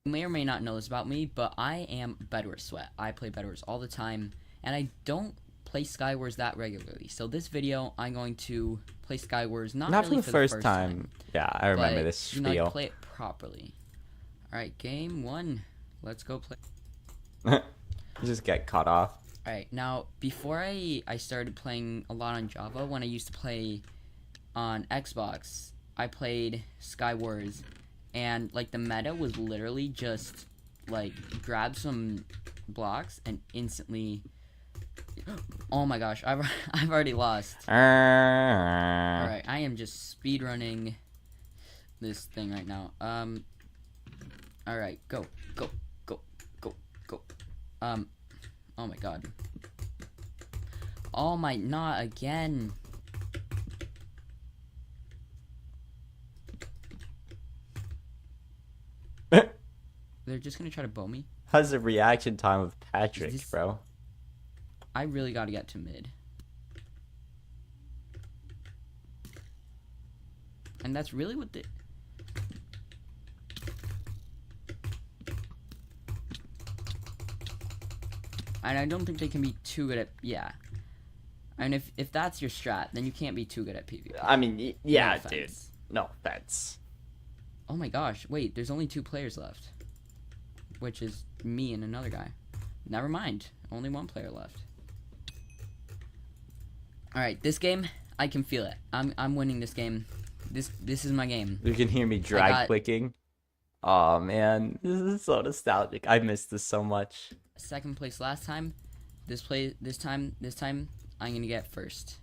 You may or may not know this about me, but I am Bed Wars Sweat. I play Bed Wars all the time, and I don't play Sky Wars that regularly. So this video, I'm going to play Sky Wars not really for the first time. Yeah, I remember but, this spiel. You know, I play it properly. Alright, game 1. Let's go play. Just get caught off. Alright, now, before I started playing a lot on Java, when I used to play on Xbox, I played Sky Wars, and like the meta was literally just like grab some blocks and instantly. Oh my gosh, I've already lost. Alright, I am just speedrunning this thing right now. Alright, go. Oh my god. Oh my, not again. They're just gonna try to bow me? How's the reaction time of Patrick, bro? I really gotta get to mid. And that's really what the... And I don't think they can be too good at... Yeah. And if that's your strat, then you can't be too good at PvP. I mean, yeah, No dude. offense. No offense. Oh my gosh, wait, there's only 2 players left. Which is me and another guy. Never mind, only 1 player left. Alright, this game, I can feel it. I'm winning this game. This is my game. You can hear me drag clicking. Oh man, this is so nostalgic. I missed this so much. 2nd place last time. This time I'm gonna get 1st.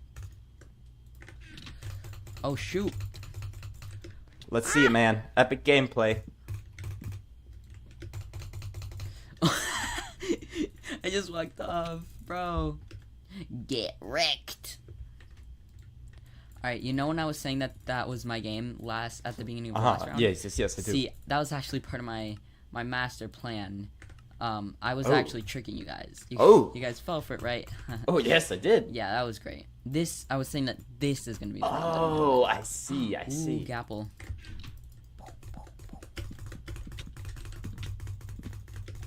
Oh shoot. Let's see it, man. Epic gameplay. I just walked off, bro. Get wrecked. Alright, you know when I was saying that was my game at the beginning of the last round? Yes, I do. See, that was actually part of my master plan. I was actually tricking you guys. You guys fell for it, right? Oh, yes, I did. Yeah, that was great. I was saying that this is gonna be the one. Oh, I see, I see. Gapple.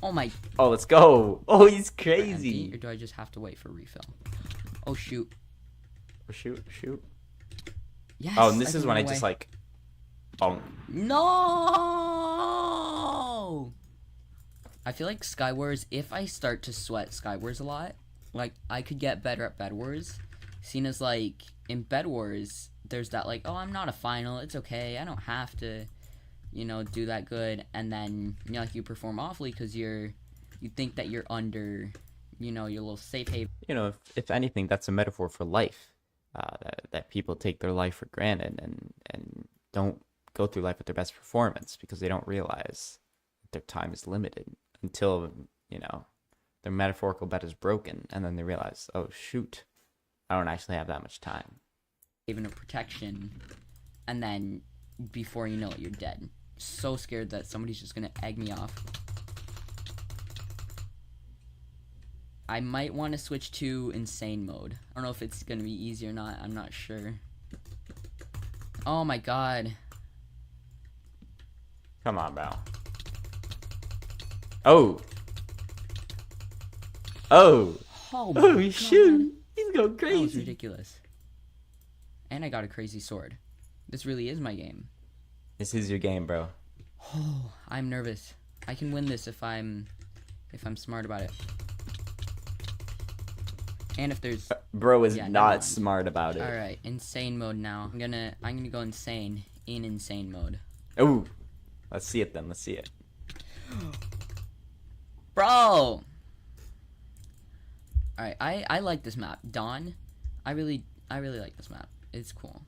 Oh my. Oh, let's go. Oh, he's crazy. Or do I just have to wait for refill? Oh shoot. Oh, shoot. Yes. Oh, and this is when I just like. Oh. No. I feel like Sky Wars, if I start to sweat Sky Wars a lot, like I could get better at Bed Wars, Seen as like in Bed Wars, there's that like, oh, I'm not a final, it's okay, I don't have to, you know, do that good, and then you know, like you perform awfully because you think that you're under, you know, your little safe haven. You know, if anything, that's a metaphor for life. That people take their life for granted and don't go through life with their best performance because they don't realize that their time is limited until, you know, their metaphorical bed is broken, and then they realize, oh shoot, I don't actually have that much time. Haven of protection, and then before you know it, you're dead. So scared that somebody's just gonna egg me off. I might want to switch to insane mode. I don't know if it's gonna be easy or not. I'm not sure. Oh my god. Come on, bro. Oh. Oh. Oh my god. Shoot. He's going That was crazy. ridiculous. And I got a crazy sword. This really is my game. This is your game, bro. Oh, I'm nervous. I can win this if I'm smart about it. And if there's Bro is yeah, never not mind. smart about it. All right, insane mode now. I'm gonna go insane in insane mode. Oh. Let's see it then. Let's see it. Bro. All right, I like this map. Dawn, I really like this map. It's cool.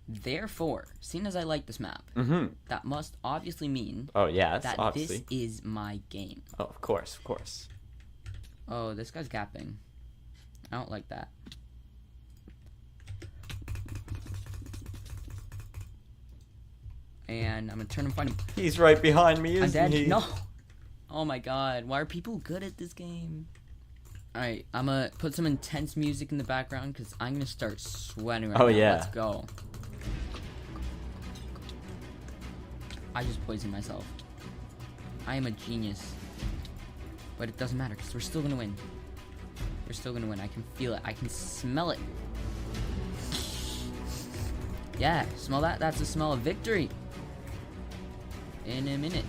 Therefore, seeing as I like this map, that must obviously mean Oh yeah, that's that obviously. this is my game. Oh, of course, of course. Oh, this guy's gapping. I don't like that. And I'm gonna turn and find him. He's right behind me, I'm isn't dead. he? No. Oh my god, why are people good at this game? Alright, I'm gonna put some intense music in the background because I'm gonna start sweating right now. yeah. Let's go. I just poisoned myself. I am a genius. But it doesn't matter because we're still gonna win. We're still gonna win. I can feel it. I can smell it. Yeah, smell that? That's the smell of victory. In a minute.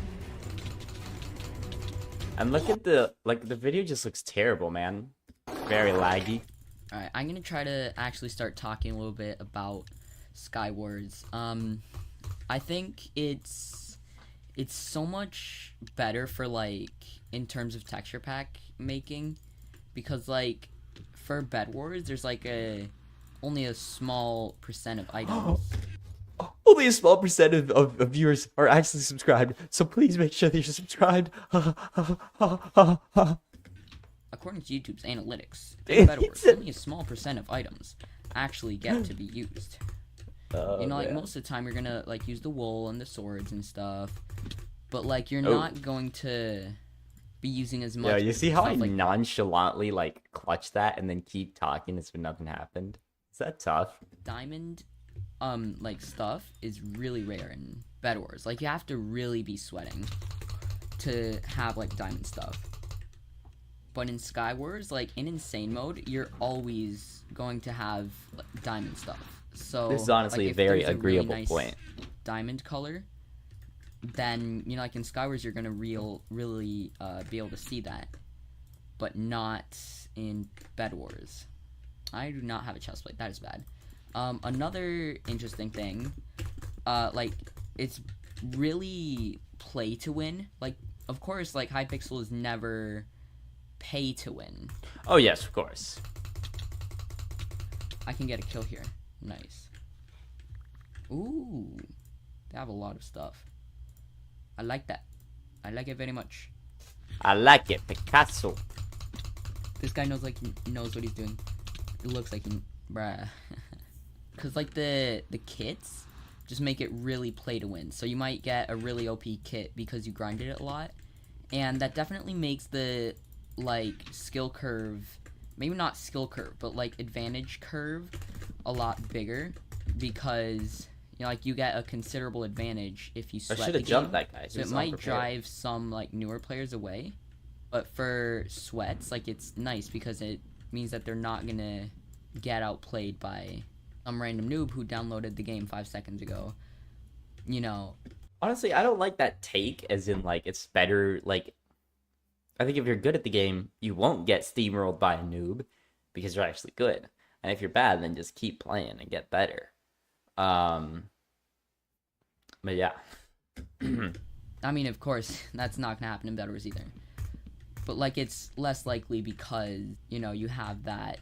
And look at the video just looks terrible, man. Very laggy. Alright, I'm gonna try to actually start talking a little bit about Skywars. I think it's so much better for like in terms of texture pack making, because like for Bed Wars there's like only a small % of items. Only a small percent of viewers are actually subscribed, so please make sure that you're subscribed. According to YouTube's analytics, in Bed Wars, only a small % of items actually get to be used. You know, like most of the time you're gonna like use the wool and the swords and stuff, but like you're not going to be using as much. Yeah, you see how I stuff, like, nonchalantly like clutch that and then keep talking as if nothing happened? Is that tough? diamond like stuff is really rare in Bed Wars. Like you have to really be sweating to have like diamond stuff. But in Sky Wars, like in insane mode, you're always going to have like, diamond stuff. So This is honestly like, a if very there's agreeable really nice point. diamond color, then you know, like in Sky Wars, you're gonna really be able to see that, but not in Bed Wars. I do not have a chest plate. That is bad. Another interesting thing, like it's really play to win. Like, of course, like Hypixel is never pay to win. Oh yes, of course. I can get a kill here. Nice. Ooh, they have a lot of stuff. I like that. I like it very much. I like it, Picasso. This guy knows like he knows what he's doing. It looks like he, bruh. Cause like the kits just make it really play to win. So you might get a really OP kit because you grinded it a lot, and that definitely makes the like skill curve, maybe not skill curve, but like advantage curve a lot bigger, because you know, like you get a considerable advantage if you sweat. I should have jumped that guy. So it might drive some like newer players away, but for sweats, like it's nice because it means that they're not gonna get outplayed by some random noob who downloaded the game 5 seconds ago. You know. Honestly, I don't like that take, as in like it's better. Like, I think if you're good at the game, you won't get steamrolled by a noob because you're actually good. And if you're bad, then just keep playing and get better. But yeah. I mean, of course, that's not gonna happen in Bed Wars either. But like, it's less likely because, you know, you have that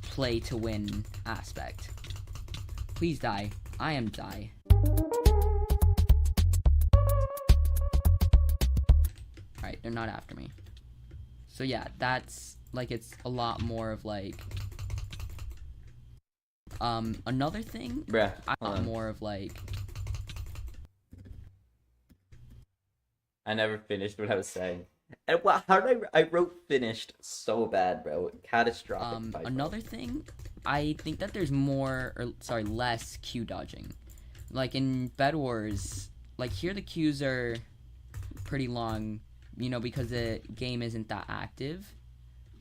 play to win aspect. Please die. I am die. Alright, they're not after me. So yeah, that's like, it's a lot more of like another thing. Bruh, more of like, I never finished what I was saying. And how did I wrote finished so bad, bro. Catastrophic. typo. Another thing, I think that there's less Q dodging. Like in Bed Wars, like here the Qs are pretty long, you know, because the game isn't that active.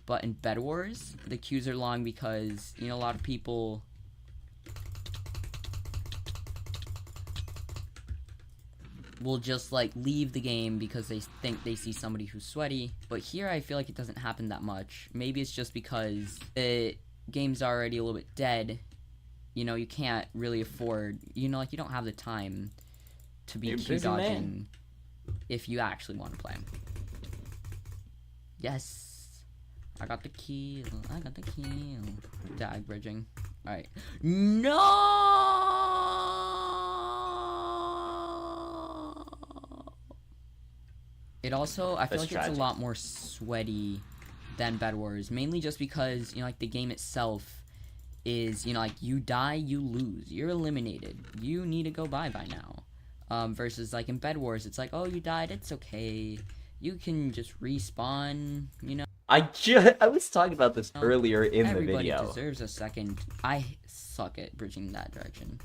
But in Bed Wars, the Qs are long because, you know, a lot of people will just like leave the game because they think they see somebody who's sweaty. But here I feel like it doesn't happen that much. Maybe it's just because the game's already a little bit dead. You know, you can't really afford, you know, like you don't have the time to be Q dodging if you actually want to play. Yes, I got the kill. I got the kill. Dag bridging. All right. No. It also, I feel like it's a lot more sweaty than Bed Wars, mainly just because, you know, like the game itself is, you know, like you die, you lose, you're eliminated, you need to go bye now. Versus like in Bed Wars, it's like, oh, you died, it's okay, you can just respawn, you know. I was talking about this earlier in the video. Everybody deserves a second. I suck at bridging that direction.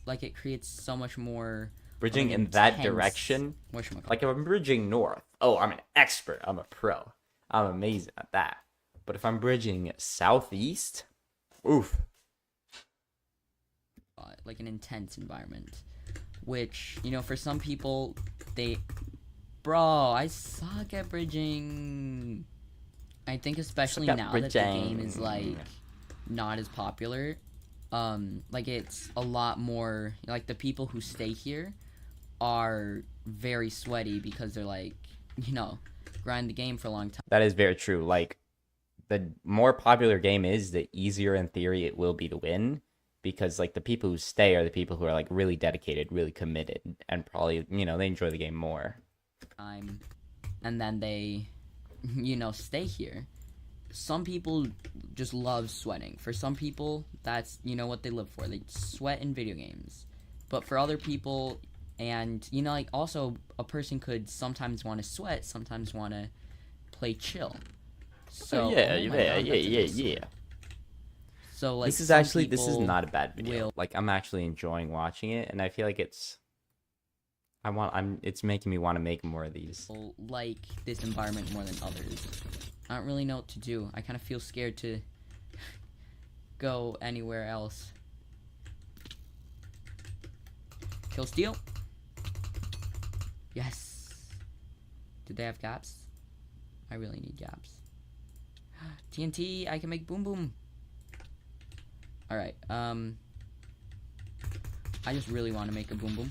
Like it creates so much more. Bridging in that direction? Like if I'm bridging north, oh, I'm an expert. I'm a pro. I'm amazing at that. But if I'm bridging southeast, oof. Like an intense environment. Which, you know, for some people, Bro, I suck at bridging. I think especially now that the game is, like, not as popular. Like, it's a lot more, like, the people who stay here are very sweaty because they're like, you know, grind the game for a long time. That is very true. Like, the more popular game is, the easier in theory it will be to win, because like the people who stay are the people who are like really dedicated, really committed, and probably, you know, they enjoy the game more. And then they, you know, stay here. Some people just love sweating. For some people, that's, you know, what they live for. They sweat in video games. But for other people, and, you know, like, also, a person could sometimes want to sweat, sometimes want to play chill. So, yeah. So, like, this is not a bad video. Like, I'm actually enjoying watching it, and I feel like it's making me want to make more of these. Like this environment more than others. I don't really know what to do. I kind of feel scared to go anywhere else. Kill steal. Yes. Did they have gaps? I really need gaps. TNT, I can make boom boom. Alright, I just really want to make a boom boom.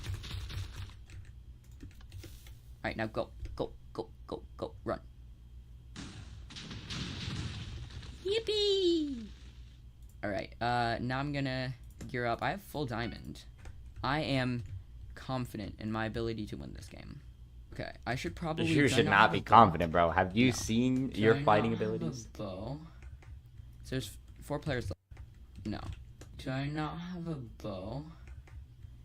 Alright, now go, run. Yippee! Alright, now I'm gonna gear up. I have full diamond. I am confident in my ability to win this game. Okay, I should probably... You should not be confident, bro. Have you seen your fighting abilities? Bow? So there's 4 players left. No. Do I not have a bow?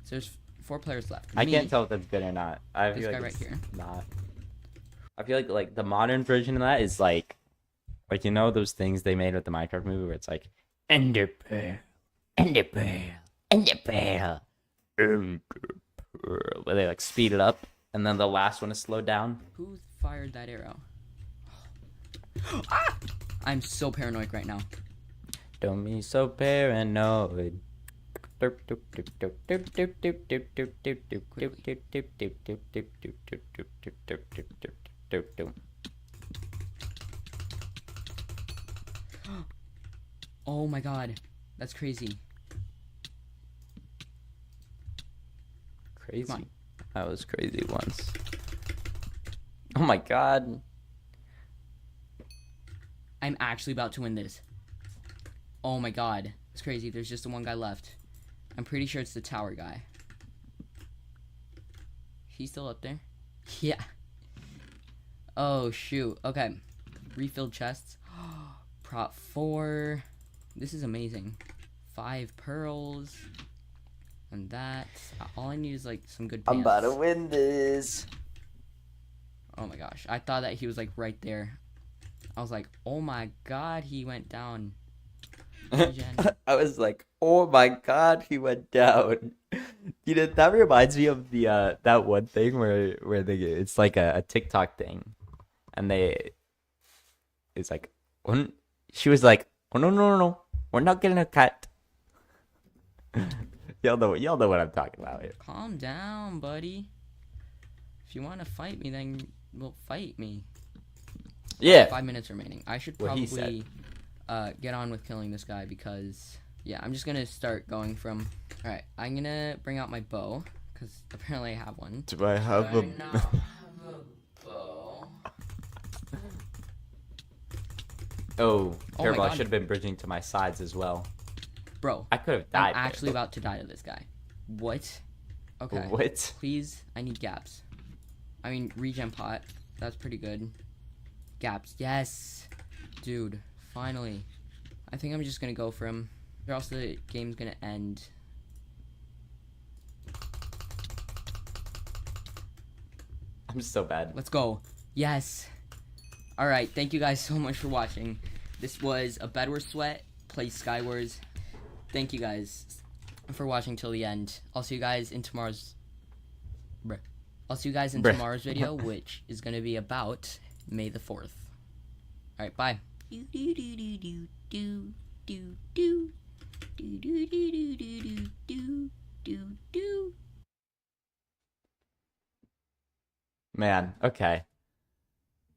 So there's 4 players left. I can't tell if that's good or not. I this feel guy like right here. Not. I feel like the modern version of that is like you know those things they made with the Minecraft movie where it's like Ender Pearl, Ender Pearl, Ender Pearl, Ender Pearl, where they like speed it up and then the last one is slowed down. Who fired that arrow? Ah! I'm so paranoid right now. Don't be so paranoid. Oh my god. That's crazy. Crazy. That was crazy once. Oh my god. I'm actually about to win this. Oh my god. It's crazy. There's just the one guy left. I'm pretty sure it's the tower guy. He's still up there? Yeah. Oh, shoot. Okay. Refilled chests. Prop 4. This is amazing. 5 pearls. And that. All I need is, like, some good pants. I'm about to win this. Oh my gosh. I thought that he was, like, right there. I was like, oh my god, he went down. I was like, oh my god, he went down. You know, that reminds me of the that one thing where it's like a TikTok thing, and it's like, she was like, oh no, we're not getting a cut. y'all know what I'm talking about here. Calm down, buddy. If you want to fight me, then well, fight me. Yeah. 5 minutes remaining. I should probably get on with killing this guy because, yeah, I'm just gonna start going from. All right, I'm gonna bring out my bow because apparently I have one. Do I have a bow? Oh, my careful! I God. should have been bridging to my sides as well. Bro, I could have died. I'm actually about to die to this guy. What? Okay. What? Please, I need gaps. I mean, regen pot. That's pretty good. Gaps. Yes. Dude, finally. I think I'm just gonna go for him. Or else the game's gonna end. I'm so bad. Let's go. Yes. Alright, thank you guys so much for watching. This was a Bedwars Sweat, play Skywars. Thank you guys for watching till the end. I'll see you guys in tomorrow's... I'll see you guys in tomorrow's video, which is gonna be about May the 4th. Alright, bye. Man, okay.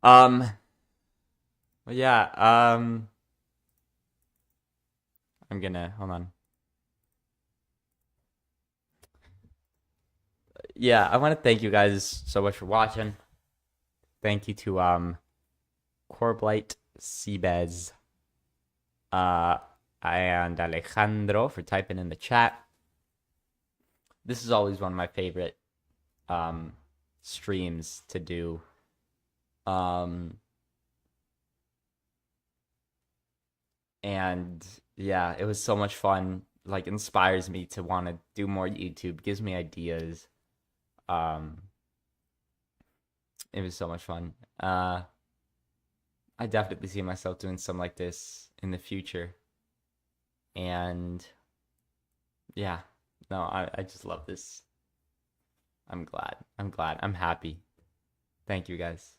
Well, yeah, I'm gonna, hold on. Yeah, I want to thank you guys so much for watching. Thank you to, Corblight, Seabez, and Alejandro for typing in the chat. This is always one of my favorite, streams to do. And yeah, it was so much fun. Like, inspires me to want to do more YouTube, gives me ideas. It was so much fun. I definitely see myself doing something like this in the future. And yeah, no, I just love this. I'm glad. I'm happy. Thank you guys.